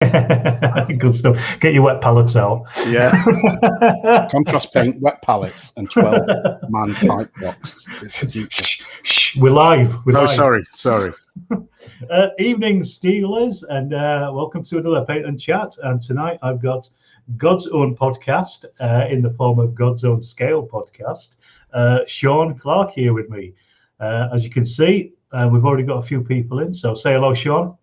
Good stuff. Get your wet pallets out. Yeah. Contrast paint, wet pallets, and 12-man pipe box. It's the future. Shh, we're live. Sorry. Evening, Steelers, and welcome to another Paint and Chat. And tonight I've got God's Own podcast in the form of God's Own Scale podcast. Sean Clark here with me. As you can see, we've already got a few people in, so say hello, Sean.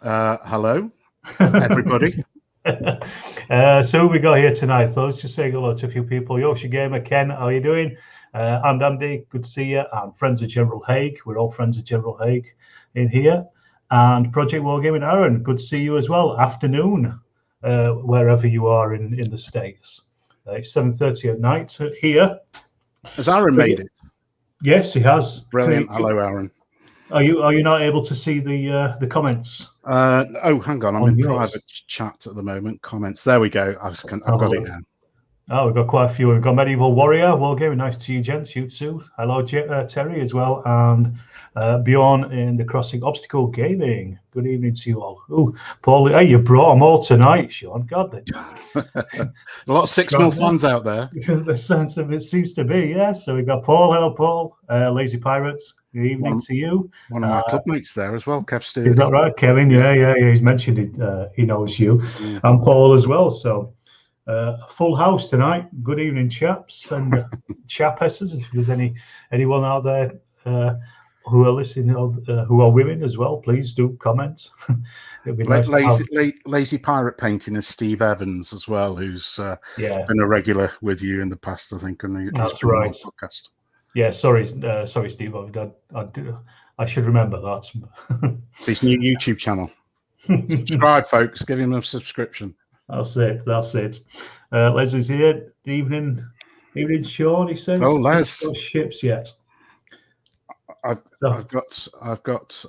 Hello, everybody. So who we got here tonight? So let's just say hello to a few people. Yorkshire Gamer, Ken, how are you doing? And Andy, good to see you. And friends of General Haig. We're all friends of General Haig in here. And Project Wargaming, Aaron, good to see you as well. Afternoon, wherever you are in the States. It's 7:30 at night here. Has Aaron made it? Yes, he has. Brilliant. Hello, Aaron. Are you not able to see the comments? Oh, hang on. I'm in private chat at the moment. Comments. There we go. I've got it now. Oh, we've got quite a few. We've got Medieval Warrior, Wargaming. Nice to you, gents. You too. Hello, Terry, as well. And Bjorn in the Crossing Obstacle Gaming. Good evening to you all. Oh, Paul, hey, you brought them all tonight, Sean. God, a lot of 6mm fans out there. The sense of it seems to be, yeah. So we've got Paul. Hello, Paul. Lazy Pirates. Good evening to you. One of my club mates there as well, Kev Stewart. Is that right, Kevin? Yeah. He's mentioned it. He knows you. Yeah. And Paul as well. So full house tonight. Good evening, chaps and chapesses. If there's anyone out there who are listening, who are women as well, please do comment. It'd be nice lazy pirate painting is Steve Evans as well, who's been a regular with you in the past, I think. And that's right. Podcast. Yeah, sorry, Steve. I should remember that. It's his new YouTube channel. Subscribe, folks. Give him a subscription. That's it. Leslie's here. Evening, Sean. He says. Oh, Les. No ships yet. I've got.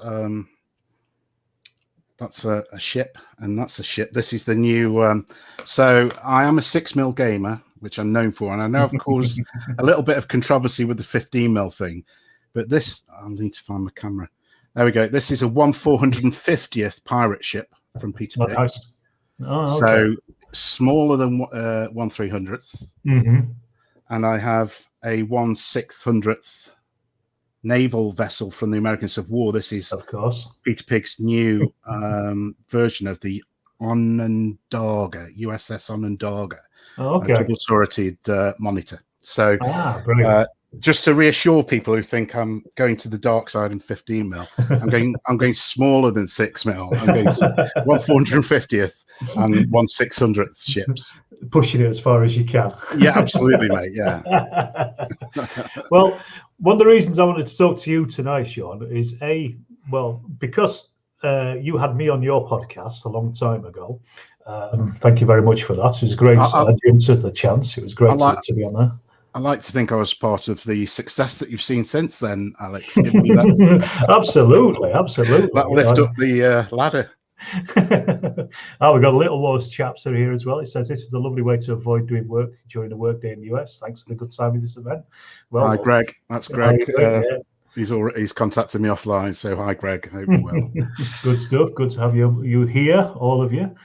That's a ship, and that's a ship. This is the new. So I am a 6mm gamer, which I'm known for, and I know I've caused a little bit of controversy with the 15mm thing, but this, I need to find my camera. There we go. This is a 1/450th pirate ship from Peter Pig. Nice. Oh, okay. So smaller than 1/300th, and I have a 1/600th naval vessel from the American Civil War. This is, of course, Peter Pig's new version of the Onondaga, USS Onondaga. Oh, okay. Double-turreted monitor. So just to reassure people who think I'm going to the dark side in 15mm, I'm going smaller than 6mm. I'm going to 1/450th and 1/600th ships. Pushing it as far as you can. Yeah, absolutely, mate. Yeah. Well, one of the reasons I wanted to talk to you tonight, Sean, is because you had me on your podcast a long time ago. Thank you very much for that. It was great. I jumped at the chance. It was great to be on there. I like to think I was part of the success that you've seen since then, Alex. Give me that. Absolutely. That lift up the ladder. We've got Little Wars chaps are here as well. It says this is a lovely way to avoid doing work during the workday in the US. Thanks for the good time in this event. Well, hi, Greg. That's Greg. He's contacted me offline. So hi, Greg. Hope you're well. Good stuff. Good to have you here, all of you.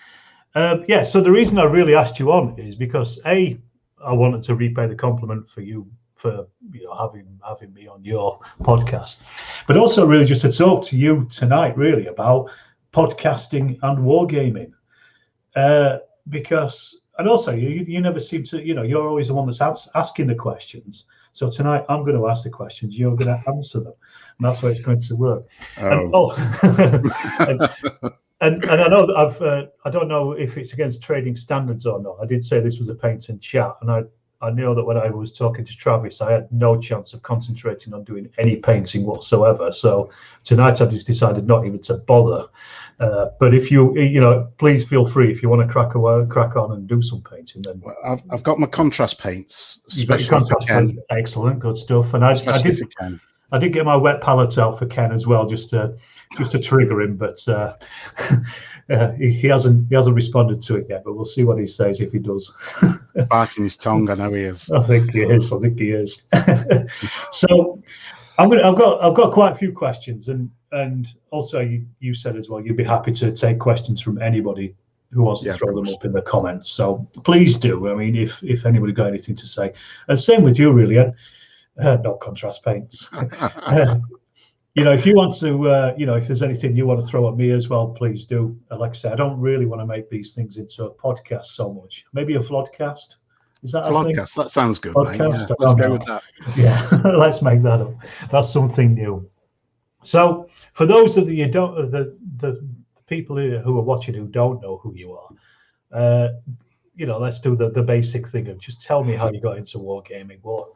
So the reason I really asked you on is because I wanted to repay the compliment for you for having me on your podcast, but also really just to talk to you tonight really about podcasting and wargaming, because and also you never seem to, you're always the one that's asking the questions. So tonight I'm going to ask the questions, you're going to answer them, and that's how it's going to work. And I know that I don't know if it's against trading standards or not. I did say this was a paint and chat, and I know that when I was talking to Travis, I had no chance of concentrating on doing any painting whatsoever. So tonight I just decided not even to bother. But if you please feel free if you want to crack on and do some painting. Then I've got my contrast paints. Excellent, good stuff. And I did get my wet palette out for Ken as well, just to trigger him, but he hasn't responded to it yet. But we'll see what he says if he does. Biting his tongue, I know he is. I think he is. So I've got quite a few questions, and also you said as well you'd be happy to take questions from anybody who wants to Yeah, throw them up in the comments. So please do. I mean, if anybody got anything to say, and same with you, really. No contrast paints. If you want to, if there's anything you want to throw at me as well, please do. Like I said, I don't really want to make these things into a podcast so much. Maybe a vlogcast. Is that a thing? Vlogcast. That sounds good, mate. Podcast. Yeah, let's go with that. Yeah, let's make that up. That's something new. So, for those of you don't, the people who are watching who don't know who you are, let's do the basic thing of just tell me how you got into wargaming. What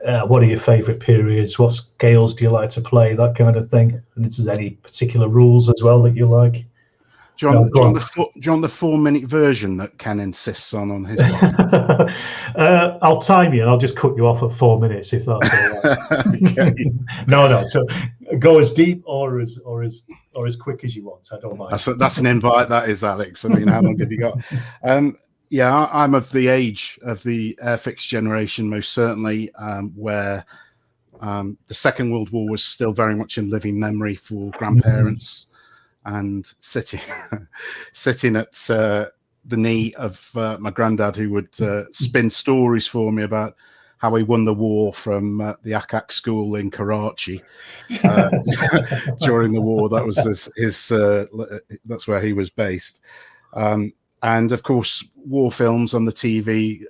are your favourite periods? What scales do you like to play? That kind of thing. And if there's any particular rules as well that you like. Do you want the 4-minute version that Ken insists on his blog? I'll time you and I'll just cut you off at 4 minutes if that's all right. Okay. No. So go as deep or as quick as you want. I don't mind. That's an invite, that is, Alex. I mean, how long have you got? Yeah, I'm of the age of the Airfix generation, most certainly, where the Second World War was still very much in living memory for grandparents. And sitting at the knee of my granddad, who would spin stories for me about how he won the war from the Akak school in Karachi during the war. That was that's where he was based. And of course, war films on the TV.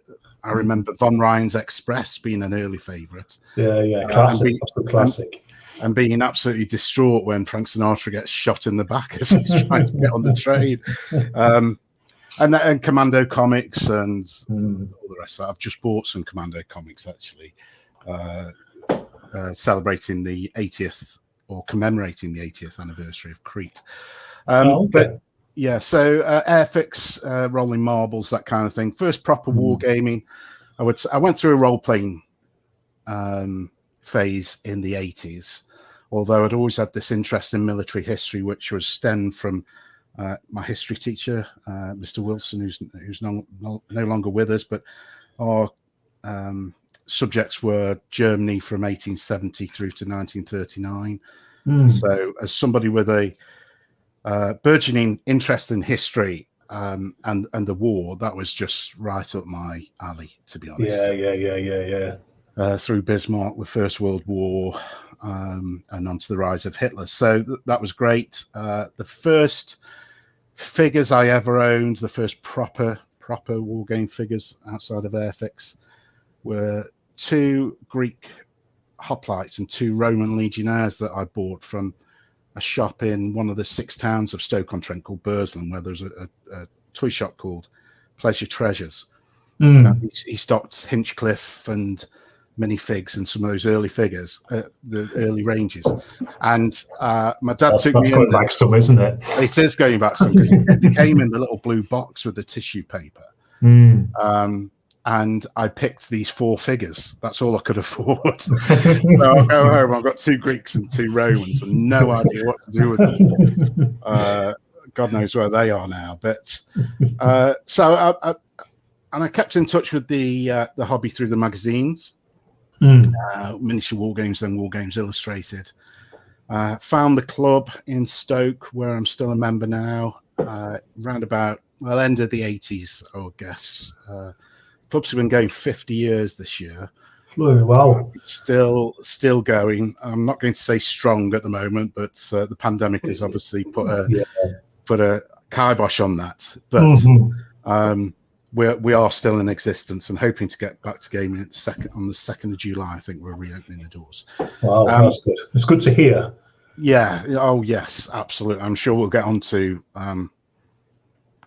I remember Von Ryan's Express being an early favourite. Yeah, classic, classic. And being absolutely distraught when Frank Sinatra gets shot in the back as he's trying to get on the train. And Commando comics and all the rest of that. I've just bought some Commando comics, actually, celebrating the 80th or commemorating the 80th anniversary of Crete. Okay. But yeah, so Airfix, rolling marbles, that kind of thing. First proper wargaming. I went through a role-playing phase in the 80s, although I'd always had this interest in military history, which was stemmed from my history teacher, Mr. Wilson, who's no longer with us, but our subjects were Germany from 1870 through to 1939. So as somebody with a burgeoning interest in history and the war, that was just right up my alley, to be honest. Yeah. Through Bismarck, the First World War, and onto the rise of Hitler. So that was great. The first figures I ever owned, the first proper war game figures outside of Airfix, were 2 Greek hoplites and 2 Roman legionnaires that I bought from a shop in one of the 6 towns of Stoke-on-Trent called Burslem, where there's a toy shop called Pleasure Treasures. He stocked Hinchcliffe and minifigs and some of those early figures, the early ranges. And my dad took me in. That's going back some, isn't it? It is going back some, because it came in the little blue box with the tissue paper. And I picked these 4 figures. That's all I could afford. So I'll go home. I've got 2 Greeks and 2 Romans and no idea what to do with them. God knows where they are now. But I kept in touch with the hobby through the magazines. Miniature War Games, then War Games Illustrated. Found the club in Stoke, where I'm still a member now, round about, end of the 80s, I would guess. Clubs have been going 50 years this year. Wow. Still going. I'm not going to say strong at the moment, but the pandemic has obviously put a kibosh on that. But we are still in existence and hoping to get back to gaming on the 2nd of July. I think we're reopening the doors. Wow, that's good. It's good to hear. Yeah. Oh, yes, absolutely. I'm sure we'll get on to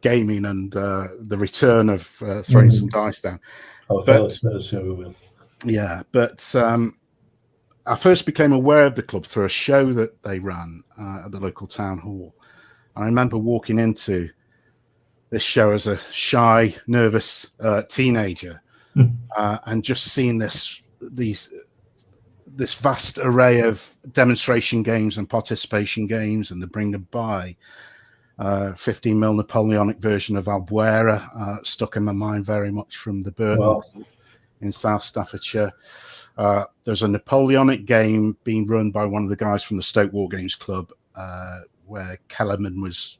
gaming and the return of throwing some dice down. But we will. Yeah, but I first became aware of the club through a show that they ran at the local town hall. I remember walking into this show as a shy, nervous teenager, and just seeing this vast array of demonstration games and participation games, and the bring and buy 15mm Napoleonic version of Albuera stuck in my mind very much from the Burton in South Staffordshire. There's a Napoleonic game being run by one of the guys from the Stoke War Games Club, where Kellerman was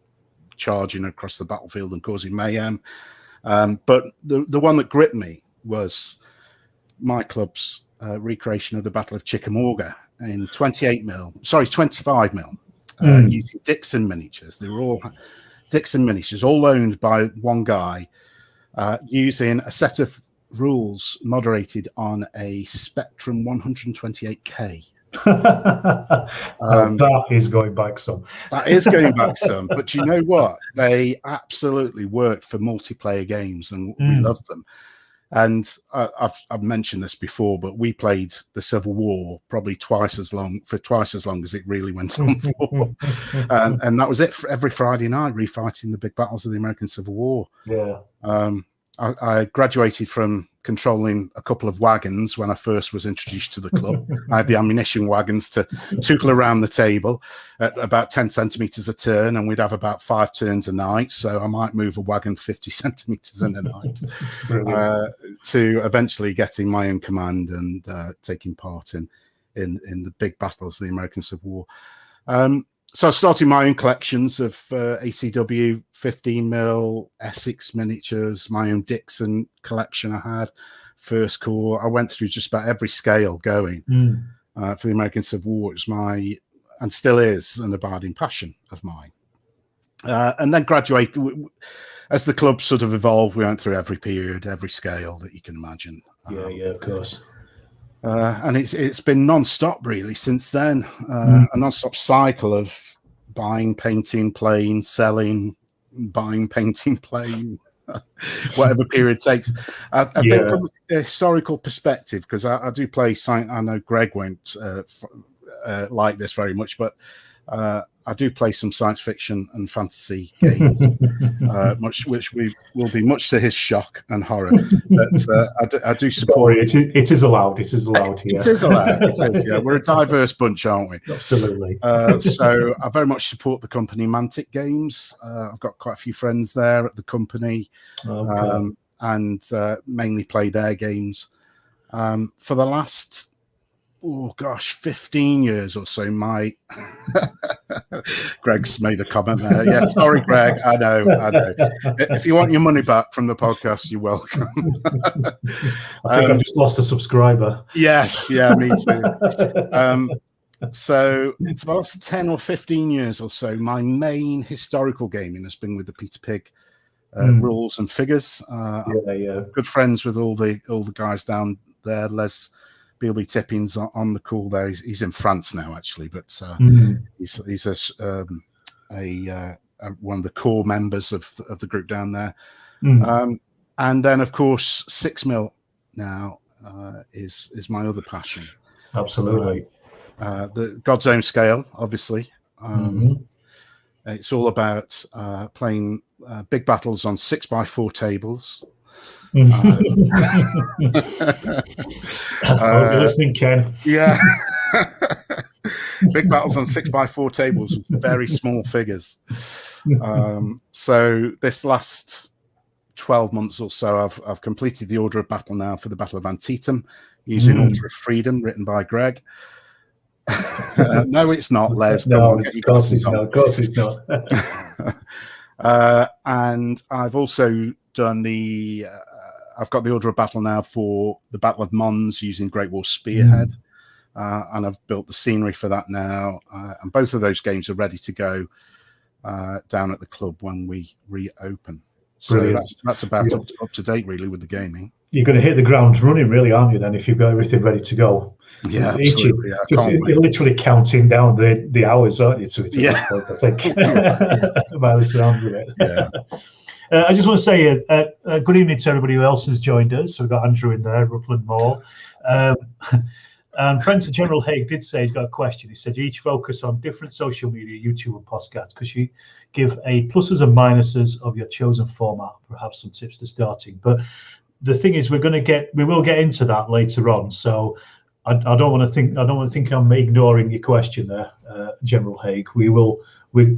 charging across the battlefield and causing mayhem. But the one that gripped me was my club's recreation of the Battle of Chickamauga in 25 mil, using Dixon miniatures. They were all Dixon miniatures, all owned by one guy, using a set of rules moderated on a Spectrum 128K. That is going back some. That is going back some. But you know what? They absolutely worked for multiplayer games, and we loved them. And I've mentioned this before, but we played the Civil War probably twice as long as it really went on for. And that was it for every Friday night, refighting the big battles of the American Civil War. Yeah. I graduated from controlling a couple of wagons when I first was introduced to the club. I had the ammunition wagons to tootle around the table at about 10 centimeters a turn, and we'd have about 5 turns a night. So I might move a wagon 50 centimeters in a night to eventually getting my own command and taking part in the big battles of the American Civil War. So I started my own collections of ACW 15 mil Essex miniatures, my own Dixon collection I had, First Corps. I went through just about every scale going for the American Civil War. It was my, and still is, an abiding passion of mine. And then graduated, as the club sort of evolved, we went through every period, every scale that you can imagine. Yeah, of course. And it's been non-stop really since then, a non-stop cycle of buying, painting, playing, selling, buying, painting, playing, whatever period takes. I think from a historical perspective, because I do play science. I know Greg won't like this very much, but I do play some science fiction and fantasy games, which will be much to his shock and horror. But I do support. It is allowed. It is allowed here. It is allowed. It is. Yeah, we're a diverse bunch, aren't we? Absolutely. So I very much support the company Mantic Games. I've got quite a few friends there at the company, and mainly play their games. For the last 15 years or so, Greg's made a comment there. Yeah, sorry, Greg. I know. If you want your money back from the podcast, you're welcome. I think I've just lost a subscriber. Yes, yeah, me too. So for the last 10 or 15 years or so, my main historical gaming has been with the Peter Pig rules and figures. I'm good friends with all the guys down there. Les Bealby Tipping's on the call there. He's in France now, actually, but he's one of the core members of the group down there. And then, of course, 6 mil now is my other passion. Absolutely. The God's Own scale, obviously. It's all about playing big battles on 6x4 tables. You're listening, Ken. Yeah. Big battles on 6x4 tables with very small figures. So this last 12 months or so, I've completed the order of battle now for the Battle of Antietam using Altar of Freedom, written by Greg. No, it's not, Les. No, of course it's not. Of course it's not. And I've also done I've got the order of battle now for the Battle of Mons using Great War Spearhead, and I've built the scenery for that now. And both of those games are ready to go down at the club when we reopen. So that's about up to date, really, with the gaming. You're going to hit the ground running, really, aren't you, then, if you've got everything ready to go? Yeah, absolutely. You're literally counting down the hours, aren't you, to it at this point, I think, by the sounds of it. Yeah. I just want to say good evening to everybody who else has joined us. So we've got Andrew in there, Rutland Moore. And friends of General Haig did say he's got a question. He said, you each focus on different social media, YouTube and podcasts. Could you give a pluses and minuses of your chosen format, perhaps some tips to starting? But the thing is, we will get into that later on. So I don't want to think I'm ignoring your question there, General Haig.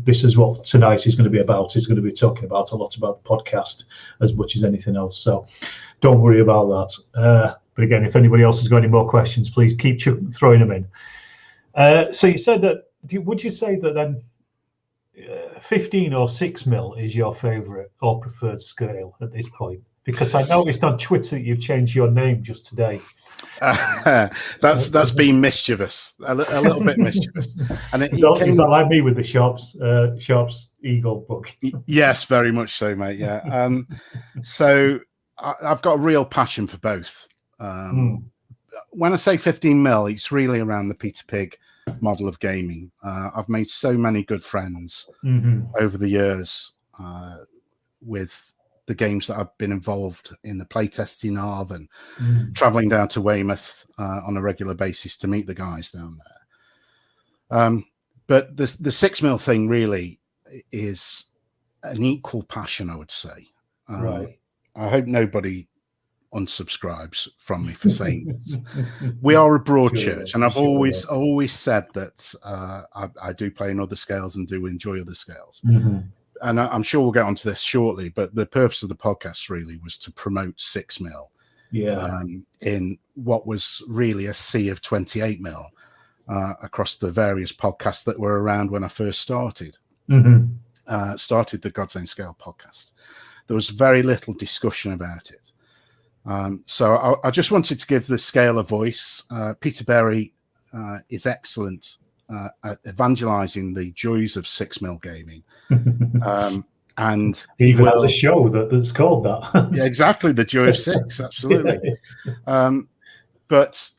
This is what tonight is going to be about. He's going to be talking about a lot about the podcast as much as anything else. So don't worry about that. But again, if anybody else has got any more questions, please keep throwing them in. So you said that. Would you say that then 15 or 6mm is your favourite or preferred scale at this point? Because I noticed on Twitter you've changed your name just today. That's been mischievous, a little bit mischievous. And is that like me with the Sharps Eagle book? Yes, very much so, mate. Yeah. So I've got a real passion for both. When I say 15mm, it's really around the Peter Pig model of gaming. I've made so many good friends over the years with the games that I've been involved in the playtesting of, and traveling down to Weymouth on a regular basis to meet the guys down there. But the 6mm thing really is an equal passion, I would say. Right. I hope nobody unsubscribes from me for saying this. We are a broad church, and I've always said that I do play in other scales and do enjoy other scales. And I'm sure we'll get onto this shortly, but the purpose of the podcast really was to promote 6mm in what was really a sea of 28mm across the various podcasts that were around when I first started. Started the God's Own Scale podcast. There was very little discussion about it. So I just wanted to give the scale a voice. Peter Berry is excellent at evangelizing the joys of 6mm gaming. And he even has a show that's called that. Yeah, exactly, the joy of 6, absolutely. But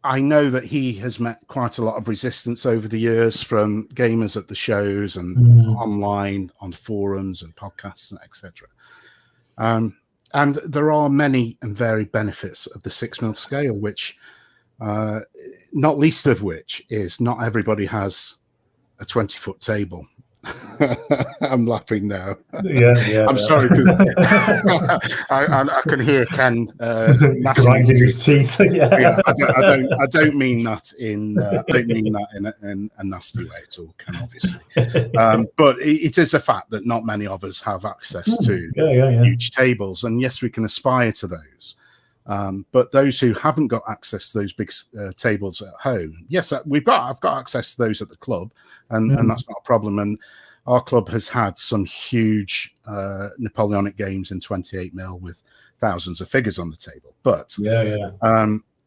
I know that he has met quite a lot of resistance over the years from gamers at the shows and online on forums and podcasts and etc. And there are many and varied benefits of the 6mm scale, which not least of which is not everybody has a 20-foot table. I'm laughing now. I'm sorry, because I can hear Ken grinding his teeth. I don't mean that in a nasty way at all, Ken, obviously. But it is a fact that not many of us have access to huge tables, and yes, we can aspire to those. But those who haven't got access to those big tables at home, yes, I've got access to those at the club, and that's not a problem. And our club has had some huge Napoleonic games in 28mm with thousands of figures on the table. But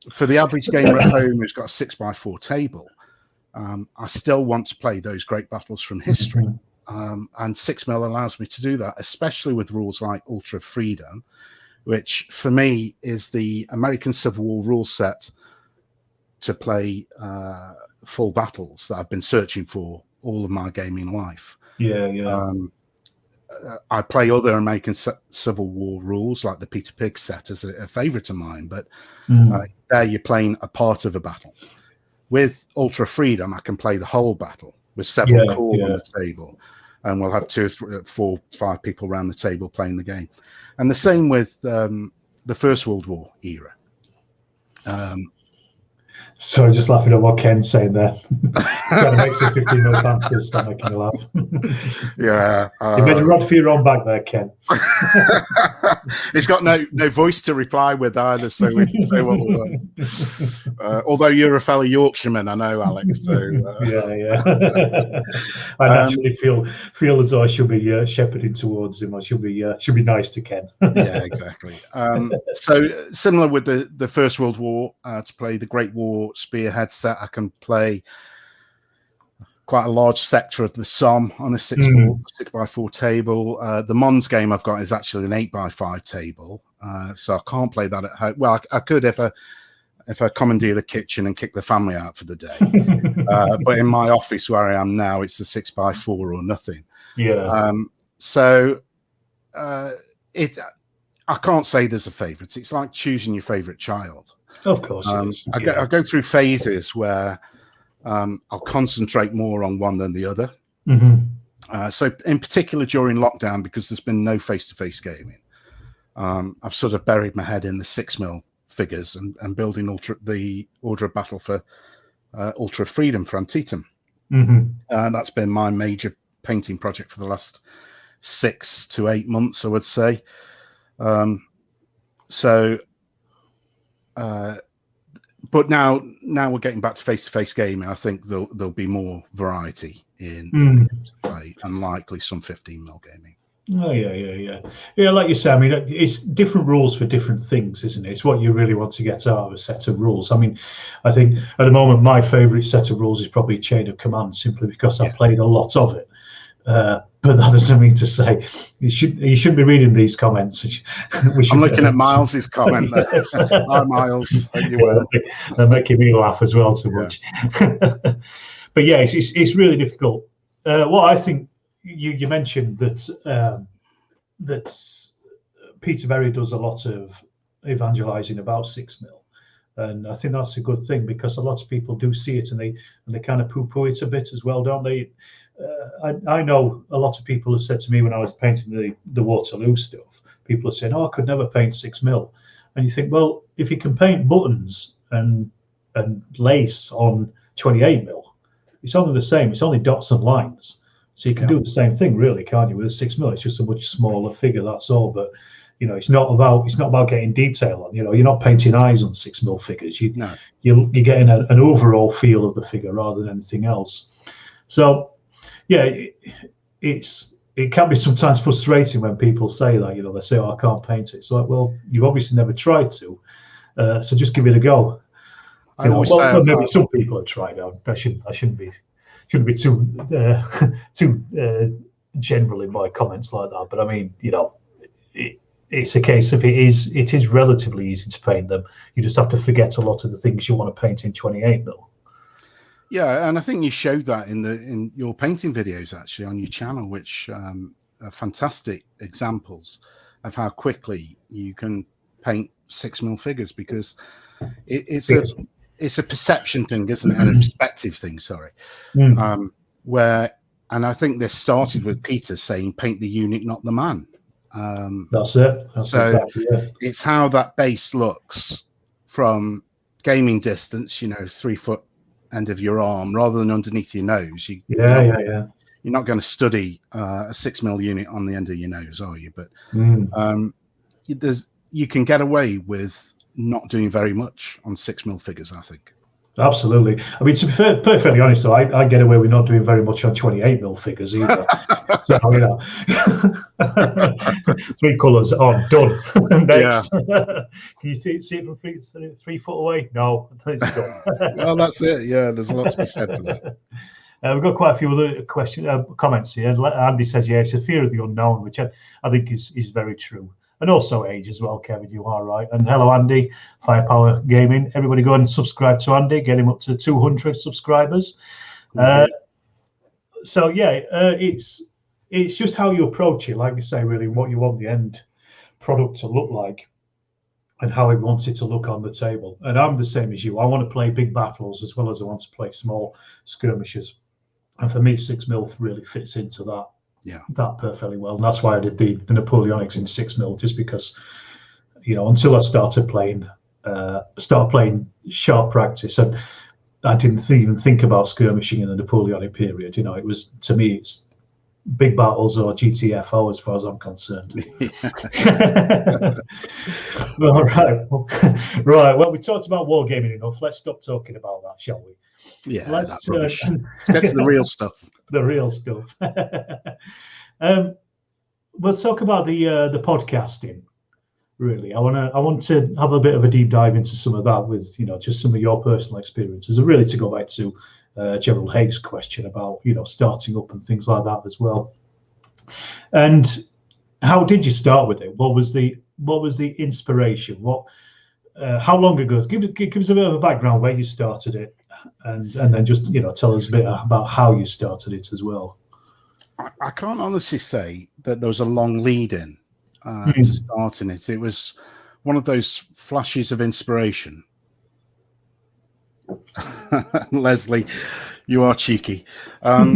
for the average gamer at home who's got a 6x4 table, I still want to play those great battles from history. And 6mm allows me to do that, especially with rules like Ultra Freedom, which for me is the American Civil War rule set to play full battles that I've been searching for all of my gaming life. I play other American Civil War rules like the Peter Pig set as a favorite of mine, but there you're playing a part of a battle. With Ultra Freedom, I can play the whole battle with several corps on the table, and we'll have 2, 3, 4, 5 people around the table playing the game. And the same with the First World War era. So just laughing at what Ken's saying there. That makes a 15mm banter, start making you laugh. You made a rod for your own back there, Ken. He's got no voice to reply with either, so we can say what we want. Although you're a fellow Yorkshireman, I know, Alex. So I naturally feel as though I should be shepherding towards him. I should be nice to Ken. Yeah, exactly. So similar with the First World War, to play the Great War Spearhead set, I can play quite a large sector of the Somme on a 6x4 table. The Mons game I've got is actually an 8x5 table, so I can't play that at home. Well, I could if I commandeer the kitchen and kick the family out for the day. But in my office where I am now, it's a 6x4 or nothing. I can't say there's a favourite. It's like choosing your favourite child. Of course it is. I go through phases where I'll concentrate more on one than the other. So in particular during lockdown, because there's been no face-to-face gaming, I've sort of buried my head in the 6mm figures and building the Order of Battle for Ultra Freedom for Antietam. That's been my major painting project for the last 6 to 8 months, I would say. But now we're getting back to face-to-face gaming. I think there'll be more variety in the games I play, unlikely some 15mm gaming. Oh yeah. Like you say, I mean, it's different rules for different things, isn't it? It's what you really want to get out of a set of rules. I mean, I think at the moment my favourite set of rules is probably Chain of Command, simply because I've played a lot of it. But that doesn't mean to say you shouldn't be reading these comments. I'm looking at Miles's comment there. Hi Miles, hope you well. They're making me laugh as well too much. But yeah, it's really difficult. What I think you mentioned that Peter Berry does a lot of evangelizing about 6mm, and I think that's a good thing, because a lot of people do see it and they kind of poo-poo it a bit as well, don't they? I know a lot of people have said to me when I was painting the Waterloo stuff, people are saying, "Oh, I could never paint 6mm," and you think, well, if you can paint buttons and lace on 28mm, it's only the same. It's only dots and lines. So you can do the same thing, really, can't you? With a 6mm, it's just a much smaller figure. That's all. But you know, it's not about getting detail on. You know, you're not painting eyes on 6mm figures. You're getting an overall feel of the figure rather than anything else. So yeah, it can be sometimes frustrating when people say that. You know, they say, "Oh, I can't paint it." It's like, well, you've obviously never tried to. So just give it a go. Maybe some people have tried out. I shouldn't be too general in my comments like that. But I mean, you know, it's a case of it is relatively easy to paint them. You just have to forget a lot of the things you want to paint in 28mm. Yeah, and I think you showed that in your painting videos actually on your channel, which are fantastic examples of how quickly you can paint 6mm figures, because it's a perception thing, isn't it? And a perspective thing, sorry. And I think this started with Peter saying, "Paint the unit, not the man." That's it. That's exactly it. It's how that base looks from gaming distance, you know, 3 foot end of your arm, rather than underneath your nose. You're not going to study a 6mm unit on the end of your nose, are you? But you can get away with not doing very much on 6mm figures, I think. Absolutely. I mean, to be perfectly honest, though, I get away with not doing very much on 28mm figures either. So, you know, 3 colours on, done. Next. Can you see it from 3 foot away? No, it's done. Well, that's it. Yeah, there's a lot to be said for that. We've got quite a few other comments here. Andy says, yeah, it's a fear of the unknown, which I think is very true. And also age as well, Kevin, you are right. And hello, Andy, Firepower Gaming. Everybody go and subscribe to Andy, get him up to 200 subscribers. So, yeah, it's just how you approach it, like we say, really, what you want the end product to look like and how I want it to look on the table. And I'm the same as you. I want to play big battles as well as I want to play small skirmishes. And for me, 6mm really fits into that. Yeah, that perfectly well, and that's why I did the Napoleonics in 6mm, just because, you know, until I started playing sharp practice, and I didn't even think about skirmishing in the Napoleonic period. You know, it was, to me, it's big battles or GTFO as far as I'm concerned. All right, Well, we talked about wargaming enough. Let's stop talking about that, shall we? Yeah, let's get to the real stuff. The real stuff. We'll talk about the podcasting. Really, I want to have a bit of a deep dive into some of that with, you know, just some of your personal experiences, and really to go back to Gerald Haig's question about, you know, starting up and things like that as well. And how did you start with it? What was the inspiration? How long ago? Give us a bit of a background where you started it. And then just, you know, tell us a bit about how you started it as well. I can't honestly say that there was a long lead in to starting it. It was one of those flashes of inspiration. Leslie, you are cheeky. There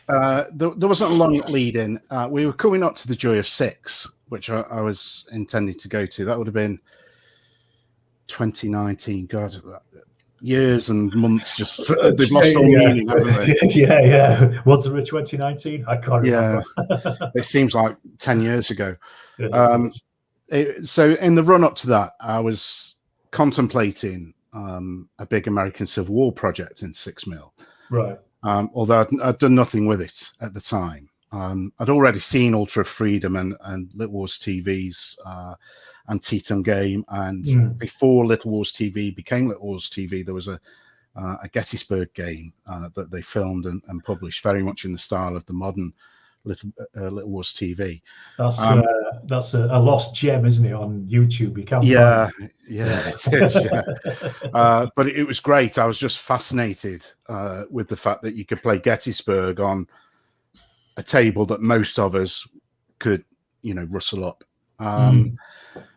wasn't a long lead in. We were coming up to the Joy of 6, which I was intending to go to. That would have been 2019. God, years and months just they've lost all meaning, haven't they? Yeah. Was it 2019? I can't remember. It seems like 10 years ago. So in the run up to that, I was contemplating a big American Civil War project in 6mm. Right. Although I'd done nothing with it at the time. I'd already seen Ultra Freedom and Little Wars TV's and Teton Game, and before Little Wars TV became Little Wars TV, there was a Gettysburg game that they filmed and published, very much in the style of the modern Little Wars TV. That's a lost gem, isn't it, on YouTube? You can't yeah, find it. Yeah, it is. Yeah. But it was great. I was just fascinated with the fact that you could play Gettysburg on a table that most of us could, rustle up.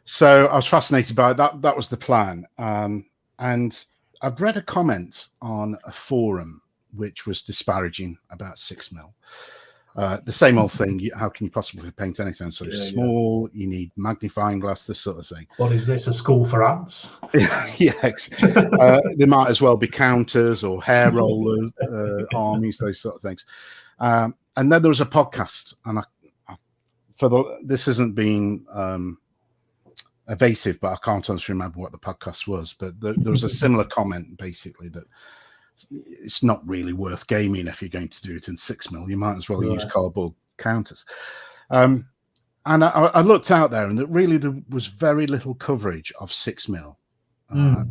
So I was fascinated by it. That was the plan. And I've read a comment on a forum which was disparaging about 6mm. The same old thing. How can you possibly paint anything so small? You need magnifying glass, this sort of thing. What is this, a school for ants? Yes. There might as well be counters or hair rollers, armies, those sort of things. And then there was a podcast, and this isn't being evasive, but I can't honestly remember what the podcast was. But there was a similar comment, basically, that it's not really worth gaming if you're going to do it in 6mm. You might as well use cardboard counters. And I looked out there, and there was very little coverage of 6mm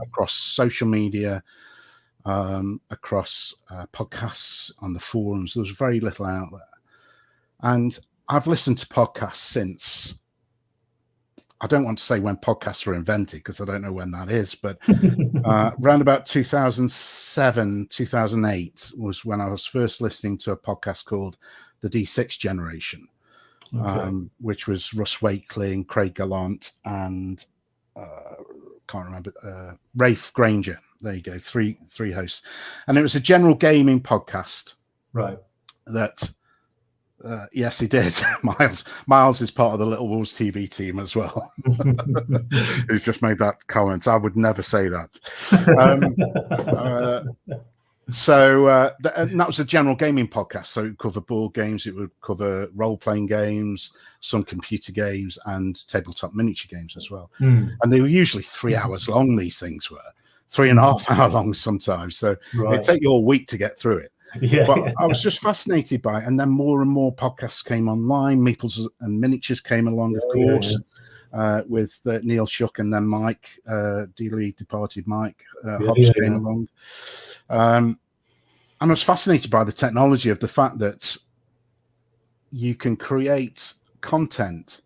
across social media, across podcasts on the forums. There was very little out there. And I've listened to podcasts since. I don't want to say when podcasts were invented, because I don't know when that is, but around about 2007, 2008 was when I was first listening to a podcast called The D6 Generation, which was Russ Wakely and Craig Gallant and can't remember, Rafe Granger. There you go, three hosts. And it was a general gaming podcast. Right. That yes, he did. Miles is part of the Little Wars TV team as well. He's just made that comment. I would never say that. And that was a general gaming podcast. So it would cover board games, it would cover role-playing games, some computer games, and tabletop miniature games as well. And they were usually 3 hours long, these things were. 3.5 hour long sometimes. So it'd take you all week to get through it. But I was just fascinated by it. And then more and more podcasts came online. Meeples and Miniatures came along, of course, with Neil Shuck, and then Mike, dearly departed Mike Hobbs came along. And I was fascinated by the technology of the fact that you can create content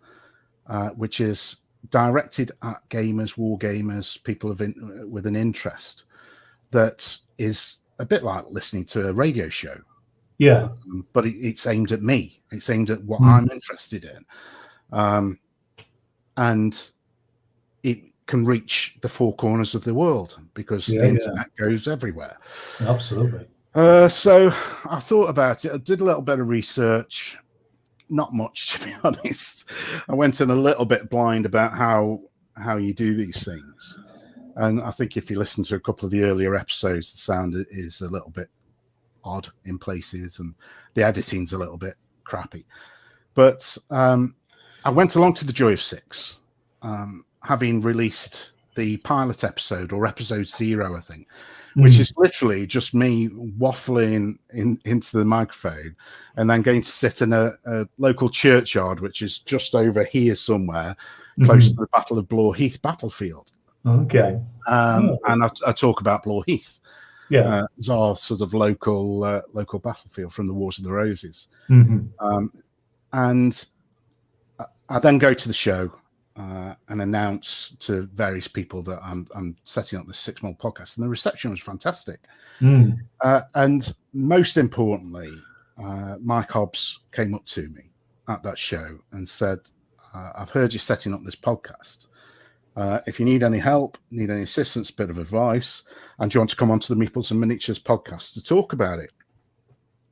which is directed at gamers, war gamers, people with an interest that is a bit like listening to a radio show. But it's aimed at me. It's aimed at what I'm interested in. And it can reach the four corners of the world because the internet goes everywhere. Absolutely. So I thought about it. I did a little bit of research. Not much, to be honest. I went in a little bit blind about how you do these things. And I think if you listen to a couple of the earlier episodes, the sound is a little bit odd in places and the editing's a little bit crappy. But I went along to the Joy of Six, having released the pilot episode, or episode 0, I think, which is literally just me waffling into the microphone and then going to sit in a local churchyard, which is just over here somewhere, close to the Battle of Blore Heath battlefield. Okay. And I talk about Blore Heath. It's our sort of local battlefield from the Wars of the Roses. And I then go to the show and announce to various people that I'm setting up this 6mm podcast, and the reception was fantastic. And most importantly, Mike Hobbs came up to me at that show and said, I've heard you're setting up this podcast. If you need any help, need any assistance, bit of advice, and do you want to come onto the Meeples and Miniatures podcast to talk about it?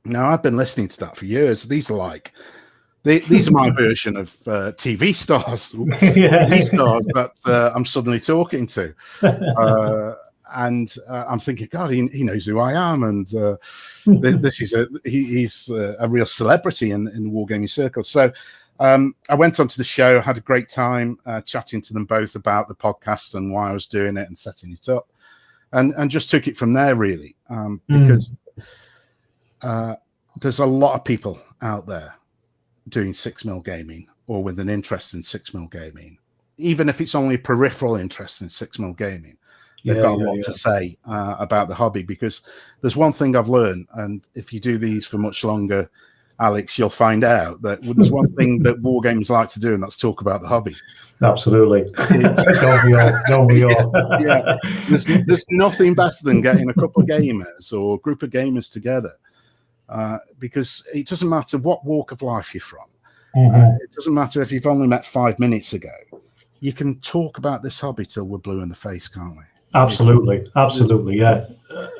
Now, I've been listening to that for years. These are my version of TV stars, TV stars that I'm suddenly talking to. And I'm thinking, God, he knows who I am. And he's a real celebrity in the wargaming circle. So I went onto the show, had a great time chatting to them both about the podcast and why I was doing it and setting it up, and just took it from there, really, because there's a lot of people out there doing 6mm gaming or with an interest in 6mm gaming, even if it's only a peripheral interest in 6mm gaming. They've got a lot to say about the hobby, because there's one thing I've learned, and if you do these for much longer, Alex, you'll find out that there's one thing that wargamers like to do, and that's talk about the hobby. Absolutely. Don't we all? Yeah. There's nothing better than getting a couple of gamers or a group of gamers together, because it doesn't matter what walk of life you're from. It doesn't matter if you've only met 5 minutes ago. You can talk about this hobby till we're blue in the face, can't we? Absolutely. Yeah.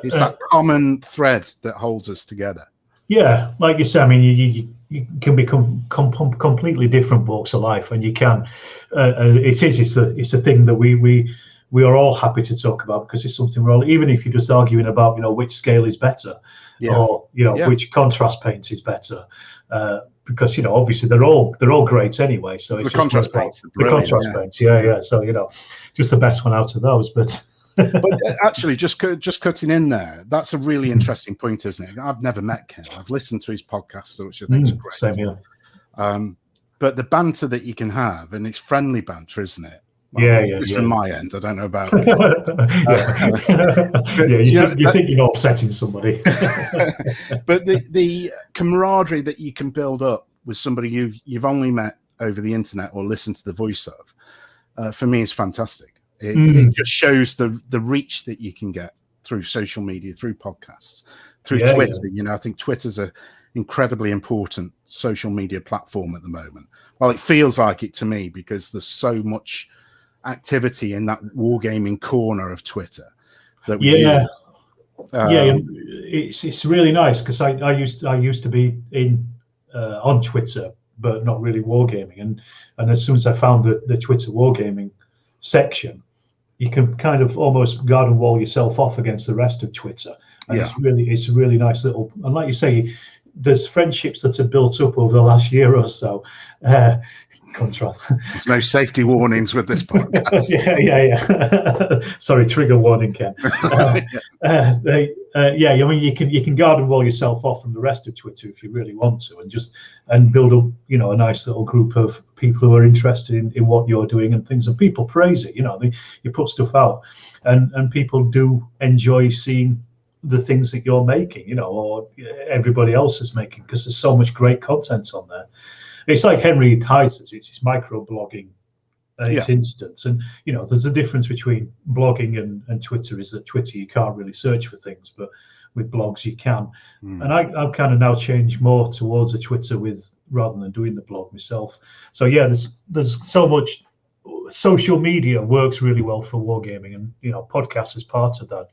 It's that common thread that holds us together. Yeah, like you said, I mean, you can become completely different walks of life, and you can. It's a thing that we are all happy to talk about, because it's something we're all, even if you're just arguing about, which scale is better, or which contrast paint is better, because obviously they're all great anyway. So it's the contrast paints, paints, yeah. So just the best one out of those, but. But actually, just cutting in there, that's a really interesting point, isn't it? I've never met Ken. I've listened to his podcast, which I think is great. Same here. But the banter that you can have, and it's friendly banter, isn't it? Well, from my end. I don't know about. You think you're upsetting somebody. But the camaraderie that you can build up with somebody you've only met over the internet or listened to the voice of, for me, is fantastic. It just shows the reach that you can get through social media, through podcasts, through Twitter. I think Twitter's an incredibly important social media platform at the moment. Well, it feels like it to me, because there's so much activity in that wargaming corner of Twitter that we use. It's really nice, because I used to be on Twitter, but not really wargaming, and as soon as I found the Twitter wargaming section, you can kind of almost garden wall yourself off against the rest of Twitter. And it's a really nice little, and like you say, there's friendships that are built up over the last year or so. Control. There's no safety warnings with this podcast. Sorry, trigger warning, Ken. I mean, you can garden wall yourself off from the rest of Twitter if you really want to, and build up, a nice little group of people who are interested in what you're doing and things. And people praise it. You put stuff out, and people do enjoy seeing the things that you're making, or everybody else is making, because there's so much great content on there. It's like Henry Hyde says, it's micro blogging at its instance. And, there's a difference between blogging and Twitter, is that Twitter, you can't really search for things, but with blogs you can. And I've kind of now changed more towards a Twitter rather than doing the blog myself. So there's so much. Social media works really well for wargaming, and, podcasts is part of that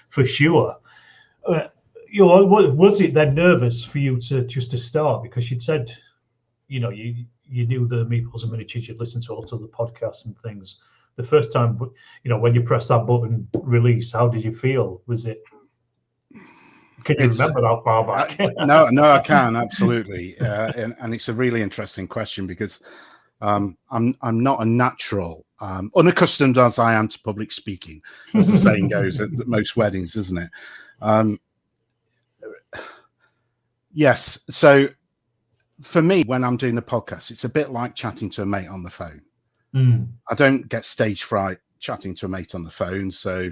for sure. Was it then nervous for you to start, because you'd said, you knew the Meeples and Miniatures, you'd listened to a lot of the podcasts and things. The first time, when you pressed that button release, how did you feel? Can you remember that far back? No, I can, absolutely. And it's a really interesting question, because I'm not a natural, unaccustomed as I am to public speaking, as the saying goes at most weddings, isn't it? Yes. So for me, when I'm doing the podcast, it's a bit like chatting to a mate on the phone. I don't get stage fright chatting to a mate on the phone. So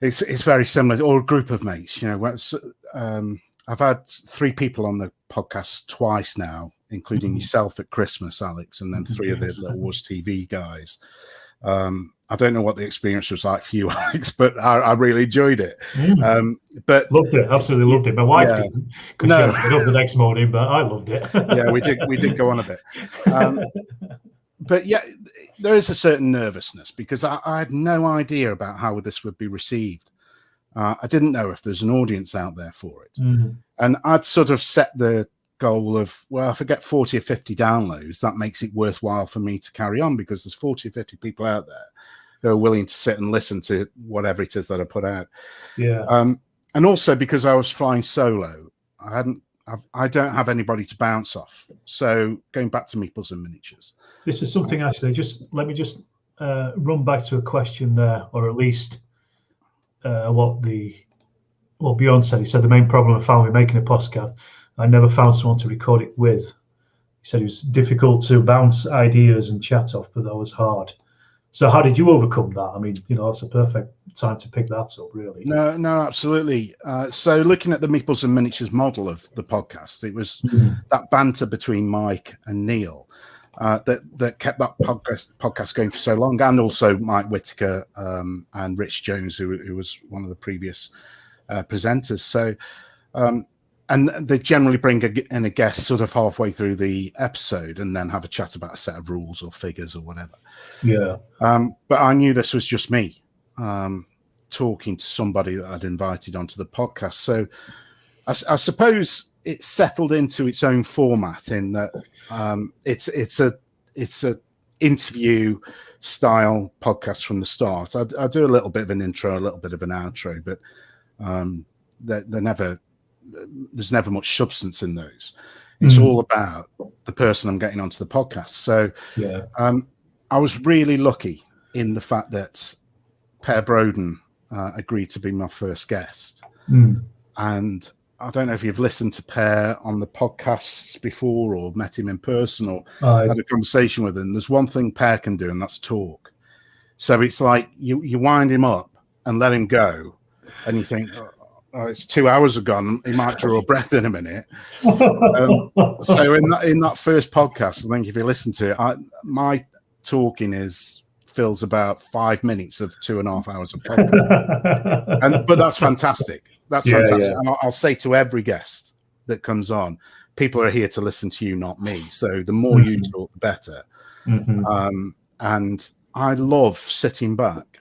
it's very similar, or a group of mates. I've had 3 people on the podcast twice now, including yourself at Christmas, Alex, and then 3 of the Little Wars TV guys. I don't know what the experience was like for you, Alex, but I really enjoyed it. But loved it, absolutely loved it. My wife didn't, because she had to get up the next morning, but I loved it. we did go on a bit. But there is a certain nervousness, because I had no idea about how this would be received. I didn't know if there's an audience out there for it. And I'd sort of set the goal of, well, if I get 40 or 50 downloads, that makes it worthwhile for me to carry on, because there's 40 or 50 people out there who are willing to sit and listen to whatever it is that I put out. And also because I was flying solo, I don't have anybody to bounce off. So going back to Meeples and Miniatures. This is something, actually, let me run back to a question there, or at least what what Bjorn said. He said the main problem I found with making a podcast, I never found someone to record it with. He said it was difficult to bounce ideas and chat off, but that was hard. So how did you overcome that? I mean, it's a perfect time to pick that up, really. No, absolutely. So looking at the Meeples and Miniatures model of the podcast, it was that banter between Mike and Neil that kept that podcast going for so long, and also Mike Whitaker and Rich Jones, who was one of the previous presenters. So, and they generally bring in a guest sort of halfway through the episode and then have a chat about a set of rules or figures or whatever. Yeah. But I knew this was just me talking to somebody that I'd invited onto the podcast. So I suppose it settled into its own format in that it's a interview style podcast from the start. I do a little bit of an intro, a little bit of an outro, but there's never much substance in those. It's all about the person I'm getting onto the podcast. So yeah, I was really lucky in the fact that Per Broden agreed to be my first guest. And I don't know if you've listened to Per on the podcasts before or met him in person or had a conversation with him. There's one thing Per can do, and that's talk. So it's like you wind him up and let him go, and you think, oh, it's 2 hours ago. He might draw a breath in a minute. So in that first podcast, I think if you listen to it, my talking fills about 5 minutes of 2.5 hours of podcast. But that's fantastic. That's fantastic. Yeah. And I'll say to every guest that comes on, people are here to listen to you, not me. So the more you talk, the better. And I love sitting back,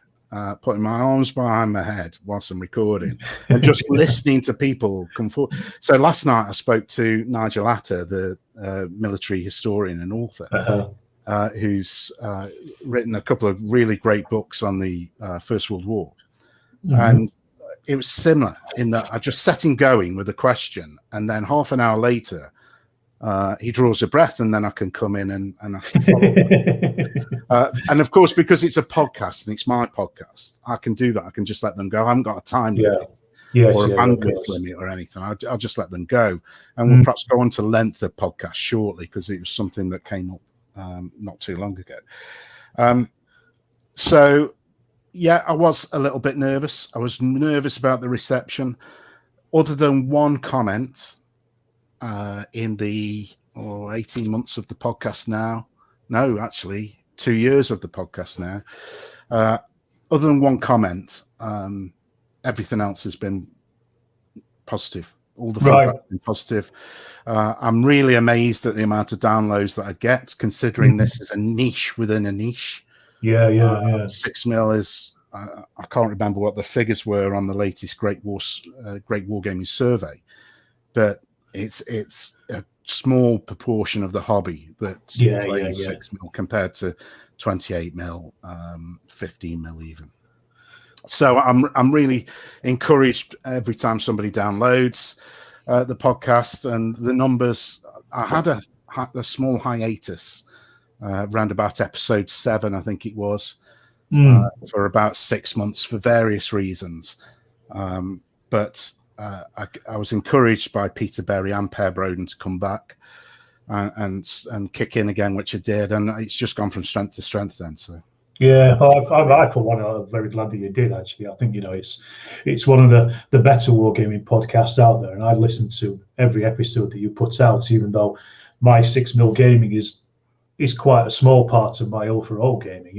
putting my arms behind my head whilst I'm recording and just listening to people come forward. So last night I spoke to Nigel Natter, the military historian and author, who's written a couple of really great books on the First World War. And it was similar in that I just set him going with a question, and then half an hour later, he draws a breath, and then I can come in and ask a follow-up. And of course, because it's a podcast and it's my podcast, I can do that. I can just let them go. I haven't got a time limit or a bandwidth limit or anything. I'll just let them go. And we'll perhaps go on to length of podcast shortly, because it was something that came up not too long ago. So, yeah, I was a little bit nervous. I was nervous about the reception. Other than one comment in the 18 months of the podcast now. No, actually, 2 years of the podcast now. Other than one comment, everything else has been positive. All the feedback has been positive. I'm really amazed at the amount of downloads that I get, considering this is a niche within a niche. 6 mil is, I can't remember what the figures were on the latest Great Wargaming survey, but it's a small proportion of the hobby that plays 6 mil compared to 28 mil, 15 mil even. So I'm really encouraged every time somebody downloads the podcast, and the numbers. I had a small hiatus around about episode 7, I think it was, for about 6 months for various reasons. But I was encouraged by Peter Berry and Per Broden to come back and kick in again, which it did, and it's just gone from strength to strength then. So. Yeah, I for one, I'm very glad that you did. Actually, I think it's one of the better wargaming podcasts out there, and I listen to every episode that you put out, even though my 6 mil gaming is quite a small part of my overall gaming.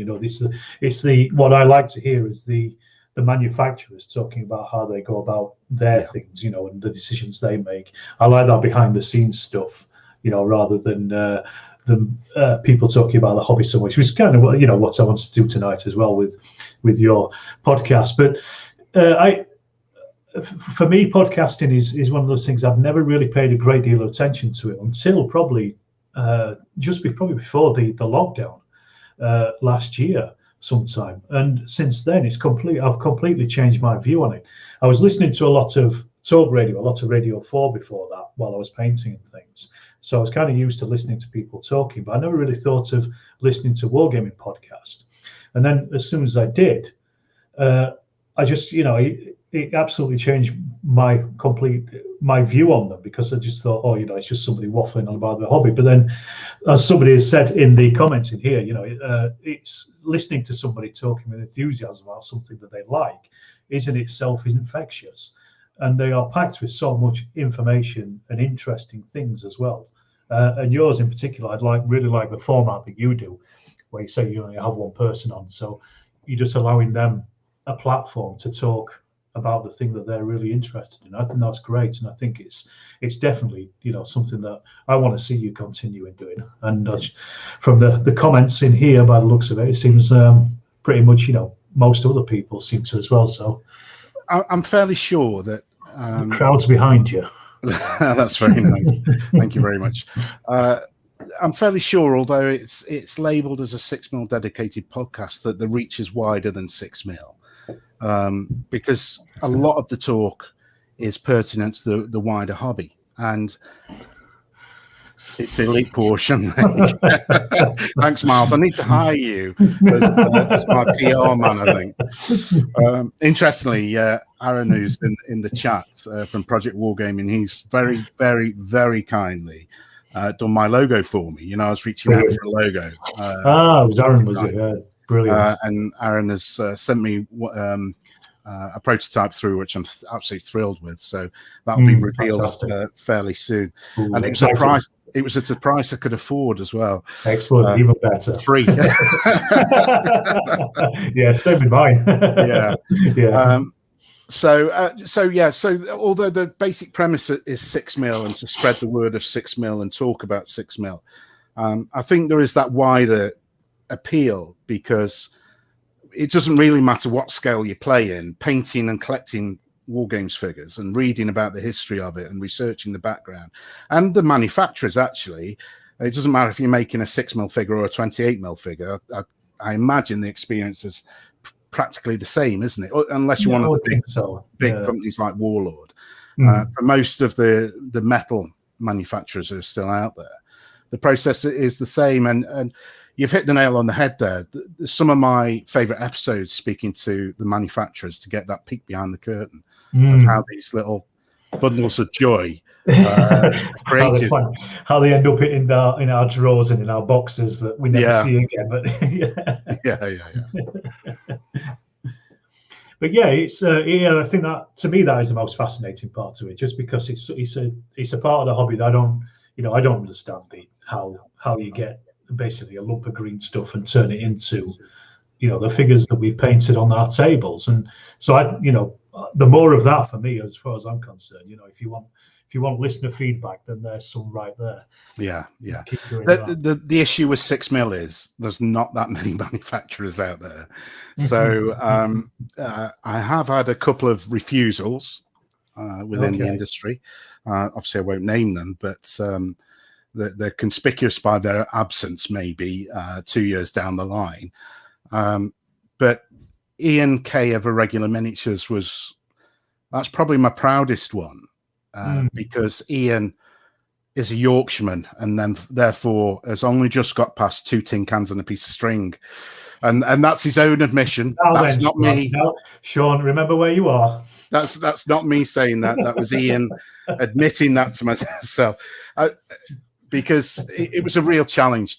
It's the what I like to hear is the manufacturers talking about how they go about their things, and the decisions they make. I like that behind the scenes stuff, rather than people talking about the hobby so much, which is kind of what I want to do tonight as well with your podcast. But for me, podcasting is one of those things I've never really paid a great deal of attention to it until probably probably before the lockdown last year sometime. And since then, I've completely changed my view on it. I was listening to a lot of talk radio, a lot of Radio 4 before that while I was painting and things. So I was kind of used to listening to people talking, but I never really thought of listening to Wargaming podcast. And then as soon as I did, I just, it absolutely changed my view on them, because I just thought, oh, it's just somebody waffling on about their hobby. But then, as somebody has said in the comments in here, it's listening to somebody talking with enthusiasm about something that they like is in itself infectious, and they are packed with so much information and interesting things as well. And yours in particular, really like the format that you do, where you say you only have one person on, so you're just allowing them a platform to talk about the thing that they're really interested in. I think that's great, and I think it's definitely something that I want to see you continuing doing. And from the comments in here, by the looks of it, it seems pretty much most other people seem to as well. So I'm fairly sure that the crowd's behind you. That's very nice. Thank you very much. I'm fairly sure, although it's labelled as a 6mm dedicated podcast, that the reach is wider than 6mm, because a lot of the talk is pertinent to the wider hobby, and it's the elite portion. Thanks, Miles. I need to hire you as my PR man, I think. Interestingly, Aaron, who's in the chat from Project Wargaming, he's very, very, very kindly done my logo for me. I was reaching out for a logo. It was Aaron, was it? Brilliant. And Aaron has sent me a prototype through, which I'm absolutely thrilled with. So that'll be revealed fairly soon. Ooh, and it was at a price I could afford as well. Excellent, even better. Free. Yeah, same with mine. Yeah. Yeah. So although the basic premise is 6mm and to spread the word of 6mm and talk about 6mm, I think there is that wider appeal, because it doesn't really matter what scale you play in. Painting and collecting war games figures and reading about the history of it and researching the background and the manufacturers, actually, it doesn't matter if you're making a 6mm figure or a 28mm figure. I imagine the experience is practically the same, isn't it? Unless you're one of the big companies like Warlord. For most of the metal manufacturers who are still out there, the process is the same. And you've hit the nail on the head there. Some of my favorite episodes speaking to the manufacturers to get that peek behind the curtain of how these little bundles of joy created. how they end up in our drawers and in our boxes that we never see again. But But it's I think that, to me, that is the most fascinating part to it, just because it's a part of the hobby that I don't understand how you get basically a lump of green stuff and turn it into the figures that we've painted on our tables. And so the more of that for me, as far as I'm concerned, if you want listener feedback, then there's some right there. Yeah. The issue with 6mm is there's not that many manufacturers out there. So I have had a couple of refusals within the industry. Obviously, I won't name them, but they're conspicuous by their absence, maybe 2 years down the line. But Ian K of Irregular Miniatures that's probably my proudest one, because Ian is a Yorkshireman, and then therefore has only just got past 2 tin cans and a piece of string, and that's his own admission. That's not me. No, Sean, remember where you are. That's not me saying that. That was Ian admitting that to myself. Because it was a real challenge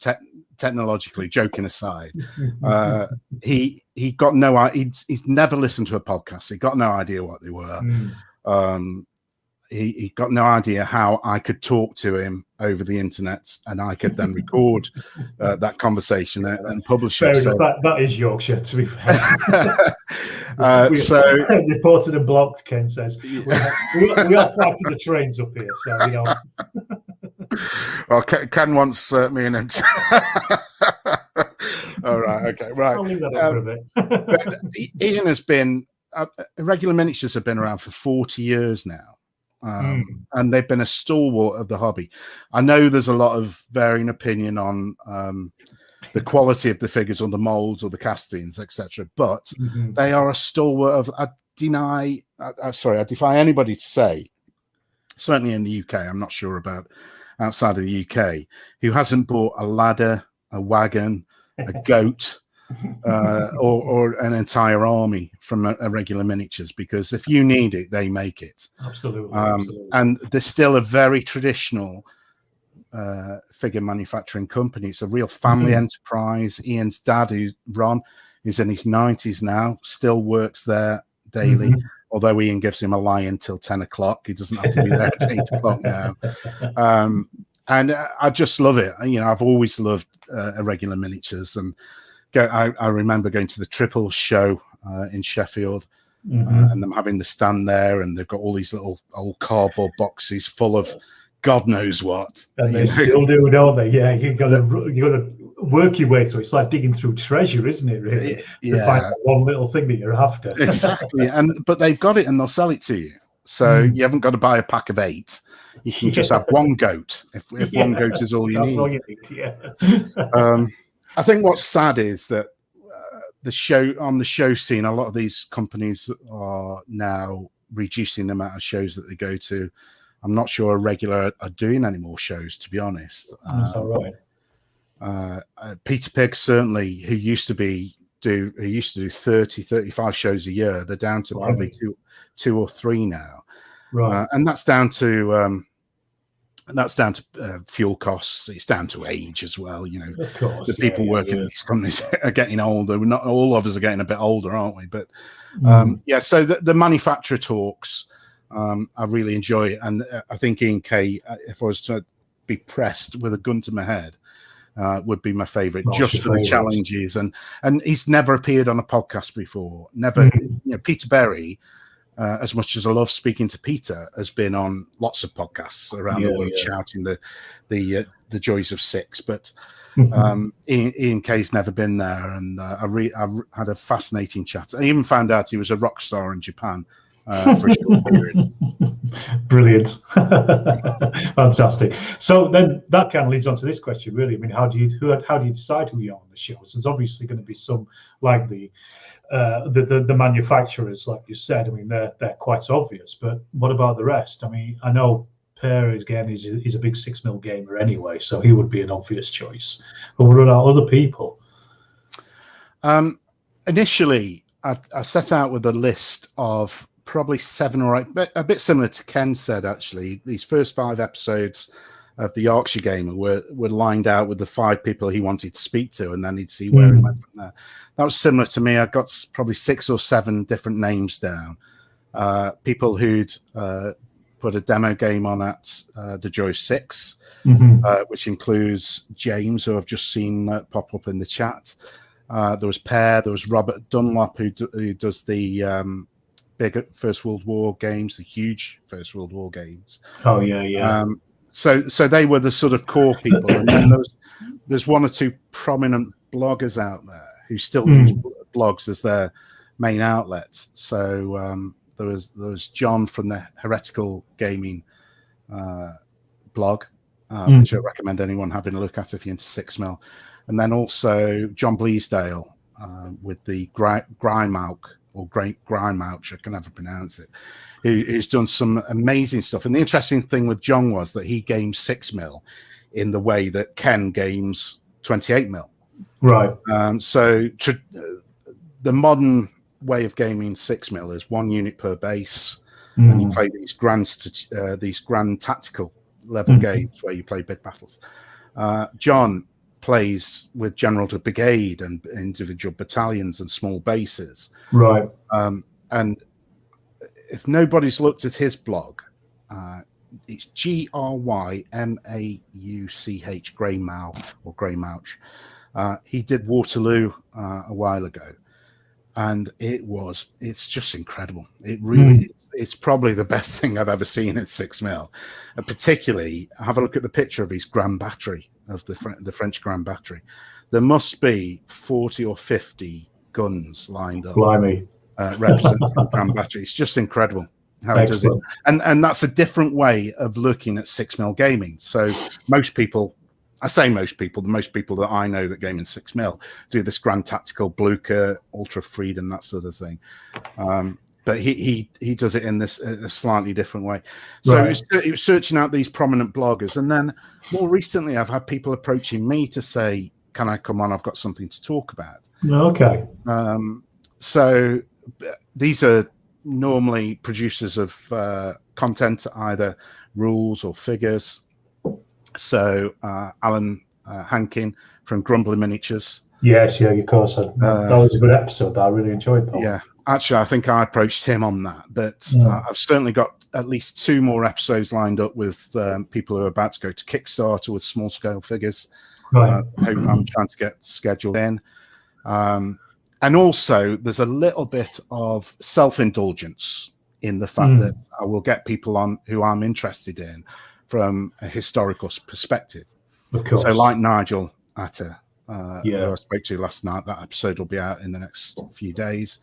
technologically, joking aside. He got he's never listened to a podcast. He got no idea what they were. He got no idea how I could talk to him over the internet, and I could then record that conversation and publish it. So that is Yorkshire, to be fair. So reported and blocked, Ken says. We are fighting the trains up here, so Well, Ken wants me in it. All right, okay, right. I'll leave that up for a bit. But Ian has been Irregular Miniatures have been around for 40 years now. And they've been a stalwart of the hobby. I know there's a lot of varying opinion on the quality of the figures or the molds or the castings, etc. But they are a stalwart of. I defy anybody to say, certainly in the UK, I'm not sure about outside of the UK, who hasn't bought a ladder, a wagon, a goat, or an entire army from a regular miniatures, because if you need it, they make it. Absolutely, absolutely. And they're still a very traditional figure manufacturing company. It's a real family enterprise. Ian's dad, Ron, who's in his 90s now, still works there daily. Although Ian gives him a lie until 10 o'clock. He doesn't have to be there at 8 o'clock now. And I just love it. You know, I've always loved irregular miniatures. And I remember going to the Triple show in Sheffield, and them having the stand there, and they've got all these little old cardboard boxes full of God knows what. And they still do, don't they? Yeah, you got to work your way through. It's like digging through treasure, isn't it? Really, to find that one little thing that you're after. Exactly, but they've got it, and they'll sell it to you. So you haven't got to buy a pack of 8. You can just have one goat if one goat is all you need. All you need. I think what's sad is that the show scene, a lot of these companies are now reducing the amount of shows that they go to. I'm not sure a regular are doing any more shows, to be honest. That's all right. Peter Pig, certainly, who used to do 30, 35 shows a year, they're down to probably two or three now. Right. And that's down to fuel costs. It's down to age as well. You know, of course, the people working in these companies are getting older. Not all of us are getting a bit older, aren't we? But so the manufacturer talks, I really enjoy it. And I think Ian Kay, if I was to be pressed with a gun to my head, would be my favorite, just for the challenges. And he's never appeared on a podcast before. Never. You know, Peter Berry, as much as I love speaking to Peter, has been on lots of podcasts around the world, shouting the joys of Six. But Ian Kay's never been there, and I had a fascinating chat. I even found out he was a rock star in Japan for a short period. Brilliant. Fantastic. So then that kind of leads on to this question, really. I mean, how do you decide who you're on the shows? There's obviously going to be some, like the manufacturers, like you said. I mean, they're quite obvious, but what about the rest? I mean, I know Per, again, is a big 6mm gamer anyway, so he would be an obvious choice. But what about other people? Initially, I set out with a list of probably 7 or 8, but a bit similar to Ken said, actually. These first 5 episodes of the Yorkshire Gamer were lined out with the 5 people he wanted to speak to, and then he'd see where he went from there. That was similar to me. I got probably 6 or 7 different names down. People who'd put a demo game on at the Joy 6, which includes James, who I've just seen pop up in the chat. There was Per, there was Robert Dunlop, who does the big First World War games, the huge First World War games. Oh, yeah. So they were the sort of core people. And then there's 1 or 2 prominent bloggers out there who still use blogs as their main outlets. So there was John from the Heretical Gaming blog, which I recommend anyone having a look at if you're into 6mm. And then also John Bleasdale with the Grimealch, or Great Grimealch, I can never pronounce it, who's done some amazing stuff. And the interesting thing with John was that he games 6mm in the way that Ken games 28mm. Right. So the modern way of gaming 6mm is 1 unit per base, and you play these grand tactical level games where you play big battles. John plays with general to brigade and individual battalions and small bases. Right. And if nobody's looked at his blog, it's Grymauch, Greymouth or Greymouch. He did Waterloo a while ago, and it's just incredible. It really it's probably the best thing I've ever seen in 6mm. And particularly, have a look at the picture of his Grand Battery, of the French Grand Battery. There must be 40 or 50 guns lined up. Blimey. Representing the Grand Battery. It's just incredible how it does it. And that's a different way of looking at 6mm gaming. So most people, I say most people, the most people that I know that game in 6mm do this Grand Tactical, Blucher, Ultra Freedom, that sort of thing. But he does it in a slightly different way. So he was searching out these prominent bloggers. And then more recently, I've had people approaching me to say, can I come on? I've got something to talk about. Okay. So these are normally producers of content, either rules or figures. So Alan Hankin from Grumbling Miniatures. Yes, yeah, of course. That was a good episode. I really enjoyed that. Yeah, actually, I think I approached him on that, but I've certainly got at least 2 more episodes lined up with people who are about to go to Kickstarter with small scale figures. Right. Who I'm trying to get scheduled in. And also, there's a little bit of self-indulgence in the fact that I will get people on who I'm interested in from a historical perspective. Of course. So like Nigel Atter, who I spoke to last night, that episode will be out in the next few days.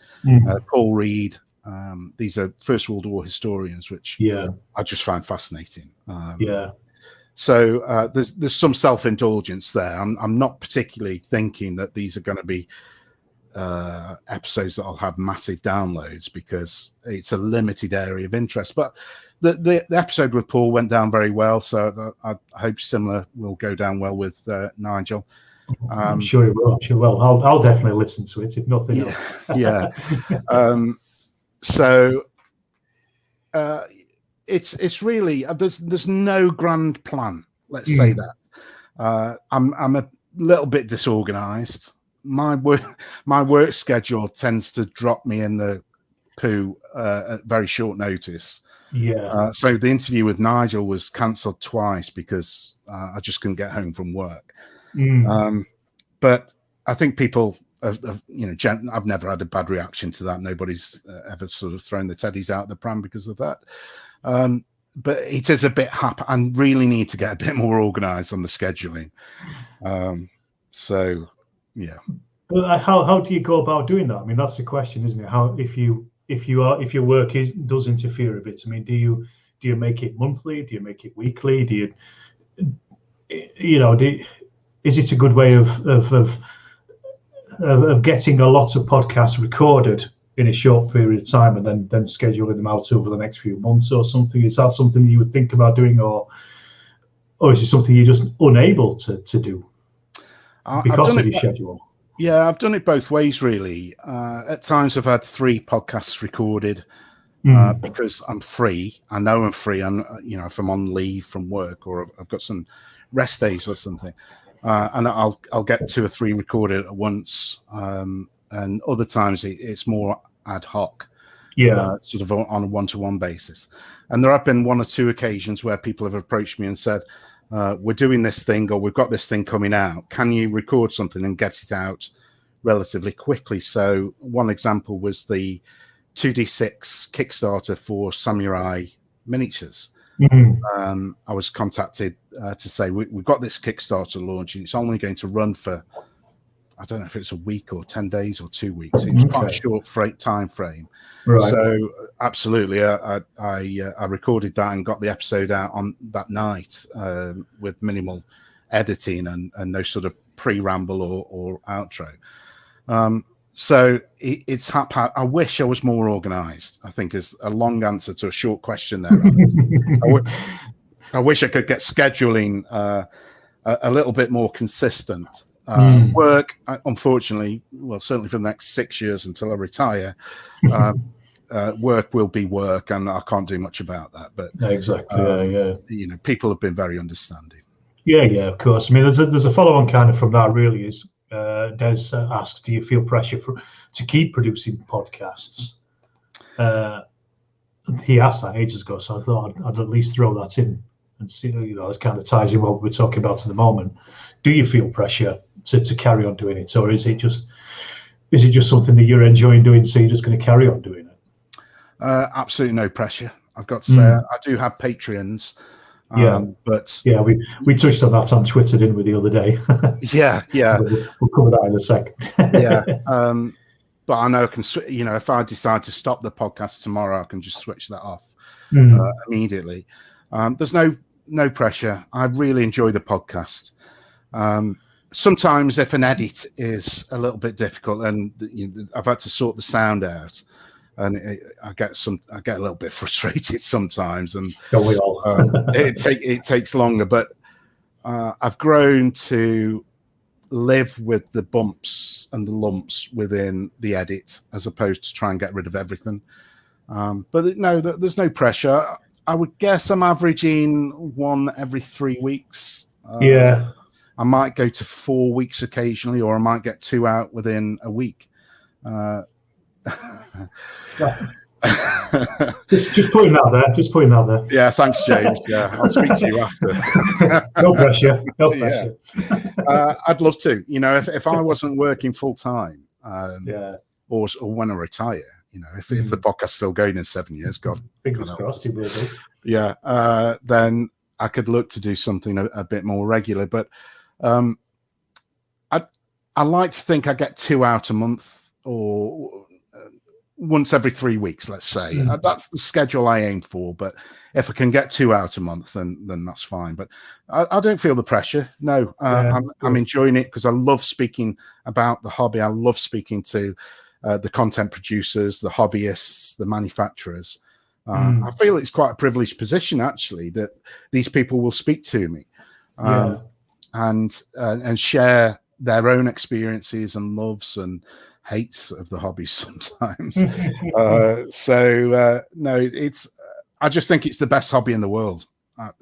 Paul Reed, these are First World War historians, which I just find fascinating. So there's some self-indulgence there. I'm not particularly thinking that these are going to be episodes that I'll have massive downloads, because it's a limited area of interest. But the episode with Paul went down very well, so I hope similar will go down well with Nigel. I'm sure it will. I'm sure it will. I'll definitely listen to it, if nothing else. So it's really there's no grand plan. Let's say that. I'm a little bit disorganized. My work schedule tends to drop me in the poo at very short notice. So the interview with Nigel was cancelled twice because I just couldn't get home from work. But I think people have I've never had a bad reaction to that. Nobody's ever sort of thrown the teddies out the pram because of that. But it is a bit happy. I really need to get a bit more organized on the scheduling. So yeah. But how do you go about doing that? I mean, that's the question, isn't it? How if your work does interfere a bit? I mean, do you make it monthly? Do you make it weekly? Do you is it a good way of getting a lot of podcasts recorded in a short period of time and then scheduling them out over the next few months or something? Is that something you would think about doing, or is it something you're just unable to do because of your schedule? Yeah, I've done it both ways, really. At times I've had 3 podcasts recorded because I'm free. I know I'm free. If I'm on leave from work or I've got some rest days or something, and I'll get 2 or 3 recorded at once. And other times it's more ad hoc, sort of on a one-to-one basis. And there have been 1 or 2 occasions where people have approached me and said, we're doing this thing, or we've got this thing coming out. Can you record something and get it out relatively quickly? So one example was the 2D6 Kickstarter for Samurai miniatures. I was contacted to say we've got this Kickstarter launch, and it's only going to run for, I don't know if it's a week or 10 days or 2 weeks. It's quite a short time frame. Right. So absolutely, I recorded that and got the episode out on that night with minimal editing and no sort of pre-ramble or outro. So it's haphazard. I wish I was more organized, I think, is a long answer to a short question there. I wish I could get scheduling a little bit more consistent. Work, unfortunately, well, certainly for the next 6 years until I retire, work will be work, and I can't do much about that. But exactly, people have been very understanding. Yeah, of course. I mean, there's a follow-on kind of from that. Really, is Des asks, do you feel pressure to keep producing podcasts? He asked that ages ago, so I thought I'd at least throw that in and see. It kind of ties in what we're talking about at the moment. Do you feel pressure to carry on doing it, or is it just something that you're enjoying doing, so you're just going to carry on doing it? Absolutely no pressure. I've got to say, I do have Patreons. But we touched on that on Twitter, didn't we, the other day? yeah. We'll cover that in a second. But I know I can, if I decide to stop the podcast tomorrow, I can just switch that off immediately. There's no pressure. I really enjoy the podcast. Sometimes if an edit is a little bit difficult, and I've had to sort the sound out, and I get a little bit frustrated sometimes, and don't we all? it takes longer. But I've grown to live with the bumps and the lumps within the edit, as opposed to try and get rid of everything. But no, there's no pressure. I would guess I'm averaging one every 3 weeks. Yeah. I might go to 4 weeks occasionally, or I might get 2 out within a week. just putting that there. Just putting that there. Yeah, thanks, James. Yeah, I'll speak to you after. No pressure. No pressure. Yeah. I'd love to. You know, if I wasn't working full time, or when I retire, you know, if the podcast's still going in 7 years, God, fingers crossed, it will be. Yeah, then I could look to do something a bit more regular. But I like to think I get 2 out a month, or once every 3 weeks, let's say. That's the schedule I aim for. But if I can get 2 out a month, then that's fine. But I don't feel the pressure. No, I'm enjoying it because I love speaking about the hobby. I love speaking to the content producers, the hobbyists, the manufacturers. I feel it's quite a privileged position, actually, that these people will speak to me and share their own experiences and loves and hates of the hobby sometimes. No, I just think it's the best hobby in the world,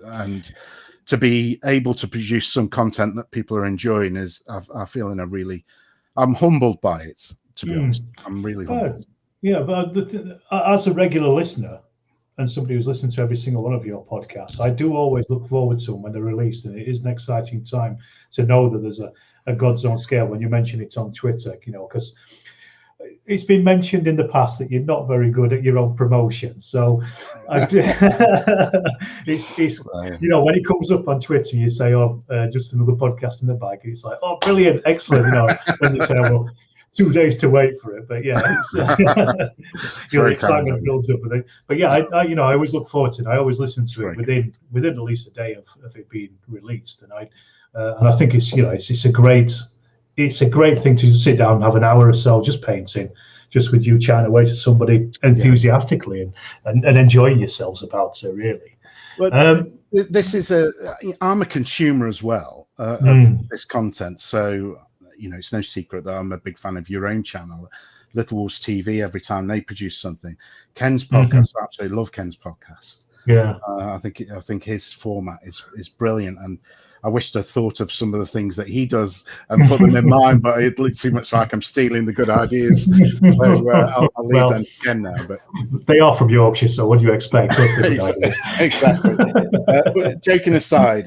and to be able to produce some content that people are enjoying I feel I'm humbled by it, to be honest. I'm really humbled. Yeah, but as a regular listener and somebody who's listened to every single one of your podcasts, I do always look forward to them when they're released, and it is an exciting time to know that there's a God's own scale when you mention it on Twitter, you know, because it's been mentioned in the past that you're not very good at your own promotion. So it's you know, when it comes up on Twitter, you say, oh, just another podcast in the bag. It's like, oh, brilliant, excellent. You know, then you say, well, 2 days to wait for it. But yeah, it's, you know, excitement builds up with it. But yeah, I always look forward to it. I always listen to it within at least a day of it being released. And I think it's, you know, it's a great thing to sit down and have an hour or so just painting, just with you chatting away to somebody enthusiastically and enjoying yourselves about it, really. But this is I'm a consumer as well of this content, so you know, it's no secret that I'm a big fan of your own channel, Little Wars TV. Every time they produce something, Ken's podcast, I absolutely love Ken's podcast. Yeah, I think his format is brilliant, and I wished I thought of some of the things that he does and put them in mine, but it looked too much like I'm stealing the good ideas. So I'll leave them to Ken now. But they are from Yorkshire, so what do you expect? Exactly. But joking aside,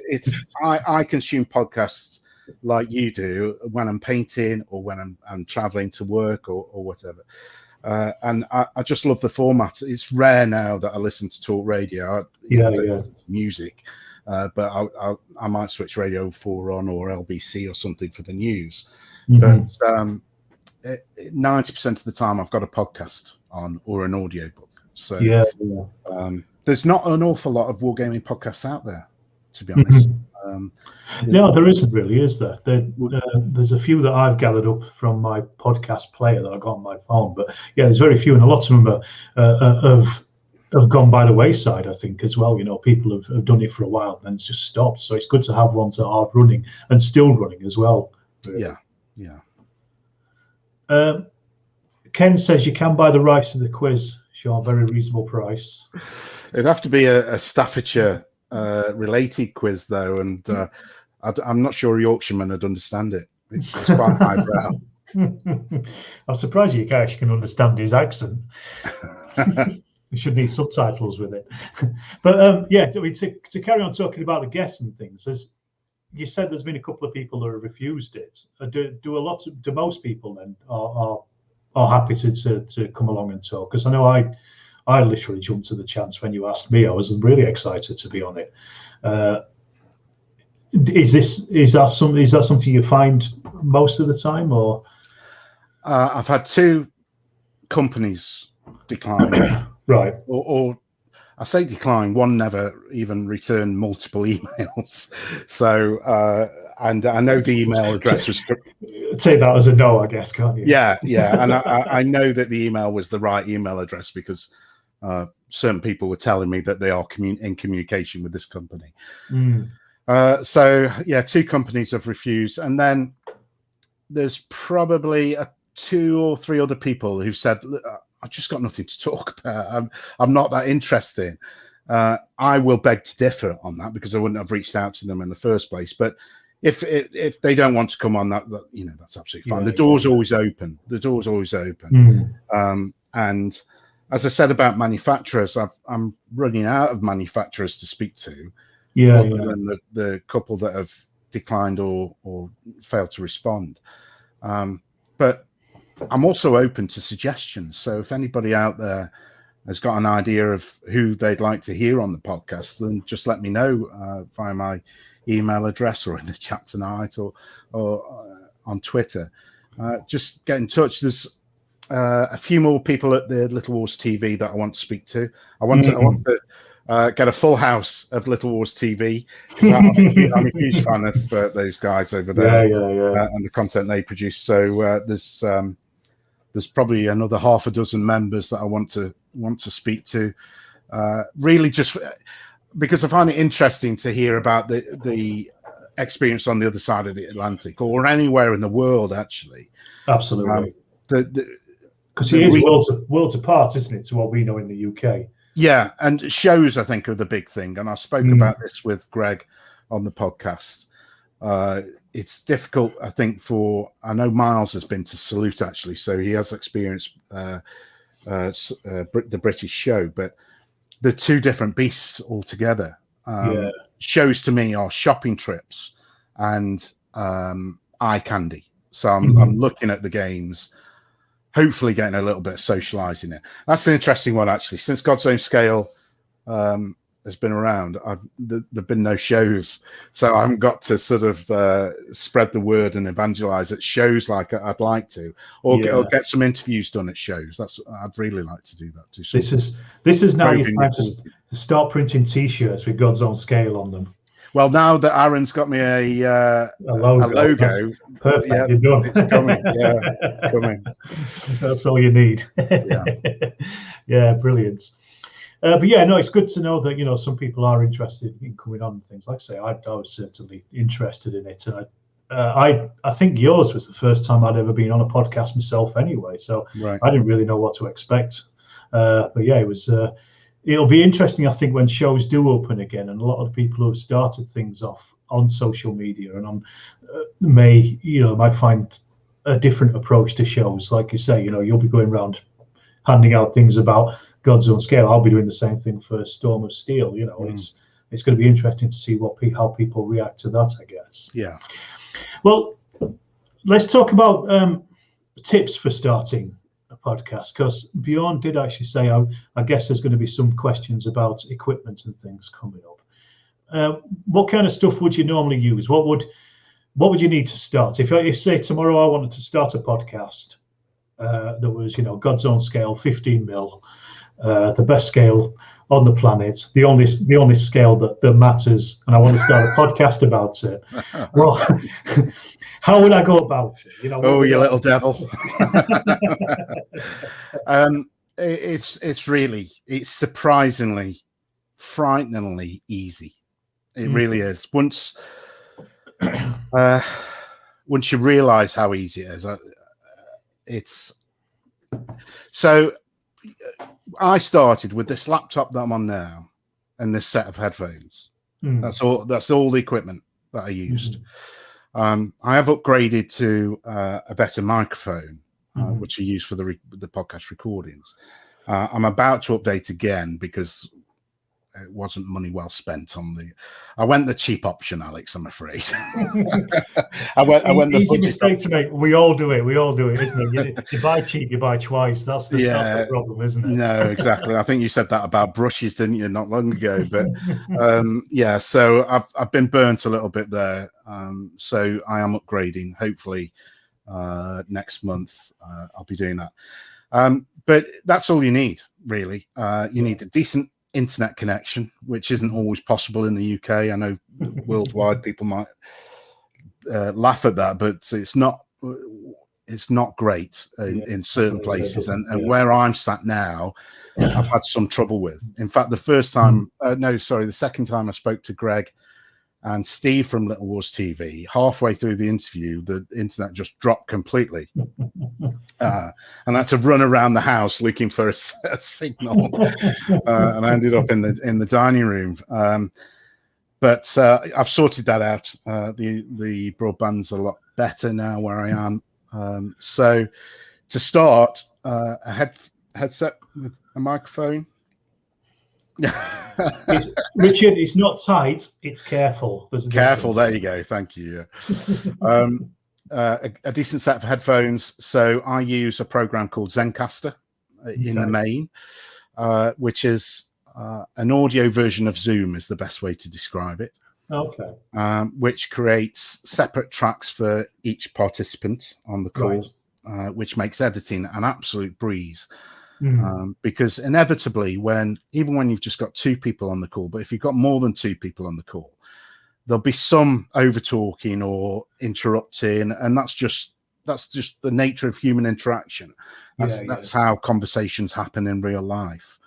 I consume podcasts like you do when I'm painting or when I'm traveling to work or whatever. And I just love the format. It's rare now that I listen to talk radio. I listen to music, but I might switch Radio 4 on or LBC or something for the news. But 90% of the time I've got a podcast on or an audiobook. So there's not an awful lot of wargaming podcasts out there, to be honest. No, there isn't really, is there? There's a few that I've gathered up from my podcast player that I got on my phone, but yeah, there's very few, and a lot of them have gone by the wayside, I think, as well. You know, people have done it for a while and it's just stopped. So it's good to have ones that are running and still running as well. Really. Yeah. Ken says you can buy the rights to the quiz, sure, very reasonable price. It'd have to be a Staffordshire related quiz though, and I'm not sure a Yorkshireman would understand it. It's quite highbrow. I'm surprised you actually can understand his accent. We should need subtitles with it. But to carry on talking about the guests and things, as you said, there's been a couple of people that have refused it. Do most people then are happy to come along and talk? Because I know I literally jumped to the chance when you asked me. I was really excited to be on it. Is that something you find most of the time, or? I've had 2 companies decline. Right. Or I say decline, one never even returned multiple emails. So, and I know the email address was... Take that as a no, I guess, can't you? Yeah. And I know that the email was the right email address because certain people were telling me that they are in communication with this company. So, yeah, 2 companies have refused. And then there's probably 2 or 3 other people who've said, I've just got nothing to talk about. I'm not that interested. I will beg to differ on that because I wouldn't have reached out to them in the first place. But if they don't want to come on, that that's absolutely fine. The door's always open. The door's always open. And as I said about manufacturers, I'm running out of manufacturers to speak to, other than the couple that have declined or failed to respond. But I'm also open to suggestions. So if anybody out there has got an idea of who they'd like to hear on the podcast, then just let me know via my email address or in the chat tonight or on Twitter. Just get in touch. There's a few more people at the Little Wars TV that I want to speak to. I want to get a full house of Little Wars TV because I'm a huge fan of those guys over there and the content they produce. So there's probably another half a dozen members that I want to speak to. Really, just because I find it interesting to hear about the experience on the other side of the Atlantic or anywhere in the world, actually. Absolutely. Because it is worlds apart, isn't it, to what we know in the UK? Yeah, and shows, I think, are the big thing. And I spoke about this with Greg on the podcast. It's difficult, I think, I know Miles has been to Salute, actually, so he has experienced the British show, but they're two different beasts altogether. Shows to me are shopping trips and eye candy. So I'm looking at the games, hopefully getting a little bit of socializing it. That's an interesting one, actually. Since God's Own Scale has been around, there've been no shows, so I haven't got to sort of spread the word and evangelize at shows like I'd like to, or get some interviews done at shows. I'd really like to do that too. This is now your time to start printing T-shirts with God's Own Scale on them. Well, now that Aaron's got me a logo, perfect. Yeah, you're done. It's coming. Yeah, it's coming. That's all you need. Yeah, brilliant. But yeah, no, it's good to know that some people are interested in coming on and things. Like I say, I was certainly interested in it, and I think yours was the first time I'd ever been on a podcast myself, anyway. So I didn't really know what to expect. But yeah, it was. It'll be interesting, I think, when shows do open again, and a lot of the people who have started things off on social media and on might find a different approach to shows. Like you say, you'll be going around handing out things about God's Own Scale. I'll be doing the same thing for Storm of Steel. It's going to be interesting to see how people react to that, I guess. Yeah. Well, let's talk about tips for starting a podcast, because Bjorn did actually say, I guess there's going to be some questions about equipment and things coming up. What kind of stuff would you normally use? What would you need to start? If say tomorrow I wanted to start a podcast that was, God's Own Scale, 15 mil, the best scale on the planet, the only scale that matters, and I want to start a podcast about it. Well, how would I go about it? You little devil. It's surprisingly, frighteningly easy. It really is. Once you realize how easy it is, it's so. I started with this laptop that I'm on now and this set of headphones. That's all the equipment that I used. I have upgraded to a better microphone, which I use for the podcast recordings. I'm about to update again because it wasn't money well spent on I went the cheap option, Alex, I'm afraid. I went the easy mistake to make. We all do it, isn't it? You buy cheap, you buy twice. That's the problem, isn't it? No, exactly. I think you said that about brushes, didn't you, not long ago? But so I've been burnt a little bit there. So I am upgrading. Hopefully next month I'll be doing that. But that's all you need, really. You need a decent internet connection, which isn't always possible in the UK. I know worldwide people might laugh at that, but it's not great in certain places. And where I'm sat now, I've had some trouble with. In fact, the second time I spoke to Greg and Steve from Little Wars TV, halfway through the interview, the internet just dropped completely. And I had to run around the house looking for a signal. And I ended up in the dining room. But I've sorted that out. The broadband's a lot better now where I am. So to start, a headset with a microphone. Richard, it's not tight, it's careful. Careful, there you go. Thank you. A decent set of headphones. So I use a program called Zencaster in the main, which is an audio version of Zoom is the best way to describe it. Okay. Which creates separate tracks for each participant on the call, which makes editing an absolute breeze. Because inevitably, even when you've just got 2 people on the call, but if you've got more than 2 people on the call, there'll be some over talking or interrupting, and that's just the nature of human interaction. That's how conversations happen in real life.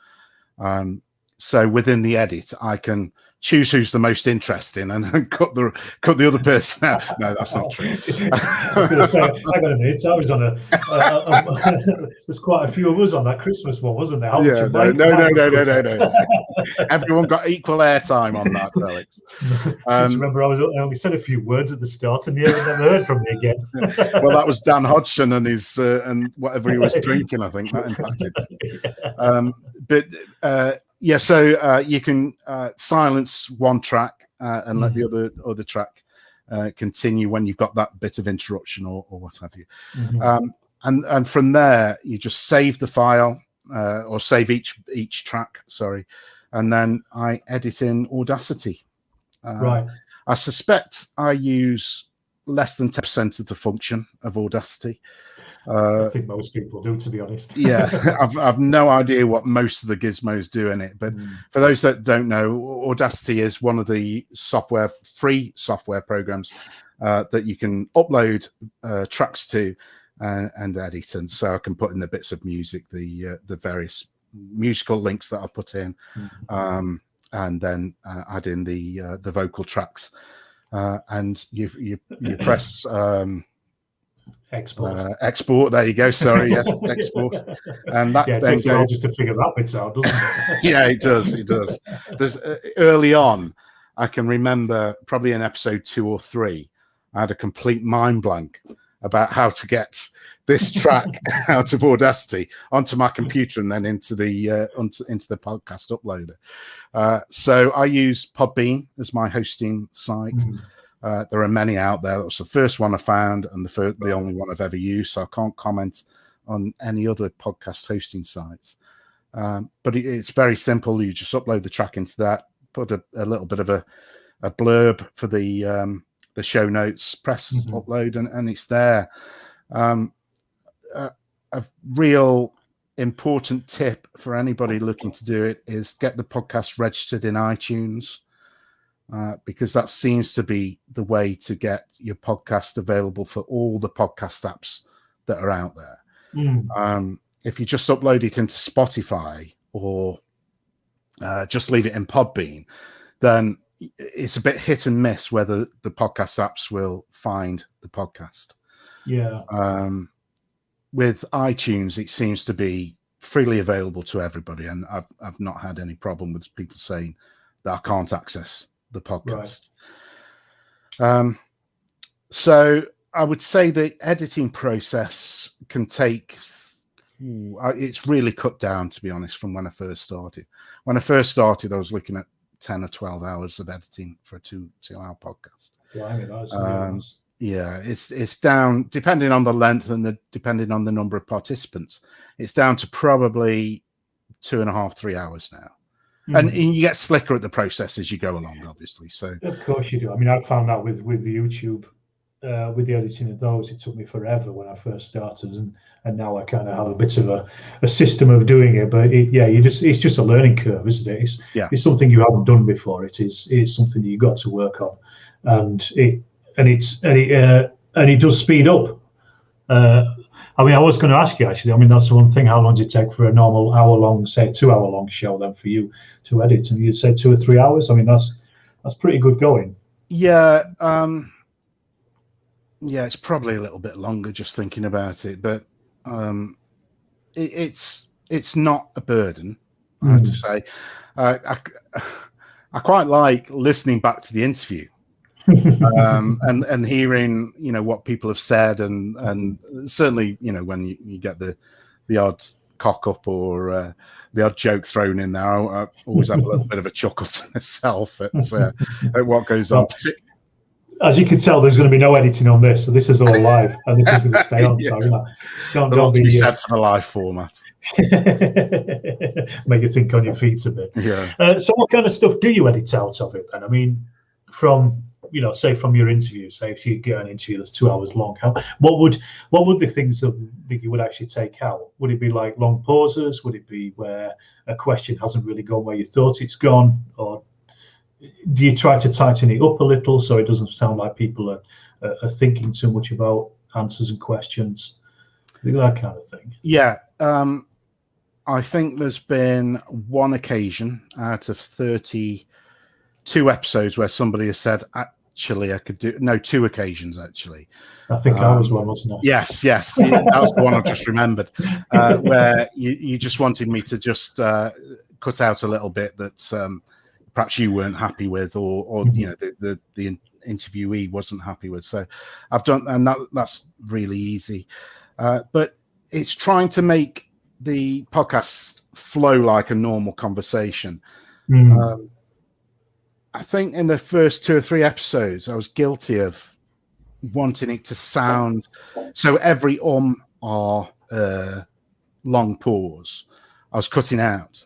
So within the edit, I can choose who's the most interesting and cut the other person out. No, that's not true. I was going to say, hang on a minute. I was on there's quite a few of us on that Christmas one, wasn't there? No. Everyone got equal airtime on that, Alex. Remember, I only said a few words at the start, and you never heard from me again. Well, that was Dan Hodgson and his and whatever he was drinking. I think that impacted it. So you can silence one track and let the other track continue when you've got that bit of interruption or what have you. And from there, you just save the file or save each track, and then I edit in Audacity. I suspect I use less than 10% of the function of Audacity. I think most people do, to be honest. I've no idea what most of the gizmos do in it, but for those that don't know, Audacity is one of the free software programs that you can upload tracks to and edit, and so I can put in the bits of music, the various musical links that I put in, and then add in the vocal tracks, and you press. Export. There you go. Sorry, yes, export. And that then takes a while just to figure that bit out, doesn't it? Yeah, it does. There's early on, I can remember probably in episode 2 or 3, I had a complete mind blank about how to get this track out of Audacity onto my computer and then into the podcast uploader. So I use Podbean as my hosting site. There are many out there. That was the first one I found and the only one I've ever used, so I can't comment on any other podcast hosting sites. But it's very simple. You just upload the track into that, put a little bit of a blurb for the show notes, press upload, and it's there. A real important tip for anybody looking to do it is get the podcast registered in iTunes. Because that seems to be the way to get your podcast available for all the podcast apps that are out there. If you just upload it into Spotify or just leave it in Podbean, then it's a bit hit and miss whether the podcast apps will find the podcast. With iTunes, it seems to be freely available to everybody, and I've not had any problem with people saying that I can't access the podcast. So I would say the editing process can take it's really cut down, to be honest, from when I first started. When I first started, I was looking at 10 or 12 hours of editing for a 2-hour podcast. It's down, depending on the length and depending on the number of participants, it's down to probably 2.5-3 hours now. And you get slicker at the process as you go along, obviously. So of course you do. I mean, I found out with the YouTube, with the editing of those, it took me forever when I first started, and now I kind of have a bit of a system of doing it. But it's just a learning curve, isn't it? It's something you haven't done before. It's something that you've got to work on, and it does speed up. I mean, I was going to ask you, actually. I mean, that's the one thing. How long does it take for a normal hour-long, say, 2-hour-long show then for you to edit? And you'd say 2 or 3 hours. I mean, that's pretty good going. Yeah, yeah, it's probably a little bit longer just thinking about it, but it's not a burden, I have to say. I quite like listening back to the interview and hearing, you know, what people have said, and certainly, you know, when you get the odd cock up or the odd joke thrown in there, I always have a little bit of a chuckle to myself at what goes on. As you can tell, there's going to be no editing on this, so this is all live, and this is going to stay on. Yeah. So, you know, don't be be sad for the live format. Make you think on your feet a bit. Yeah. So, what kind of stuff do you edit out of it then? I mean, from, you know, say from your interview, say if you get an interview that's 2 hours long, what would the things that you would actually take out? Would it be like long pauses? Would it be where a question hasn't really gone where you thought it's gone, or do you try to tighten it up a little so it doesn't sound like people are thinking too much about answers and questions, that kind of thing? Yeah, I think there's been one occasion out of 32 episodes where somebody has said, actually, I could do... No, 2 occasions, actually. I think I was one, wasn't I? Yes. That was the one I've just remembered, where you just wanted me to just cut out a little bit that perhaps you weren't happy with, or you know, the interviewee wasn't happy with. So I've done, and that's really easy. But it's trying to make the podcast flow like a normal conversation. I think in the first 2 or 3 episodes, I was guilty of wanting it to sound so every or long pause I was cutting out,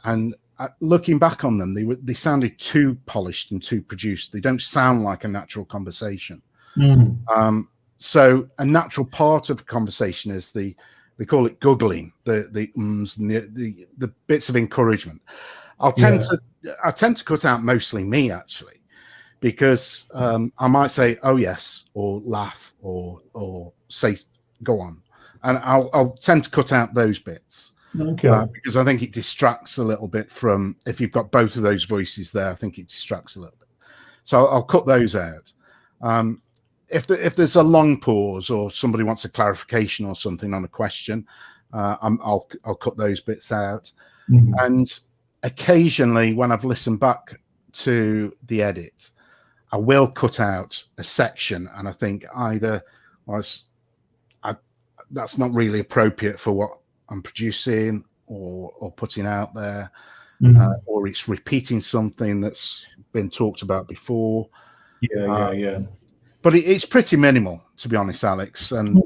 and looking back on them, they sounded too polished and too produced. They don't sound like a natural conversation. So a natural part of a conversation is they call it guggling, the ums and the bits of encouragement. I tend to cut out mostly me, actually, because I might say, "Oh yes," or laugh, or say, "Go on," and I'll tend to cut out those bits. Okay. Because I think it distracts a little bit from, if you've got both of those voices there, I think it distracts a little bit. So I'll cut those out. If there's a long pause or somebody wants a clarification or something on a question, I'll cut those bits out. And occasionally, when I've listened back to the edit, I will cut out a section, and I think either that's not really appropriate for what I'm producing or putting out there, or it's repeating something that's been talked about before. Yeah. But it's pretty minimal, to be honest, Alex. And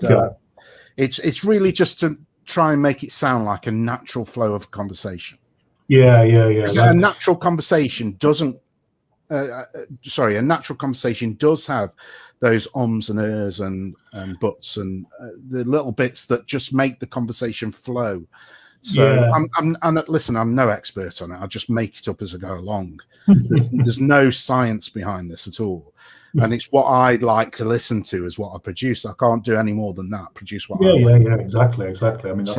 it's really just to try and make it sound like a natural flow of conversation. Yeah. A natural conversation doesn't. A natural conversation does have those ums and ers and buts and the little bits that just make the conversation flow. So listen, I'm no expert on it. I just make it up as I go along. There's no science behind this at all. And it's what I'd like to listen to is what I produce. I can't do any more than that. Produce what I like. Yeah, exactly. I mean, that's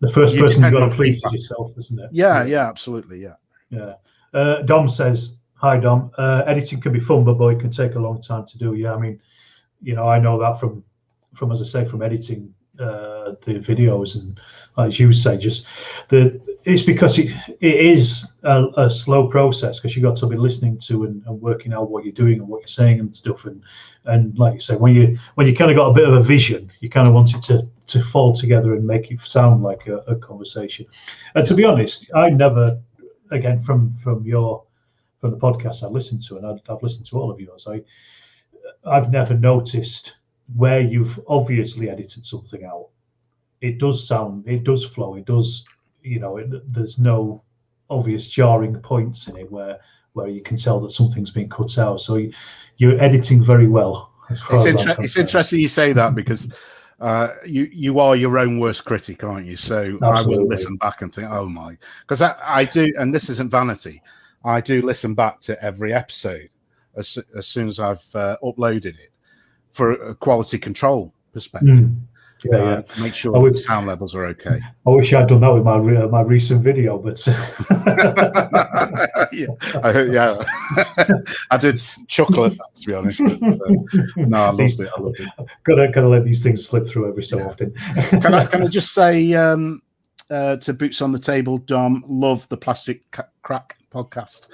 the first person you've got to please is yourself, isn't it? Yeah, absolutely, yeah. Dom says, "Hi, Dom. Editing can be fun, but boy, it can take a long time to do." Yeah, I mean, you know, I know that from as I say, from editing the videos, and as you say, it's because it is a slow process, because you got to be listening to and working out what you're doing and what you're saying and stuff, and like you say, when you kind of got a bit of a vision, you kind of want it to fall together and make it sound like a conversation. And to be honest, I never, again, from the podcast I listened to, and I've listened to all of yours, I've never noticed where you've obviously edited something out. It does sound, it does flow, it does, you know, there's no obvious jarring points in it where you can tell that something's been cut out. So you're editing very well. It's interesting you say that, because you are your own worst critic, aren't you? So absolutely. I will listen back and think, oh my, because I do, and this isn't vanity, I do listen back to every episode as soon as I've uploaded it, for a quality control perspective. Yeah. to make sure I that the wish, sound levels are okay. I wish I'd done that with my recent video, but yeah, I did chuckle at that, to be honest. But, no, I loved it. I loved it. Gotta let these things slip through every so often. Can I just say to Boots on the Table, Dom, love the Plastic Crack podcast.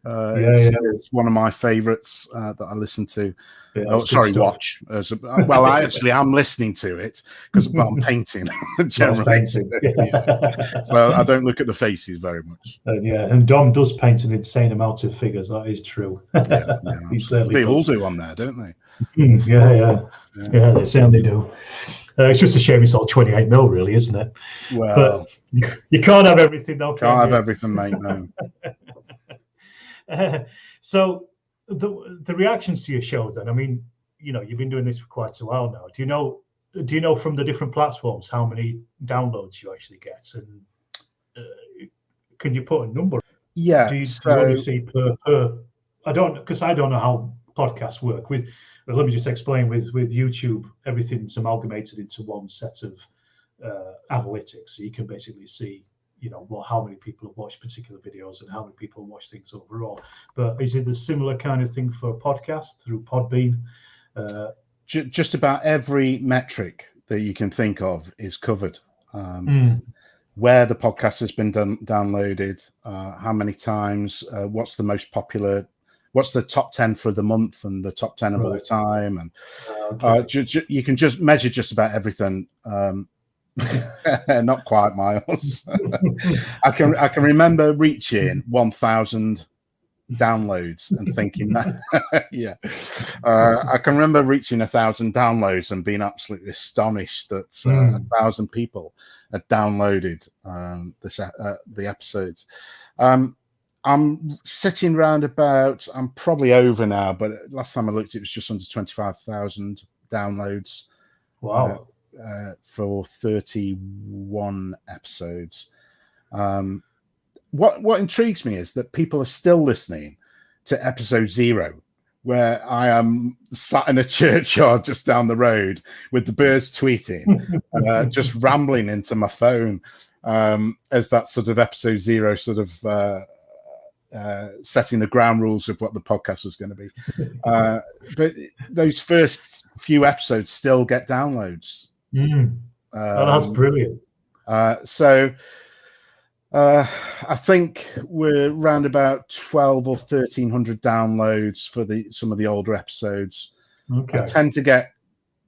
It's one of my favorites that I listen to. Watch. Well, I actually am listening to it because I'm painting generally. So I don't look at the faces very much. And Dom does paint an insane amount of figures. That is true. He certainly they all does. do on there, don't they? Yeah, they certainly do. It's just a shame it's all 28 mil, really, isn't it? Well, but you can't have everything, though. Can't have everything, mate. No. So the reactions to your show, then, I mean, you've been doing this for quite a while now. Do you know from the different platforms how many downloads you actually get, and can you put a number? Yeah. Do you only see per? I don't know how podcasts work. Let me just explain. With YouTube, everything's amalgamated into one set of analytics, so you can basically see how many people have watched particular videos and how many people watch things overall. But is it a similar kind of thing for podcasts through Podbean? Just about every metric that you can think of is covered. Where the podcast has been downloaded, how many times, what's the most popular, what's the top 10 for the month and the top 10 of all time, and you can just measure just about everything. Not quite, Miles. I can remember reaching 1,000 downloads and thinking that I can remember reaching 1,000 downloads and being absolutely astonished that 1,000 people had downloaded the episodes. I'm sitting round about, I'm probably over now, but last time I looked it was just under 25,000 downloads. Wow. For 31 episodes. What intrigues me is that people are still listening to episode 0, where I am sat in a churchyard just down the road with the birds tweeting, just rambling into my phone as that sort of episode 0 sort of setting the ground rules of what the podcast was going to be. But those first few episodes still get downloads. That's brilliant. So I think we're around about 12 or 1,300 downloads for some of the older episodes. Okay. I tend to get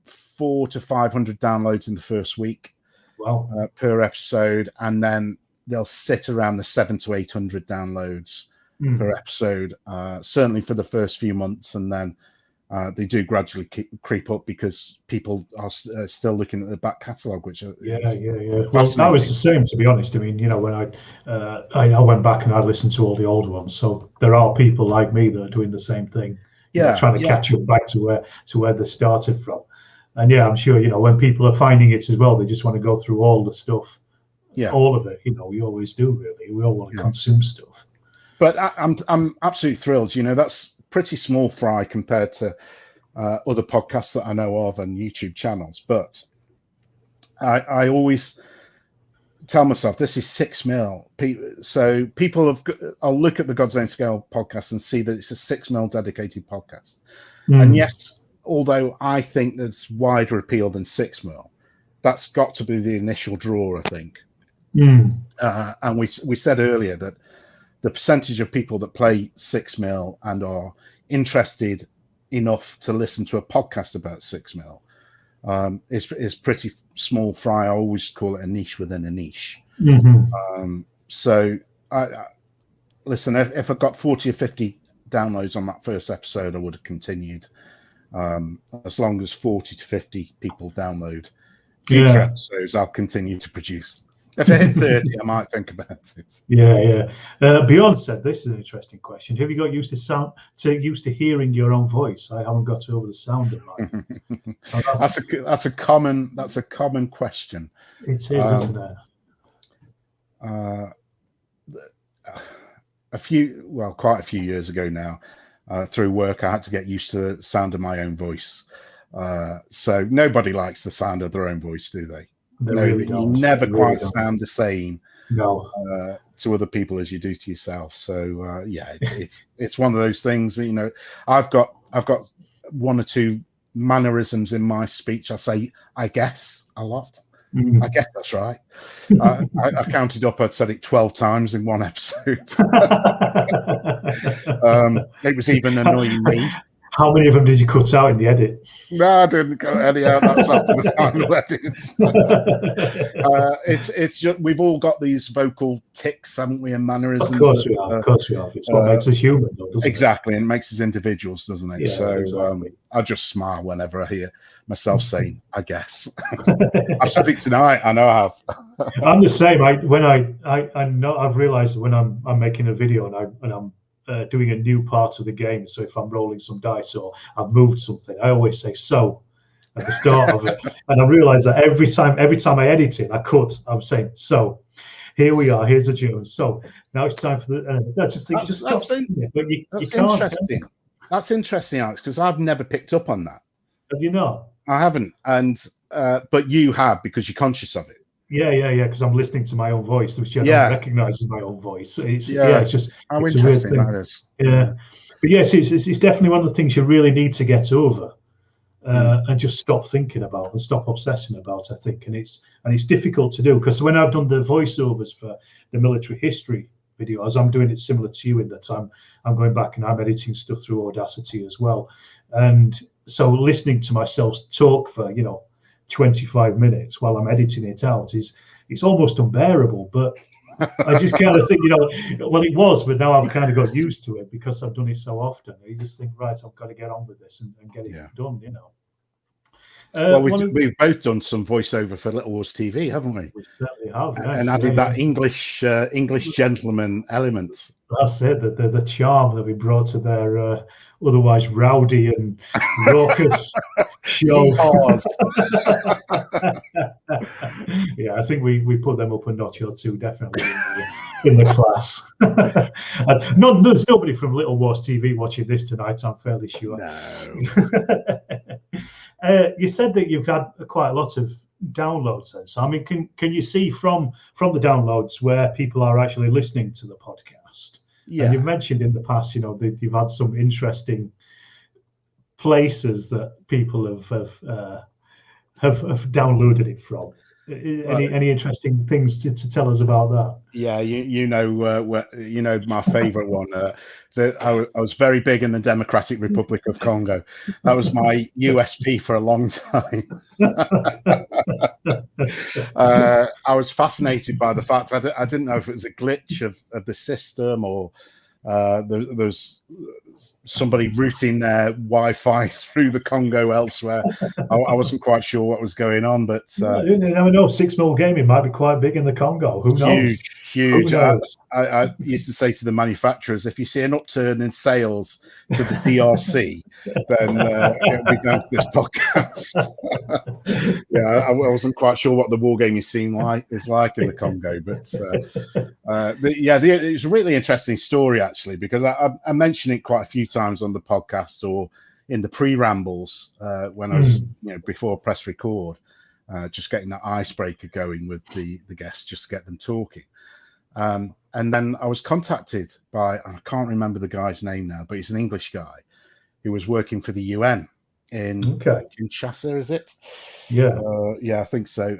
400 to 500 downloads in the first week. Wow. Per episode, and then they'll sit around the 700 to 800 downloads per episode, certainly for the first few months, and then they do gradually creep up because people are still looking at the back catalogue, which well, that was the same, to be honest. I mean, when I went back and I listened to all the old ones, so there are people like me that are doing the same thing, trying to catch up back to where they started from. And I'm sure when people are finding it as well, they just want to go through all the stuff, all of it. We always do, really. We all want to consume stuff. But I'm absolutely thrilled. That's pretty small fry compared to other podcasts that I know of and YouTube channels. But I always tell myself this is 6 mil. So people I'll look at the God's Own Scale podcast and see that it's a 6 mil dedicated podcast. And yes, although I think there's wider appeal than 6 mil, that's got to be the initial draw, I think. And we said earlier that the percentage of people that play 6 mil and are interested enough to listen to a podcast about 6 mil is pretty small fry. I always call it a niche within a niche. So I listen, if I got 40 or 50 downloads on that first episode, I would have continued. As long as 40 to 50 people download future episodes, I'll continue to produce. If I hit 30, I might think about it. Beyond said, this is an interesting question. Have you got used to hearing your own voice? I haven't got over the sound of mine. That's a common question. It is, isn't it? Quite a few years ago now, through work, I had to get used to the sound of my own voice. So nobody likes the sound of their own voice, do they? Really You don't. never They quite really don't. sound the same No. to other people as you do to yourself. So it's one of those things that, you know, I've got one or two mannerisms in my speech. I say "I guess" a lot. I guess that's right. I counted up. I'd said it 12 times in one episode. It was even annoying me. How many of them did you cut out in the edit? No, I didn't cut any out. That was after the final edit. It's just, we've all got these vocal tics, haven't we, and mannerisms. Of course we have. Of course we have. It's what makes us human, though, doesn't exactly, and it makes us individuals, doesn't it? Yeah, So exactly. I just smile whenever I hear myself saying "I guess." I've said it tonight. I know I have. I'm the same. I know I've realised that when I'm making a video and I'm doing a new part of the game. So if I'm rolling some dice or I've moved something, I always say "so" at the start of it, and I realise that every time I edit it, I'm saying "so." Here we are. Here's a tune. So now it's time for the. I just think just stop saying it. But you can't. Interesting. That's interesting, Alex, because I've never picked up on that. Have you not? I haven't, and but you have, because you're conscious of it. Yeah. Because I'm listening to my own voice, which I don't recognise as my own voice. It's just how it's interesting a weird thing. that is. Yeah, but yes, it's definitely one of the things you really need to get over. And just stop thinking about and stop obsessing about, I think, and it's difficult to do, because when I've done the voiceovers for the military history videos, I'm doing it similar to you in that I'm going back and I'm editing stuff through Audacity as well, and so listening to myself talk for 25 minutes while I'm editing it out it's almost unbearable. But I just kind of think, well, it was, but now I've kind of got used to it because I've done it so often. You just think, right, I've got to get on with this and get it done, Well, we've both done some voiceover for Little Wars TV, haven't we? We certainly have, yes. And added that English gentleman element. That's it, the charm that we brought to their otherwise rowdy and raucous show. Yeah, I think we put them up a notch or two, definitely, in the class. There's nobody from Little Wars TV watching this tonight, I'm fairly sure. No. You said that you've had quite a lot of downloads then. So, I mean, can you see from the downloads where people are actually listening to the podcast? Yeah. And you've mentioned in the past, that you've had some interesting places that people have downloaded it from. Any interesting things to tell us about that? Yeah, my favorite one. I was very big in the Democratic Republic of Congo. That was my USP for a long time. I was fascinated by the fact I didn't know if it was a glitch of the system or there's somebody routing their Wi-Fi through the Congo elsewhere. I wasn't quite sure what was going on, but you never know. 6mm gaming might be quite big in the Congo. Who knows? Huge. I used to say to the manufacturers, if you see an upturn in sales to the DRC, then it'll be down to this podcast. I wasn't quite sure what the wargaming scene is like in the Congo, but it was a really interesting story, actually, because I mentioned it quite a few times on the podcast or in the pre-rambles when I was, before press record, just getting that icebreaker going with the guests, just to get them talking. And then I was contacted by, I can't remember the guy's name now, but he's an English guy who was working for the UN in Kinshasa, is it? Yeah. I think so.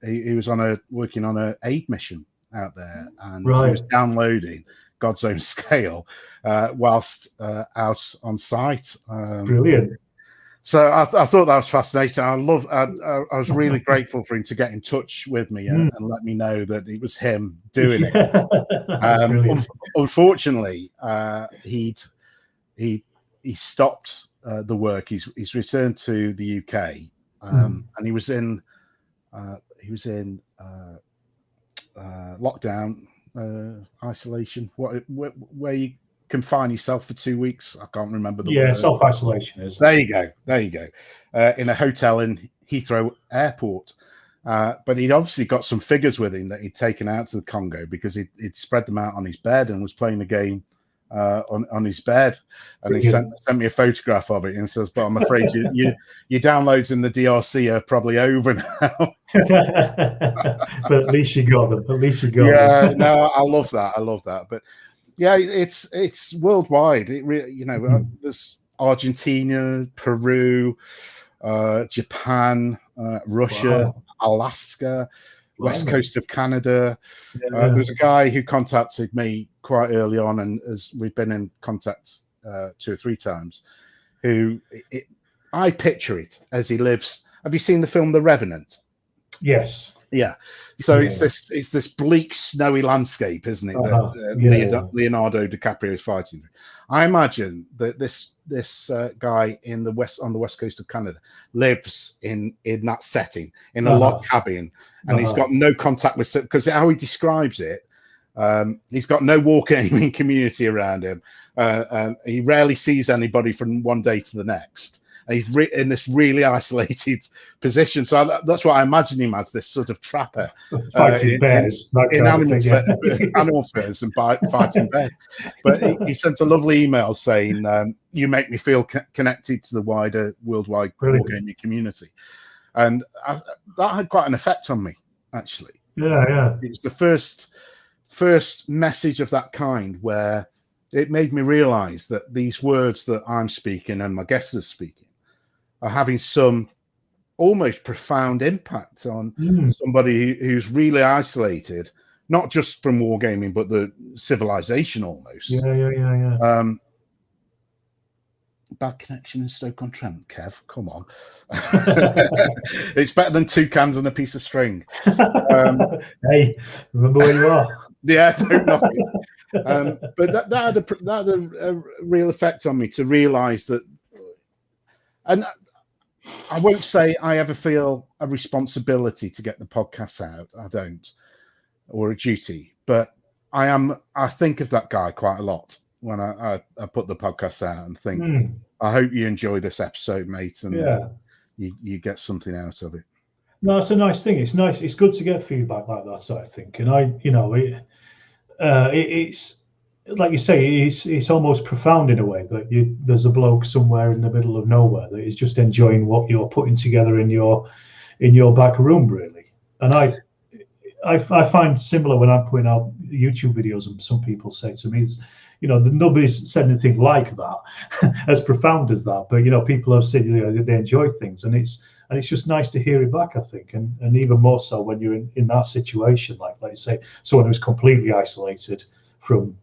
He was working on an aid mission out there, and he was downloading God's Own Scale whilst out on site. Brilliant. So I thought that was fascinating. I was really grateful for him to get in touch with me and let me know that it was him doing it. Unfortunately, he stopped the work. He's returned to the UK, and he was in lockdown, isolation. Where you confine yourself for 2 weeks. I can't remember the word. Self-isolation is. There you go. In a hotel in Heathrow Airport. But he'd obviously got some figures with him that he'd taken out to the Congo because he'd spread them out on his bed and was playing a game on his bed, and he sent me a photograph of it and says, "But I'm afraid your downloads in the DRC are probably over now." But at least you got them. At least you got them. No, I love that. I love that. But yeah, it's worldwide. It really, you know, there's Argentina, Peru, Japan, Russia, Alaska, west coast of Canada. There's a guy who contacted me quite early on, and as we've been in contact 2 or 3 times, I picture it as he lives. Have you seen the film The Revenant? Yes. Yeah. So it's this bleak, snowy landscape, isn't it? That Leonardo DiCaprio is fighting. I imagine that this guy on the west coast of Canada lives in that setting, in a log cabin, and he's got no contact with, because how he describes it, he's got no Wargaming community around him. He rarely sees anybody from one day to the next. And he's in this really isolated position. So that's what I imagine him as, this sort of trapper. Fighting bears. In animal furs and fighting bears. But he sent a lovely email saying, you make me feel connected to the wider worldwide wargaming community. And that had quite an effect on me, actually. Yeah. It was the first message of that kind where it made me realize that these words that I'm speaking and my guests are speaking are having some almost profound impact on somebody who's really isolated, not just from wargaming, but the civilization almost. Yeah. Bad connection in Stoke-on-Trent, Kev. Come on. It's better than 2 cans and a piece of string. Hey, remember where you are. Yeah, don't knock it. But that had a real effect on me, to realise that, and I won't say I ever feel a responsibility to get the podcast out. I don't, or a duty, but I think of that guy quite a lot when I put the podcast out and think, I hope you enjoy this episode, mate, and you get something out of it. No, it's a nice thing. It's nice. It's good to get feedback like that, I think. And it's like you say, it's almost profound in a way that there's a bloke somewhere in the middle of nowhere that is just enjoying what you're putting together in your back room, really. And I find similar when I'm putting out YouTube videos, and some people say to me, nobody's said anything like that, as profound as that. But people have said they enjoy things, and it's just nice to hear it back, I think, and even more so when you're in that situation, like you say, someone who's completely isolated from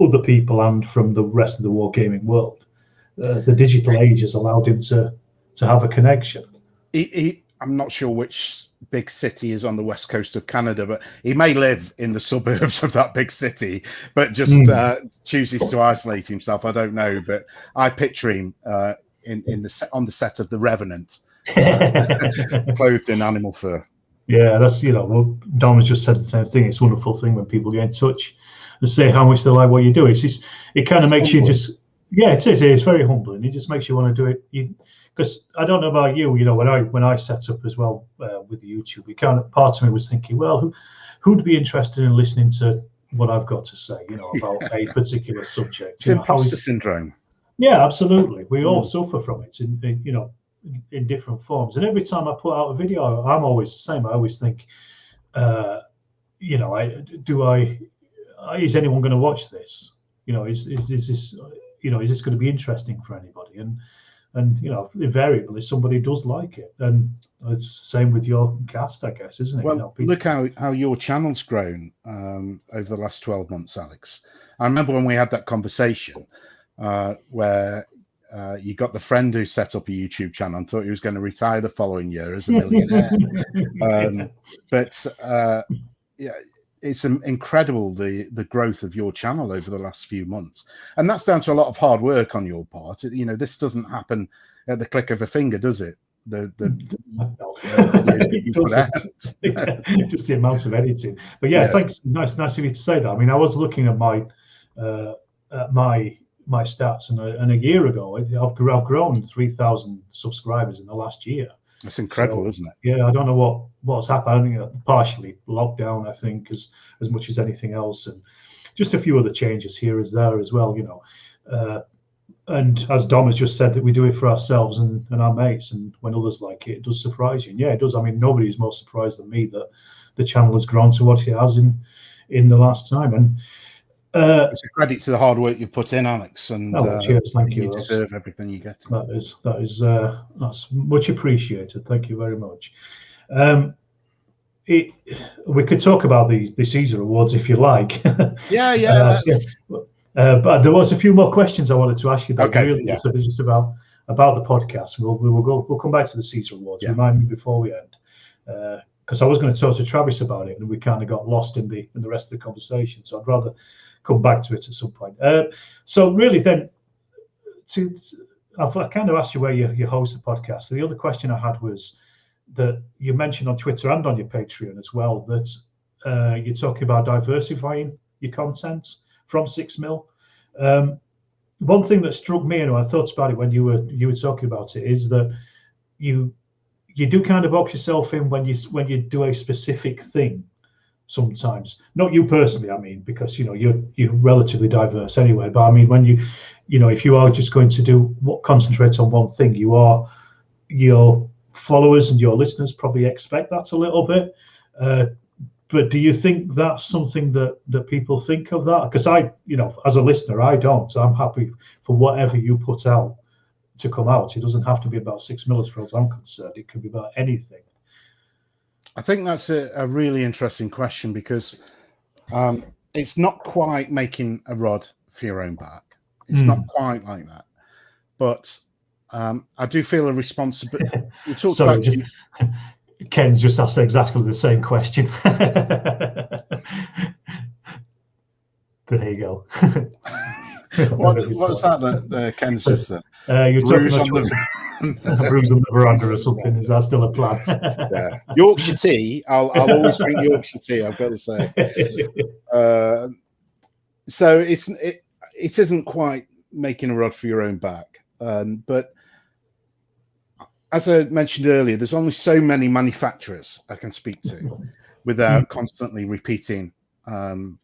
other people and from the rest of the wargaming world. The digital age has allowed him to have a connection. I'm not sure which big city is on the west coast of Canada, but he may live in the suburbs of that big city, but just chooses to isolate himself. I don't know, but I picture him on the set of The Revenant, clothed in animal fur. Yeah, that's Dom has just said the same thing. It's a wonderful thing when people get in touch and say how much they like what you do. It kind of makes you just, it is. It's very humbling. It just makes you want to do it. Because I don't know about you, when I set up as well with the YouTube, part of me was thinking, well, who'd be interested in listening to what I've got to say, about a particular subject? It's imposter syndrome. Yeah, absolutely. We all suffer from it, in different forms. And every time I put out a video, I'm always the same. I always think, is anyone going to watch this? Is this, is this going to be interesting for anybody? And invariably somebody does like it, and it's the same with your cast, I guess, isn't it? Well, look how your channel's grown over the last 12 months, Alex. I remember when we had that conversation where you got the friend who set up a YouTube channel and thought he was going to retire the following year as a millionaire. It's incredible the growth of your channel over the last few months, and that's down to a lot of hard work on your part. This doesn't happen at the click of a finger, does it? The videos that you put out. Just the amount of editing. But thanks. Nice of you to say that. I mean, I was looking at my stats, and a year ago I've grown 3,000 subscribers in the last year. That's incredible, isn't it? Yeah, I don't know what's happened. Partially lockdown, I think, as much as anything else, and just a few other changes here as there as well, you know. And as Dom has just said, that we do it for ourselves and our mates, and when others like it, it does surprise you. And yeah, it does. I mean, nobody's more surprised than me that the channel has grown to what it has in the last time. And it's a credit to the hard work you put in, Alex, and cheers, thank you. You deserve everything you get. That's much appreciated. Thank you very much. We could talk about the Caesar Awards if you like. Yeah. But there was a few more questions I wanted to ask you. Okay, really, yeah. sort of just about the podcast. We'll come back to the Caesar Awards. Yeah. Remind me before we end, because I was going to talk to Travis about it, and we kind of got lost in the rest of the conversation. So I'd rather come back to it at some point. So really, then, I kind of asked you where you host the podcast. So the other question I had was that you mentioned on Twitter and on your Patreon as well that you're talking about diversifying your content from 6 mil. One thing that struck me, and I thought about it when you were talking about it, is that you do kind of box yourself in when you do a specific thing. Sometimes, not you personally, I mean, because you know you're relatively diverse anyway. But I mean, when you know, if you are just going to concentrate on one thing, your followers and your listeners probably expect that a little bit. But do you think that's something that people think of that? Because as a listener, I don't. So I'm happy for whatever you put out to come out. It doesn't have to be about 6 mil as far as I'm concerned. It could be about anything. I think that's a really interesting question, because it's not quite making a rod for your own back. It's not quite like that. But I do feel a responsibility. Sorry, Ken's just asked exactly the same question. But there you go. What was that Ken's just said? You're bruise talking about bruise on the veranda or something. Is that still a plan? Yeah. Yorkshire tea. I'll always drink Yorkshire tea, I've got to say. So it isn't quite making a rod for your own back. But as I mentioned earlier, there's only so many manufacturers I can speak to without constantly repeating getting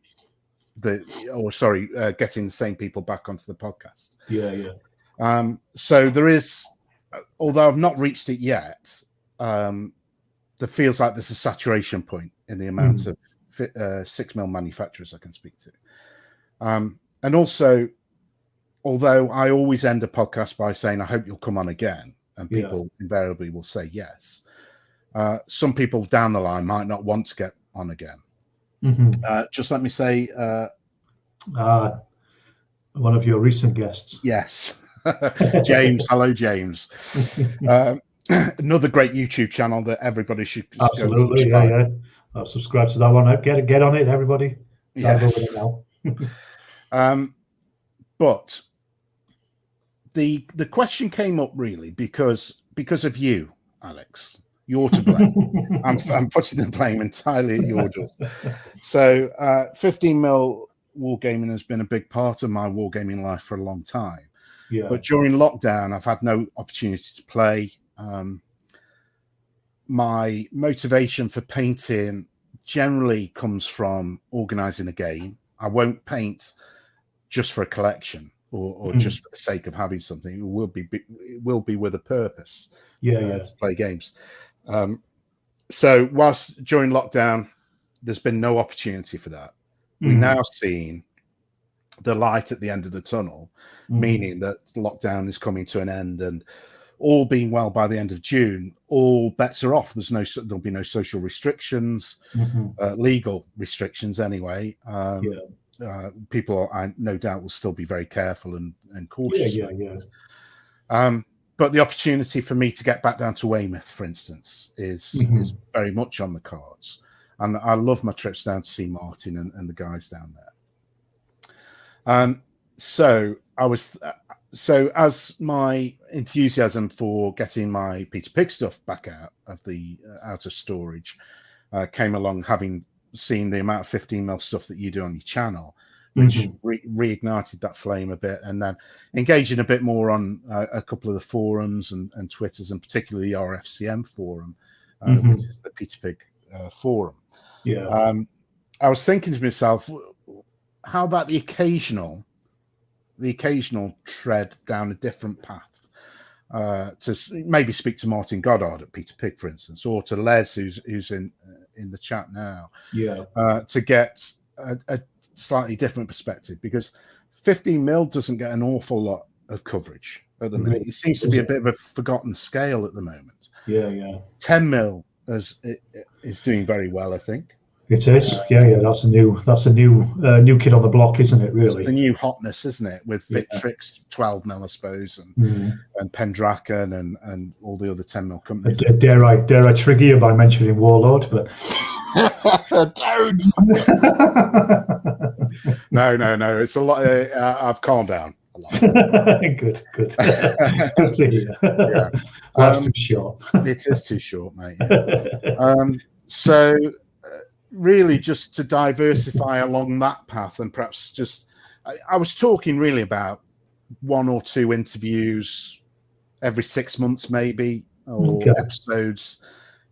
the same people back onto the podcast. Yeah. So there is, although I've not reached it yet, there feels like there's a saturation point in the amount of 6 mil manufacturers I can speak to. And also, although I always end a podcast by saying, I hope you'll come on again, and people invariably will say yes, some people down the line might not want to get on again. Just let me say, one of your recent guests. Yes. James. Hello, James. Another great YouTube channel that everybody should absolutely go yeah. I've subscribed to that one. Get on it, everybody. Yes. But the question came up really because of you, Alex. You're to blame. I'm putting the blame entirely at your door. So 15 mil wargaming has been a big part of my wargaming life for a long time. Yeah. But during lockdown, I've had no opportunity to play. My motivation for painting generally comes from organizing a game. I won't paint just for a collection or just for the sake of having something. It will be with a purpose. To play games. So whilst during lockdown, there's been no opportunity for that. We've now seen the light at the end of the tunnel, meaning that lockdown is coming to an end, and all being well by the end of June, all bets are off. There'll be no social restrictions, legal restrictions anyway. People, I no doubt, will still be very careful and cautious. But the opportunity for me to get back down to Weymouth, for instance, is very much on the cards. And I love my trips down to see Martin and the guys down there. So as my enthusiasm for getting my Peter Pig stuff back out of storage came along, having seen the amount of 15 mil stuff that you do on your channel, which reignited that flame a bit, and then engaging a bit more on a couple of the forums and Twitters, and particularly the RFCM forum, which is the Peter Pig forum. I was thinking to myself, how about the occasional tread down a different path? To maybe speak to Martin Goddard at Peter Pig, for instance, or to Les, who's in the chat now, to get a slightly different perspective, because 15mm doesn't get an awful lot of coverage at the minute. It seems to be a bit of a forgotten scale at the moment. 10mm is doing very well, I think. It is, That's a new kid on the block, isn't it? Really, it's the new hotness, isn't it? With Victrix 12mm, I suppose, and Pendragon and all the other 10mm companies. Dare I trigger you by mentioning Warlord? But don't. No. It's a lot. I've calmed down a lot. Good. Good to hear. Yeah. Life's too short. It is too short, mate. Yeah. So. Really, just to diversify along that path, and perhaps just, I was talking really about 1 or 2 interviews every 6 months, maybe, or episodes.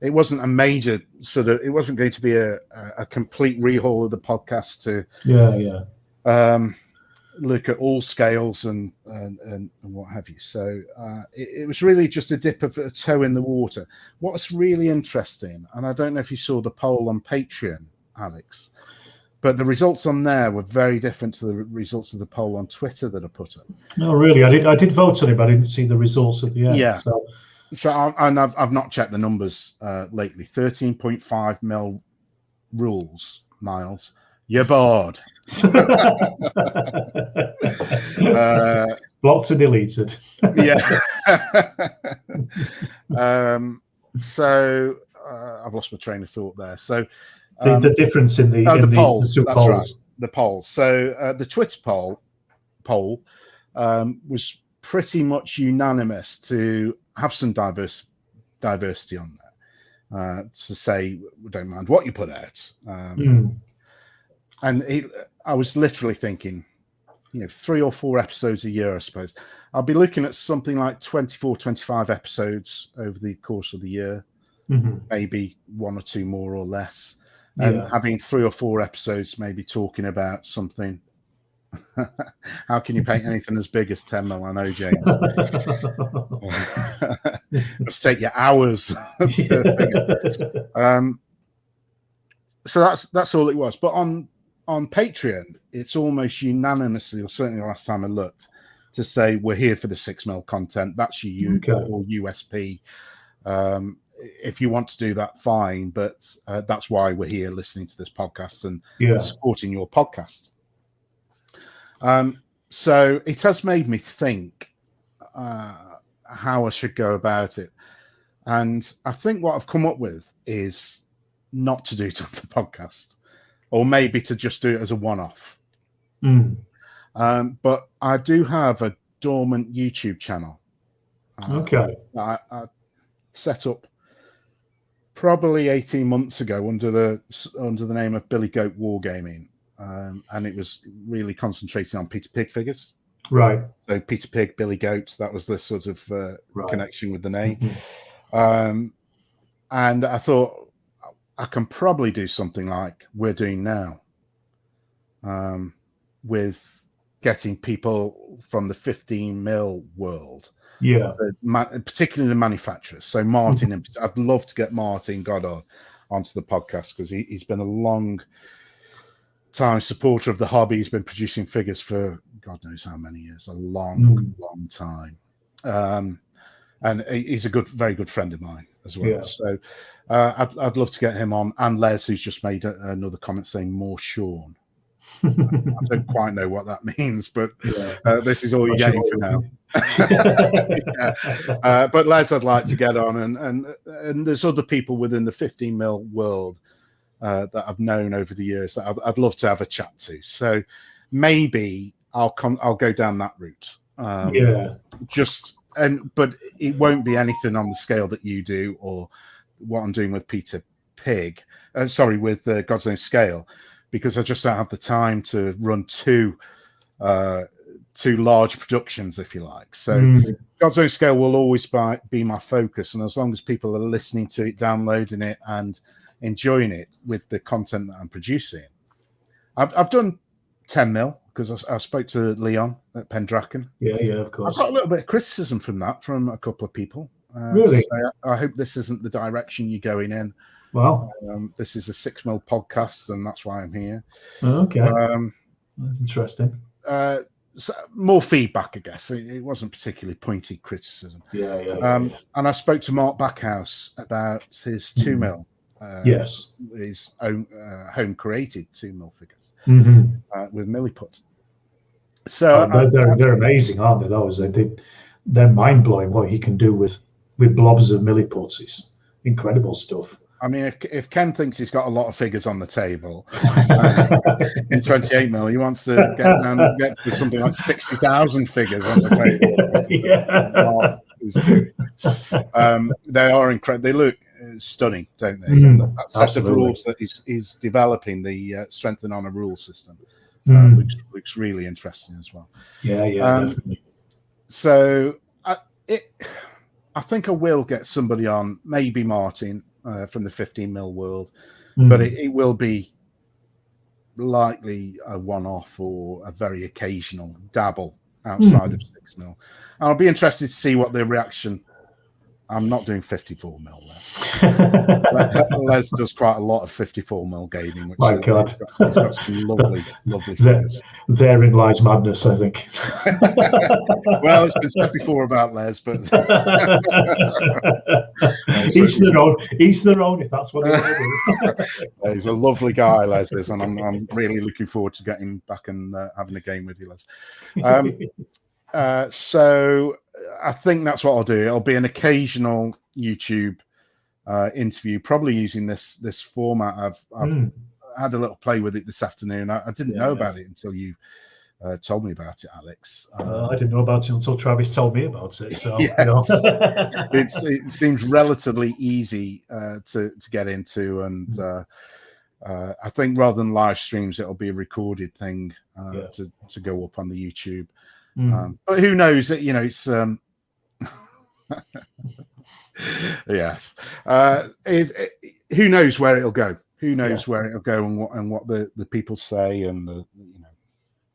It wasn't a major it wasn't going to be a complete rehaul of the podcast to look at all scales and what have you. So it was really just a dip of a toe in the water. What's really interesting, and I don't know if you saw the poll on Patreon, Alex, but the results on there were very different to the results of the poll on Twitter that I put up. No, really, I did vote on it, but I didn't see the results at the end. Yeah. So I've not checked the numbers lately. 13.5mm rules, Miles. You're bored. Blocked and deleted. So I've lost my train of thought there. So the difference in the polls. The two that's polls. Right. The polls. So the Twitter poll was pretty much unanimous to have some diversity on there. To say we don't mind what you put out. And I was literally thinking, 3 or 4 episodes a year, I suppose. I'll be looking at something like 24, 25 episodes over the course of the year, maybe 1 or 2 more or less. And having 3 or 4 episodes, maybe talking about something. How can you paint anything as big as 10mm? I know, James. It'll take you hours. So that's all it was. But on Patreon, it's almost unanimously, or certainly the last time I looked, to say we're here for the 6mm content. That's your or USP. If you want to do that, fine. But that's why we're here listening to this podcast and supporting your podcast. So it has made me think how I should go about it. And I think what I've come up with is not to do it on the podcast, or maybe to just do it as a one-off. But I do have a dormant YouTube channel. I set up probably 18 months ago under the name of Billy Goat Wargaming, and it was really concentrating on Peter Pig figures. Right. So Peter Pig, Billy Goat, that was the sort of connection with the name. And I thought, I can probably do something like we're doing now, with getting people from the 15mm world, particularly the manufacturers. So Martin, I'd love to get Martin Goddard onto the podcast, because he's been a long time supporter of the hobby. He's been producing figures for God knows how many years, a long time. And he's a very good friend of mine as well. So I'd love to get him on, and Les, who's just made another comment saying more Sean. I don't quite know what that means, but this is all you're getting for now. But Les, I'd like to get on, and there's other people within the 15mm world that I've known over the years that I'd love to have a chat to. So maybe I'll go down that route. But it won't be anything on the scale that you do, or what I'm doing with Peter Pig. With God's Own Scale, because I just don't have the time to run two large productions, if you like. So God's Own Scale will always be my focus, and as long as people are listening to it, downloading it, and enjoying it with the content that I'm producing, I've done 10 mil, because I spoke to Leon at Pendraken. Yeah, of I've course. got a little bit of criticism from that from a couple of people. Really? To say, I hope this isn't the direction you're going in. Wow. This is a 6 mil podcast, and that's why I'm here. Okay. That's interesting. So more feedback, I guess. It wasn't particularly pointy criticism. Yeah. And I spoke to Mark Backhouse about his 2 mil. Yes. His own home created 2 mil figures with milliput. So they're amazing, aren't they? Those they're mind blowing what he can do with blobs of milliputs. It's incredible stuff. I mean, if Ken thinks he's got a lot of figures on the table in 28 mil, he wants to get to something like 60,000 figures on the table. They are incredible. They look stunning, don't they? That set of rules that he's developing, the strengthen on a rule system, looks really interesting as well. Yeah, definitely. So I think I will get somebody on, maybe Martin from the 15 mil world, but it will be likely a one-off or a very occasional dabble outside of 6 mil. And I'll be interested to see what the reaction. I'm not doing 54 mil, Les. Les does quite a lot of 54 mil gaming. Which My God, he's got some lovely figures. Therein lies madness, I think. Well, it's been said before about Les, but each their own. If that's what they want to do. He's a lovely guy, Les is, and I'm really looking forward to getting back and having a game with you, Les. So I think that's what I'll do. It'll be an occasional YouTube interview, probably using this format. I've had a little play with it this afternoon. I didn't know about it until you told me about it, Alex. I didn't know about it until Travis told me about it. So yes. It seems relatively easy to get into, and I think rather than live streams, it'll be a recorded thing to go up on the YouTube. But who knows? It's yes. Who knows where it'll go? Who knows where it'll go and what the people say and the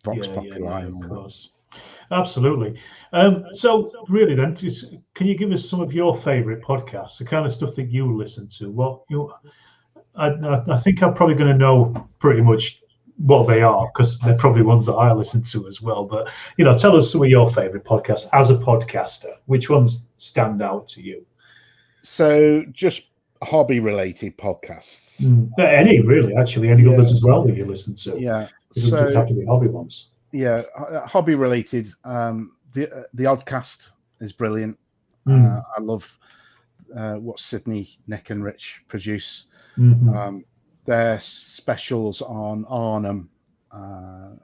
Vox Populi and all of course. Absolutely. So really, then, can you give us some of your favourite podcasts, the kind of stuff that you listen to? I think I'm probably going to know pretty much what they are, because they're probably ones that I listen to as well. But tell us some of your favorite podcasts as a podcaster. Which ones stand out to you? So just hobby related podcasts. Any really, actually, any others as well that you listen to. Yeah, it doesn't just have to be hobby ones. Yeah, hobby related. The Oddcast is brilliant. I love what Sydney, Nick, and Rich produce. Their specials on Arnhem. I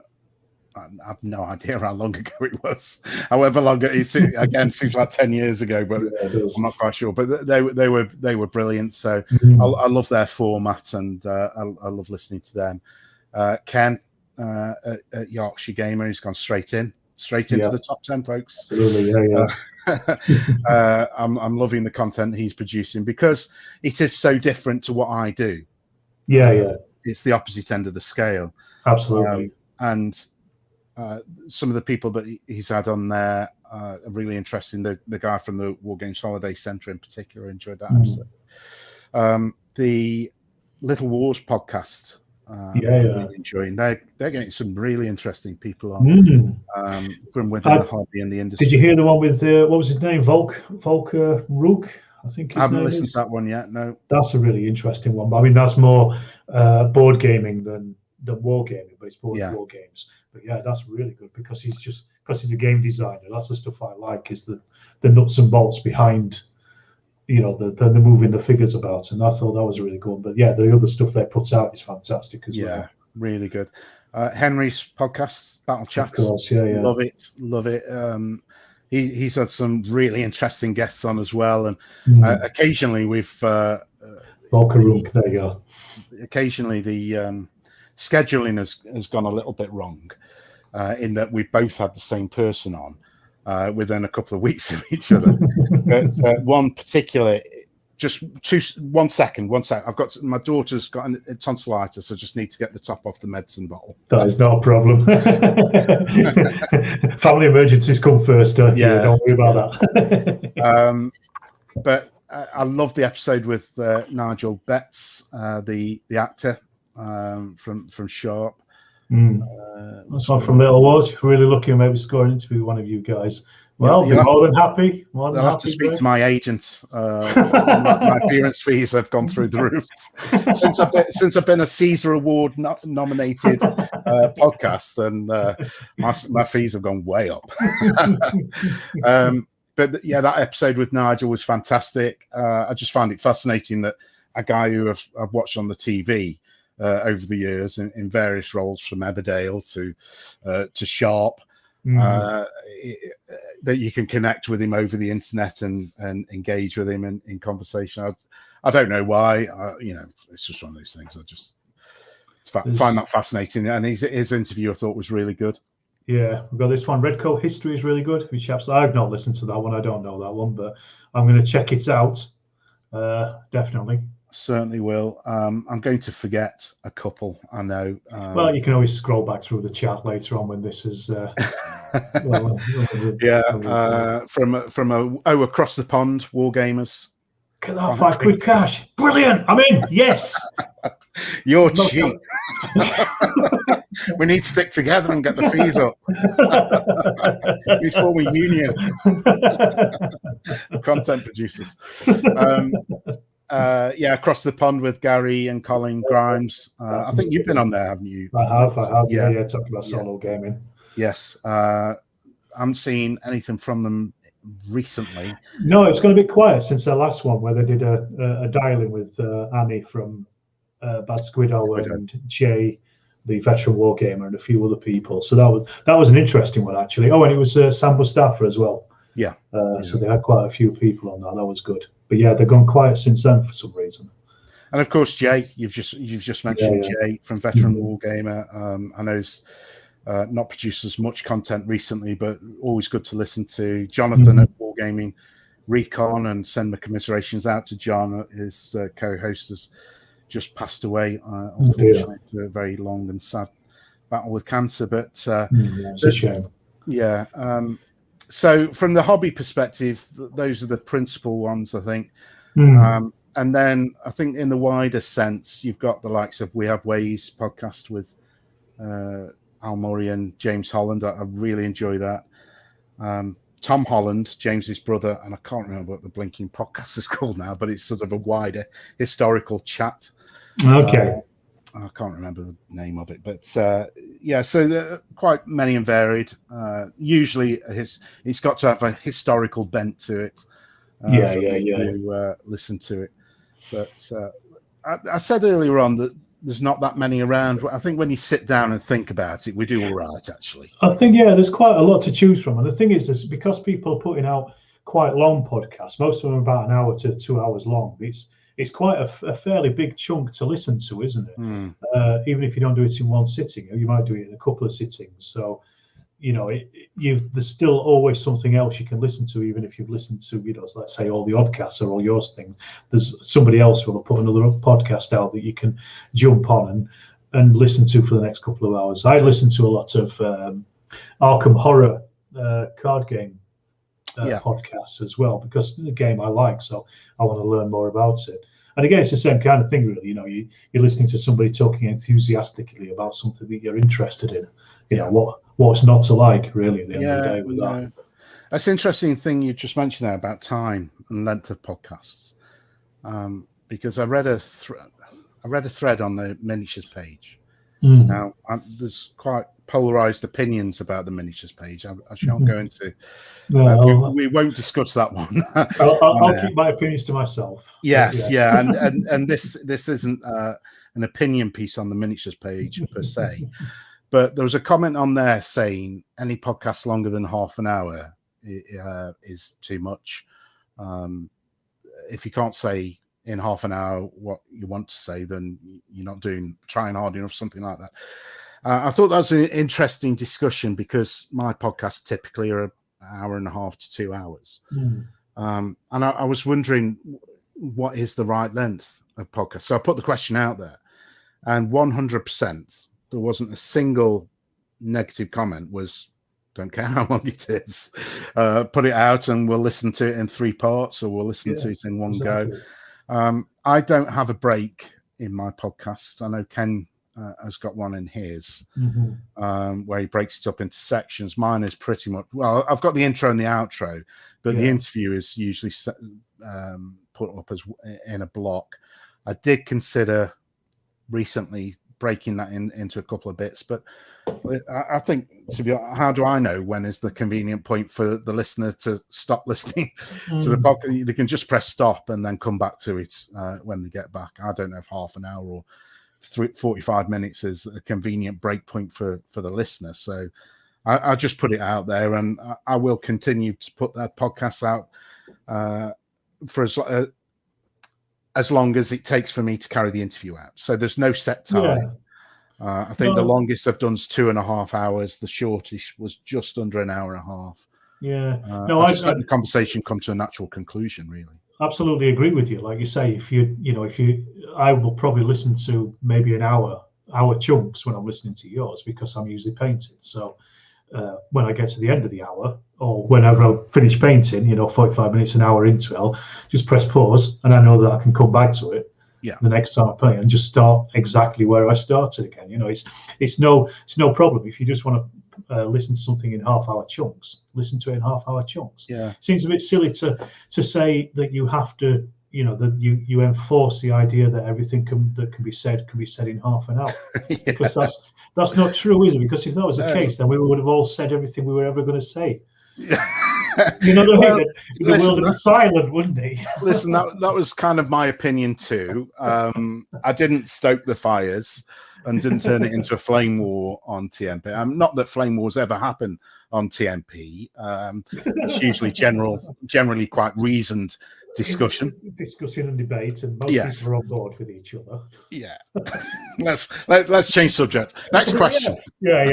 have no idea how long ago it was. However long it again seems like 10 years ago, but I'm not quite sure. But they were brilliant. So I love their format, and I love listening to them. Ken at Yorkshire Gamer, he's gone straight into the top 10, folks. Absolutely, I'm loving the content he's producing because it is so different to what I do. It's the opposite end of the scale. Absolutely. And some of the people that he's had on there are really interesting. The guy from the Wargames Holiday Centre in particular, enjoyed that episode. The Little Wars podcast, really enjoying. They're getting some really interesting people on from within the hobby and the industry. Did you hear the one with what was his name? Volker Rook? I think I haven't listened to that one yet. No, that's a really interesting one. I mean, that's more board gaming than wargaming, but it's both war games. But that's really good because he's a game designer. That's the stuff I like, is the nuts and bolts behind, the moving the figures about. And I thought that was really good. But the other stuff they put out is fantastic as well. Yeah, really good. Henry's podcast, Battle Chat. Of course, love it. He's had some really interesting guests on as well, and occasionally we've Volker Rook, there you go. Occasionally the scheduling has gone a little bit wrong, in that we've both had the same person on within a couple of weeks of each other. But one particular just 1 second. I've got my daughter's got a tonsillitis, so I just need to get the top off the medicine bottle. That is not a problem. Family emergencies come first, don't you? Don't worry about that. But I love the episode with Nigel Betts, the actor from Sharp. That's one from Little Wars. If you're really lucky, maybe score an interview with one of you guys. Well, be more than happy. I'll have to speak to my agent. My appearance fees have gone through the roof since I've been a Caesar Award nominated podcast, and my fees have gone way up. But yeah, that episode with Nigel was fantastic. I just found it fascinating that a guy who I've watched on the TV over the years in various roles, from Emmerdale to Sharp. That you can connect with him over the internet and engage with him in conversation. I don't know why. It's just one of those things. I just find that fascinating. And his interview I thought was really good. Yeah, we've got this one. Redcoat History is really good. Which I've not listened to that one. I don't know that one, but I'm going to check it out. Definitely. Certainly will. I'm going to forget a couple, I know. Well, you can always scroll back through the chat later on when this is. From across the pond, Wargamers. Look at that, 5 quid cash. Brilliant. I'm in. Yes. You're cheap. We need to stick together and get the fees up. We form a union. Content producers. Across the pond with Gary and Colin Grimes. I think you've been on there, haven't you? I have. Yeah, talking about solo gaming. Yes. I haven't seen anything from them recently. No, it's going to be quiet since their last one, where they did a dial-in with Annie from Bad Squiddo and Jay, the veteran wargamer, and a few other people. So that was an interesting one, actually. Oh, and it was Sam Mustafa as well. Yeah. So they had quite a few people on that. That was good. But yeah, they've gone quiet since then for some reason. And of course, Jay, you've just mentioned Jay from Veteran Wargamer. I know he's not produced as much content recently, but always good to listen to. Jonathan at Wargaming Recon, and send my commiserations out to John. His co-host has just passed away, unfortunately, through a very long and sad battle with cancer. But it's a shame. Yeah. So from the hobby perspective, those are the principal ones, I think. And then I think in the wider sense, you've got the likes of We Have Ways podcast with Al Murray and James Holland. I really enjoy that. Tom Holland, James's brother, and I can't remember what the blinking podcast is called now, but it's sort of a wider historical chat. Okay. I can't remember the name of it, but so there are quite many and varied. Usually it's got to have a historical bent to it. To listen to it. But I said earlier on that there's not that many around. I think when you sit down and think about it, we do all right, actually. I think, there's quite a lot to choose from. And the thing is because people are putting out quite long podcasts, most of them are about an hour to 2 hours long. It's quite a fairly big chunk to listen to, isn't it? Even if you don't do it in one sitting, you might do it in a couple of sittings. So, there's still always something else you can listen to, even if you've listened to, let's say all the Oddcasts or all yours things. There's somebody else who will put another podcast out that you can jump on and listen to for the next couple of hours. I listen to a lot of Arkham Horror card game podcasts as well, because it's a game I like, so I want to learn more about it. And again, it's the same kind of thing, really. You're listening to somebody talking enthusiastically about something that you're interested in. What's not to like, really, at the end of the day with that. That's an interesting thing you just mentioned there about time and length of podcasts, because I read a thread on the miniatures page. Now, there's quite polarized opinions about the miniatures page. I shan't go into. We won't discuss that one. I'll keep my opinions to myself. Yes, and this isn't an opinion piece on the miniatures page per se, but there was a comment on there saying any podcast longer than half an hour is too much. If you can't say in half an hour what you want to say, then you're not trying hard enough, something like that. I thought that was an interesting discussion, because my podcasts typically are an hour and a half to 2 hours. And I was wondering, what is the right length of podcast. So I put the question out there, and 100%, there wasn't a single negative comment. Was don't care how long it is. Put it out, and we'll listen to it in 3 parts, or we'll listen to it in one go. I don't have a break in my podcast. I know Ken has got one in his, where he breaks it up into sections. Mine is pretty much, well, I've got the intro and the outro, but the interview is usually put up as in a block. I did consider recently breaking that into a couple of bits, but I think, to be honest, how do I know when is the convenient point for the listener to stop listening to the podcast? They can just press stop and then come back to it when they get back. I don't know if half an hour or 45 minutes is a convenient break point for the listener. So I just put it out there, and I will continue to put that podcast out for as long as it takes for me to carry the interview out. So there's no set time. I think the longest I've done is 2.5 hours. The shortest was just under an hour and a half. I just let the conversation come to a natural conclusion, really. Absolutely agree with you. Like you say, I will probably listen to maybe an hour chunks when I'm listening to yours, because I'm usually painting. So when I get to the end of the hour, or whenever I finish painting, 45 minutes, an hour into it, I'll just press pause, and I know that I can come back to it the next time I play and just start exactly where I started again. It's no problem. If you just want to listen to something in half-hour chunks, listen to it in half-hour chunks. Seems a bit silly to say that you have to, that you enforce the idea that everything that can be said in half an hour, because that's not true, is it? Because if that was the case, then we would have all said everything we were ever going to say. You know what I mean? The world would be silent, wouldn't it? Listen, that was kind of my opinion too. I didn't stoke the fires and didn't turn it into a flame war on TMP. Not that flame wars ever happen on TMP. It's usually generally quite reasoned discussion and debate, and most people are on board with each other. Let's change subject. Next question. But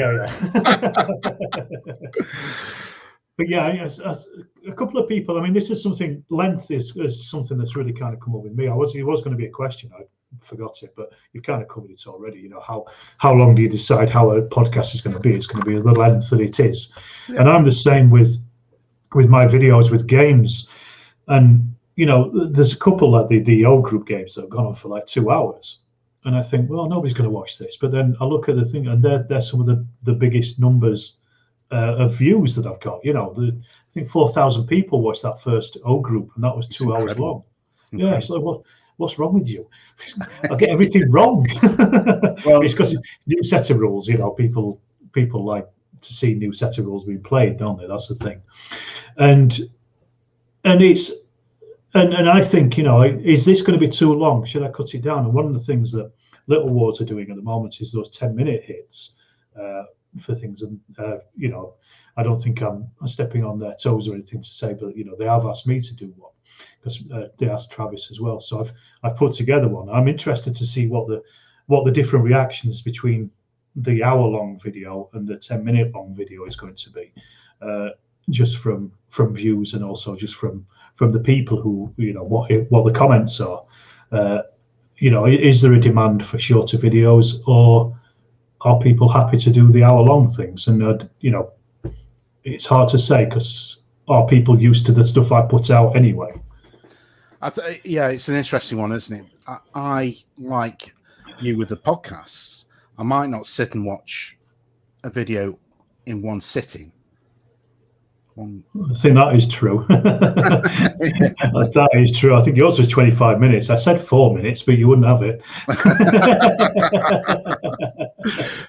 a couple of people, I mean, this is something, length is something that's really kind of come up with me. It was going to be a question, I forgot it, but you've kind of covered it already. How long do you decide how a podcast is going to be? It's going to be the length that it is. And I'm the same with my videos with games. And there's a couple like the old group games that have gone on for like 2 hours, and I think, well, nobody's going to watch this. But then I look at the thing, and they're some of the biggest numbers of views that I've got. I think 4,000 people watched that first O group, and that was 2 hours long. Incredible. It's like, what's wrong with you? I get everything wrong. Well, it's because new set of rules. People like to see new set of rules being played, don't they? That's the thing, and it's. And I think, is this going to be too long? Should I cut it down? And one of the things that Little Wars are doing at the moment is those 10-minute hits for things. And, I don't think I'm stepping on their toes or anything to say, but, they have asked me to do one, because they asked Travis as well. So I've put together one. I'm interested to see what the different reactions between the hour-long video and the 10-minute long video is going to be, just from views, and also just from the people who, what the comments are. Is there a demand for shorter videos, or are people happy to do the hour-long things? And it's hard to say, because are people used to the stuff I put out anyway? It's an interesting one, isn't it? I like you with the podcasts. I might not sit and watch a video in one sitting. I think that is true. That is true. I think yours was 25 minutes. I said 4 minutes, but you wouldn't have it.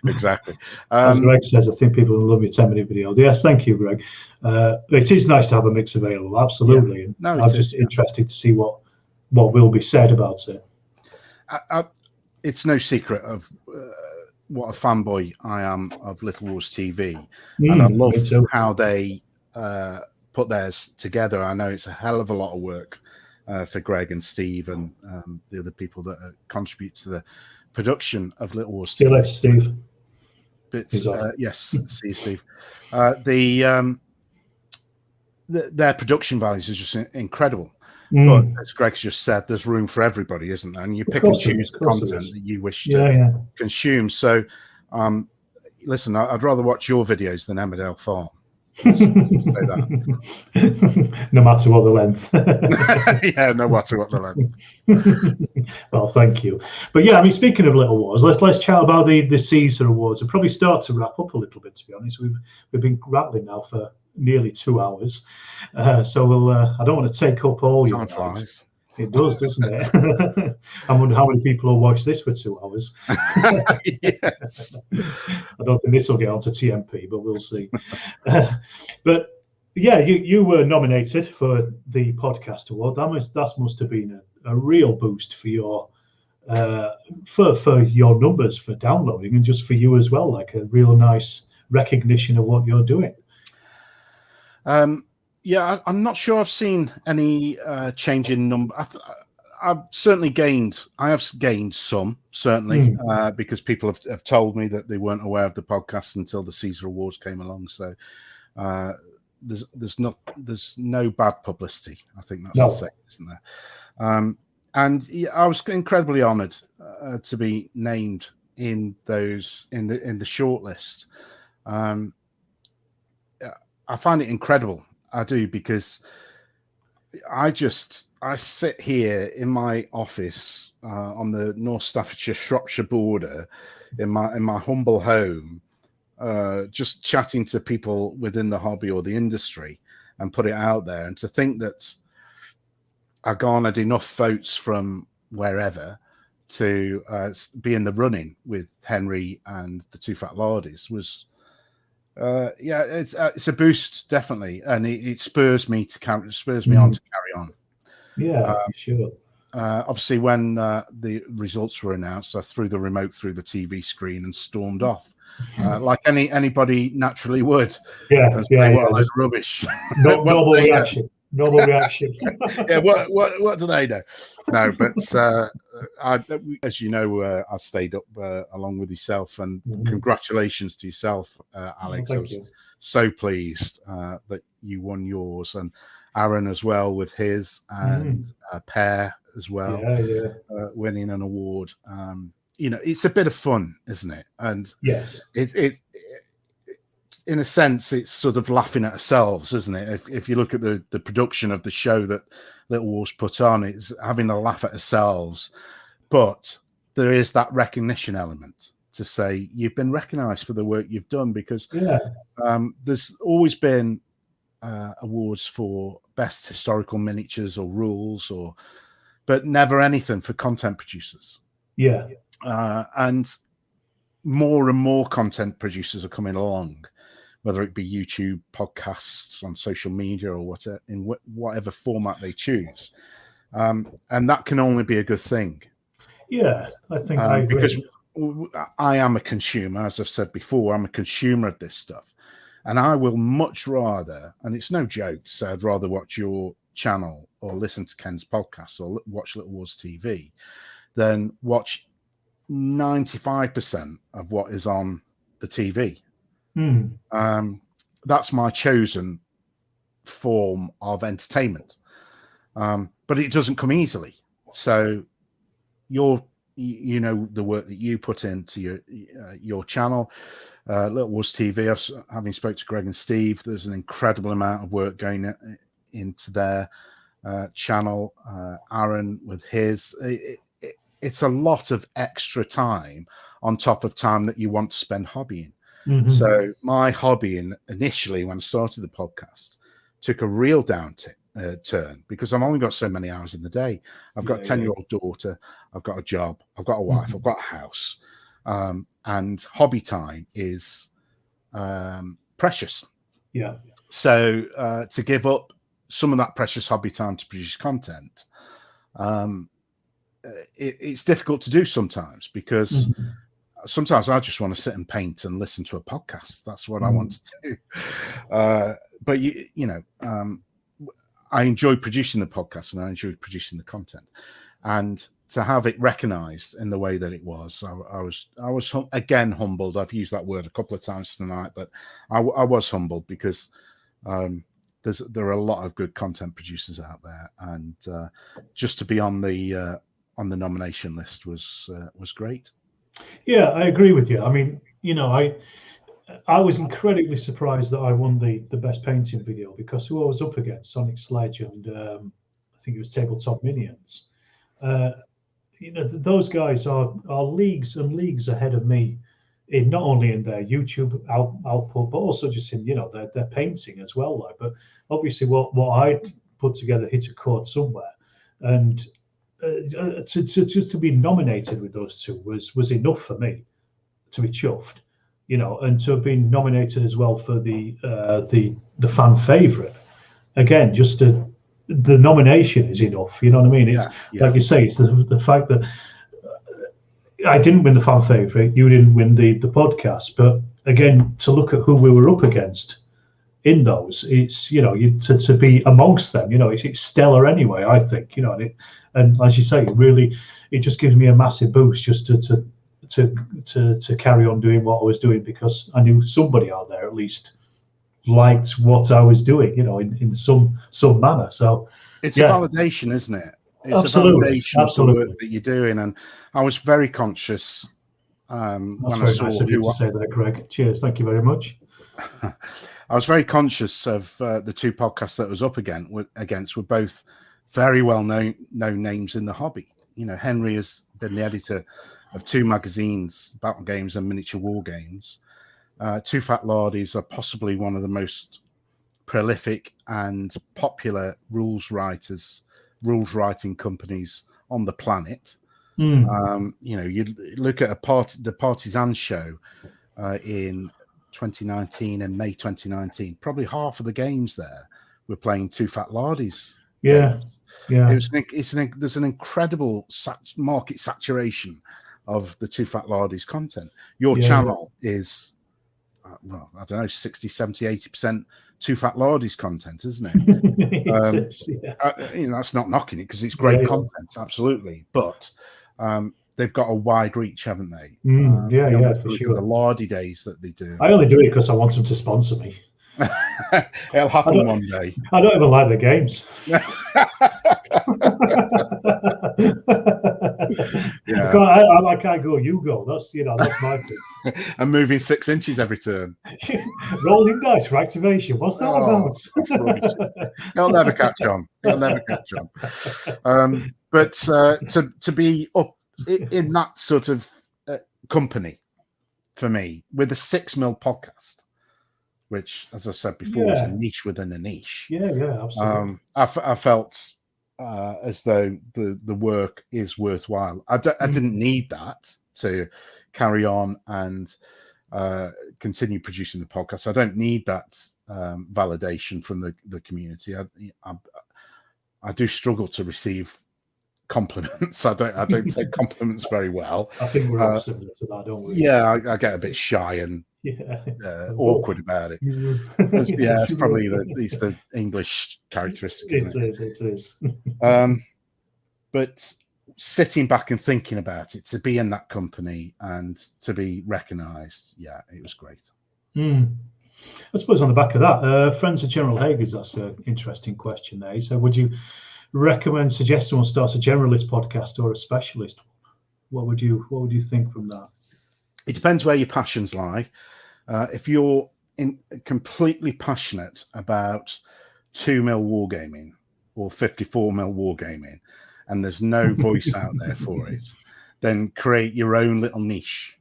Exactly. As Greg says, I think people will love your 10-minute videos. Yes, thank you, Greg. It is nice to have a mix available, absolutely. Yeah. No, I'm just interested to see what will be said about it. It's no secret of what a fanboy I am of Little Wars TV. And I love how they put theirs together. I know it's a hell of a lot of work for Greg and Steve and the other people that contribute to the production of Little Wars TV. Steve. But yes, see you, Steve. Their production values is just incredible. But as Greg's just said, there's room for everybody, isn't there? And you pick and choose the content that you wish to consume. So, listen, I'd rather watch your videos than Emmerdale Farm. Say that. No matter what the length. Yeah, no matter what the length. Well, thank you. But yeah, I mean, speaking of Little Wars, let's chat about the Caesar Awards and probably start to wrap up a little bit. To be honest, we've been rattling now for nearly 2 hours, so we'll. I don't want to take up all your time. It does, doesn't it? I wonder how many people will watch this for 2 hours. Yes. I don't think this will get onto TMP, but we'll see. But yeah, you were nominated for the podcast award. That must have been a real boost for your for your numbers for downloading, and just for you as well, like a real nice recognition of what you're doing. Yeah, I'm not sure I've seen any change in number. I've certainly gained. I have gained some, certainly, because people have told me that they weren't aware of the podcast until the Caesar Awards came along. So there's no bad publicity. I think that's the same, isn't there? And yeah, I was incredibly honoured to be named in those in the shortlist. I find it incredible. I do, because I sit here in my office on the North Staffordshire Shropshire border in my humble home, just chatting to people within the hobby or the industry and put it out there. And to think that I garnered enough votes from wherever to be in the running with Henry and the Two Fat Lardies was. Yeah, it's a boost, definitely, and it spurs me on to carry on. Yeah, sure. Obviously, when the results were announced, I threw the remote through the TV screen and stormed off, like anybody naturally would. Yeah, and say, what a load of rubbish. Normal reaction. Normal reaction. Yeah, what do they know? No, but as you know, I stayed up along with yourself, and congratulations to yourself, Alex. I was so pleased that you won yours, and Aaron as well with his, and Pear as well, winning an award. It's a bit of fun, isn't it? And yes, it in a sense, it's sort of laughing at ourselves, isn't it? If you look at the production of the show that Little Wars put on, it's having a laugh at ourselves. But there is that recognition element to say you've been recognised for the work you've done, because there's always been awards for best historical miniatures or rules, but never anything for content producers. Yeah. And more content producers are coming along, whether it be YouTube, podcasts, on social media, or whatever format they choose. And that can only be a good thing. Yeah, I think I agree. Because I am a consumer, as I've said before, I'm a consumer of this stuff. And I will much rather, and it's no joke, so I'd rather watch your channel or listen to Ken's podcast or watch Little Wars TV than watch 95% of what is on the TV. That's my chosen form of entertainment, but it doesn't come easily. So you know the work that you put into your channel, Little Wars TV. Having spoke to Greg and Steve, there's an incredible amount of work going into their channel. Aaron with his, it's a lot of extra time on top of time that you want to spend hobbying. So my hobbying initially, when I started the podcast, took a real turn because I've only got so many hours in the day. I've got a 10-year-old daughter, I've got a job, I've got a wife, I've got a house, and hobby time is precious. Yeah. So to give up some of that precious hobby time to produce content, it's difficult to do sometimes, because sometimes I just want to sit and paint and listen to a podcast. That's what I want to do. But I enjoy producing the podcast, and I enjoy producing the content, and to have it recognized in the way that it was, I was again humbled. I've used that word a couple of times tonight, but I was humbled because there are a lot of good content producers out there, and just to be on the nomination list was great. Yeah, I agree with you. I mean, I was incredibly surprised that I won the best painting video, because who I was up against, Sonic Sledge and I think it was Tabletop Minions. Those guys are leagues and leagues ahead of me, in not only in their YouTube output, but also just in their painting as well. Like, but obviously, what I put together hit a chord somewhere, and to just to be nominated with those two was enough for me to be chuffed, and to have been nominated as well for the fan favorite. Again, just the nomination is enough. You know what I mean? It's like you say, it's the fact that I didn't win the fan favorite, you didn't win the podcast, but again, to look at who we were up against in those, it's to be amongst them, it's stellar anyway. I think, and as you say, it just gives me a massive boost just to carry on doing what I was doing, because I knew somebody out there at least liked what I was doing, in some manner. So it's a validation, isn't it? It's absolutely. A validation of the work that you're doing, and I was very conscious when I saw nice of you to say that, Greg. Cheers, thank you very much. I was very conscious of the two podcasts that I was up against were both very well known names in the hobby. Henry has been the editor of two magazines, Battle Games and Miniature War Games. Two Fat Lardies are possibly one of the most prolific and popular rules writing companies on the planet. You look at the Partisan show in 2019 and May 2019, probably half of the games there were playing Two Fat Lardies. Games. There's an incredible market saturation of the Two Fat Lardies content. Your channel is well, I don't know, 60, 70, 80% Two Fat Lardies content, isn't it? That's not knocking it, because it's great content, absolutely. But they've got a wide reach, haven't they? For sure. The Lardy days that they do. I only do it because I want them to sponsor me. It'll happen one day. I don't even like the games. I can't go. You go. That's my thing. And moving 6 inches every turn. Rolling dice for activation. What's that about? It'll never catch on. But to be up in that sort of company for me with a 6 mil podcast, which, as I said before, is a niche within a niche. Yeah, absolutely. I felt as though the work is worthwhile. I didn't need that to carry on and continue producing the podcast. I don't need that validation from the community. I do struggle to receive compliments. I don't take compliments very well. I think we're all similar to that, don't we? Yeah, I get a bit shy and awkward about it. It's probably the English characteristic. It is. But sitting back and thinking about it, to be in that company and to be recognised, it was great. I suppose on the back of that, friends of General Hager's, that's an interesting question there. So would you suggest someone starts a generalist podcast or a specialist? What would you think from that? It depends where your passions lie. If you're completely passionate about 2 mil wargaming or 54 mil wargaming, and there's no voice out there for it, then create your own little niche.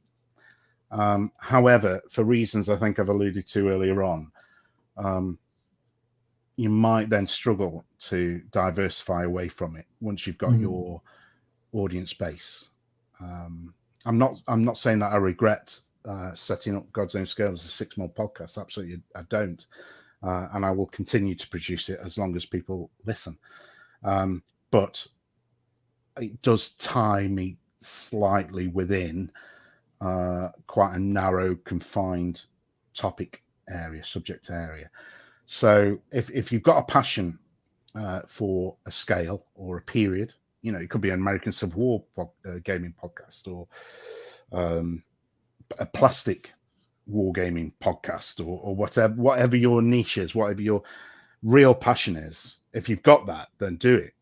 However, for reasons I think I've alluded to earlier on, you might then struggle to diversify away from it once you've got your audience base. I'm not saying that I regret setting up God's Own Scale as a 6 mil podcast. Absolutely, I don't, and I will continue to produce it as long as people listen. But it does tie me slightly within quite a narrow, confined subject area. So if you've got a passion for a scale or a period, it could be an American Civil War gaming podcast, or a plastic wargaming podcast, or whatever your niche is, whatever your real passion is. If you've got that, then do it.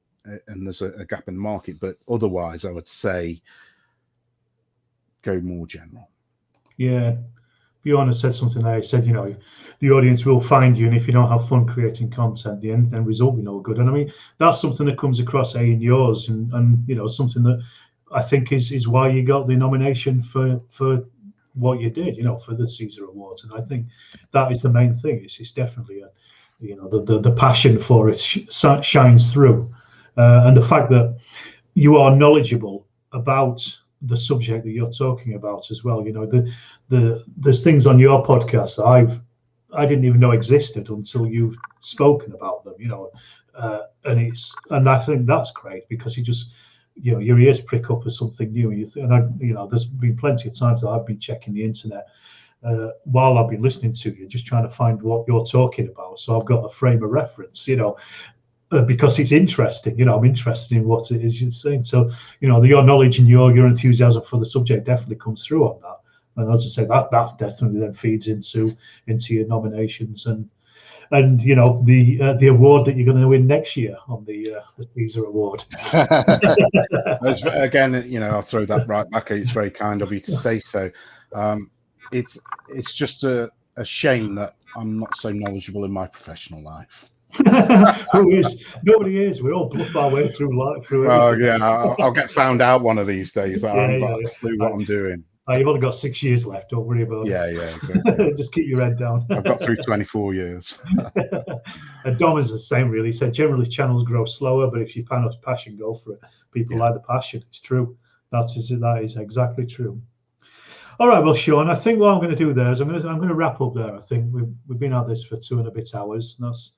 And there's a gap in the market. But otherwise, I would say go more general. Yeah. Bjorn said something there. He said, you know, the audience will find you, and if you don't have fun creating content, the end result will be no good. And I mean, that's something that comes across in yours, and you know, something that I think is why you got the nomination for what you did, you know, for the Caesar Awards. And I think that is the main thing. It's definitely you know, the passion for it shines through, and the fact that you are knowledgeable about the subject that you're talking about as well. You know, there's things on your podcast that I didn't even know existed until you've spoken about them. You know, and I think that's great, because you just, you know, your ears prick up as something new. You know, there's been plenty of times that I've been checking the internet while I've been listening to you, just trying to find what you're talking about. So I've got a frame of reference, you know. Because it's interesting, you know, I'm interested in what it is you're saying. So, you know, your knowledge and your enthusiasm for the subject definitely comes through on that. And as I say, that definitely then feeds into your nominations and you know, the award that you're going to win next year on the Caesar Award. Again, you know, I'll throw that right back. It's very kind of you to say so. It's just a shame that I'm not so knowledgeable in my professional life. Who is? Nobody is. We all bluff our way through life. Well, yeah, I'll get found out one of these days. I haven't got a clue what I'm doing. You've only got 6 years left. Don't worry about it. Yeah, exactly. Just keep your head down. I've got through 24 years. And Dom is the same, really. He said generally channels grow slower, but if you pan up passion, go for it. People like the passion. It's true. That is exactly true. All right, well, Sean, I think what I'm going to do there is I'm going to wrap up there. I think we've been at this for 2 and a bit hours. And that's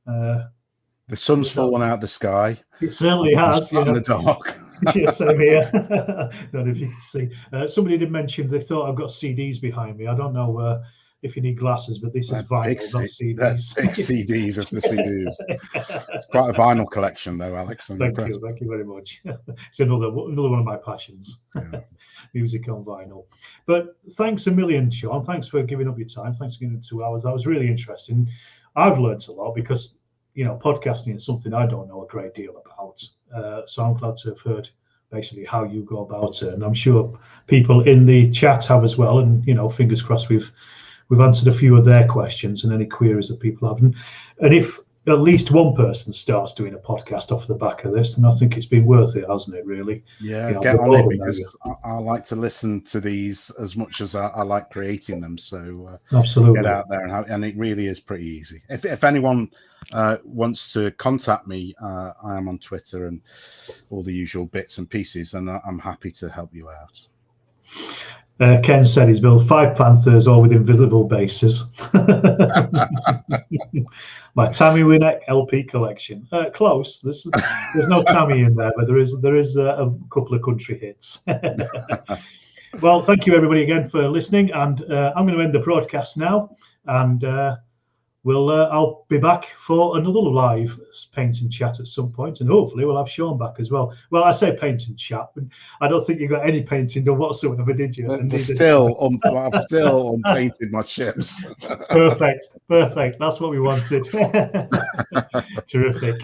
the sun's fallen out of the sky. It certainly has. In the dark. Yeah, same here. Don't know if you can see. Somebody did mention they thought I've got CDs behind me. I don't know if you need glasses, but this is vinyl, not CDs. Big CDs of the CDs. It's quite a vinyl collection, though, Alex. Thank you very much. It's another one of my passions. Yeah. Music on vinyl. But thanks a million, Sean. Thanks for giving up your time. Thanks for giving it 2 hours. That was really interesting. I've learned a lot because, you know, podcasting is something I don't know a great deal about. So I'm glad to have heard basically how you go about it. And I'm sure people in the chat have as well. And, you know, fingers crossed we've answered a few of their questions and any queries that people have. And if at least one person starts doing a podcast off the back of this, then I think it's been worth it, hasn't it, really? Yeah, you know, get on it, because I like to listen to these as much as I like creating them. So absolutely, get out there, and it really is pretty easy. If anyone wants to contact me, I am on Twitter and all the usual bits and pieces, and I'm happy to help you out. Ken said he's built 5 Panthers, all with invisible bases. My Tammy Winnick LP collection. Close. There's no Tammy in there, but there is a couple of country hits. Well, thank you everybody again for listening, and I'm going to end the broadcast now, and I'll be back for another live paint and chat at some point, and hopefully we'll have Sean back as well. Well, I say paint and chat, but I don't think you got any painting done whatsoever, did you? I've still unpainted my ships. Perfect. That's what we wanted. Terrific.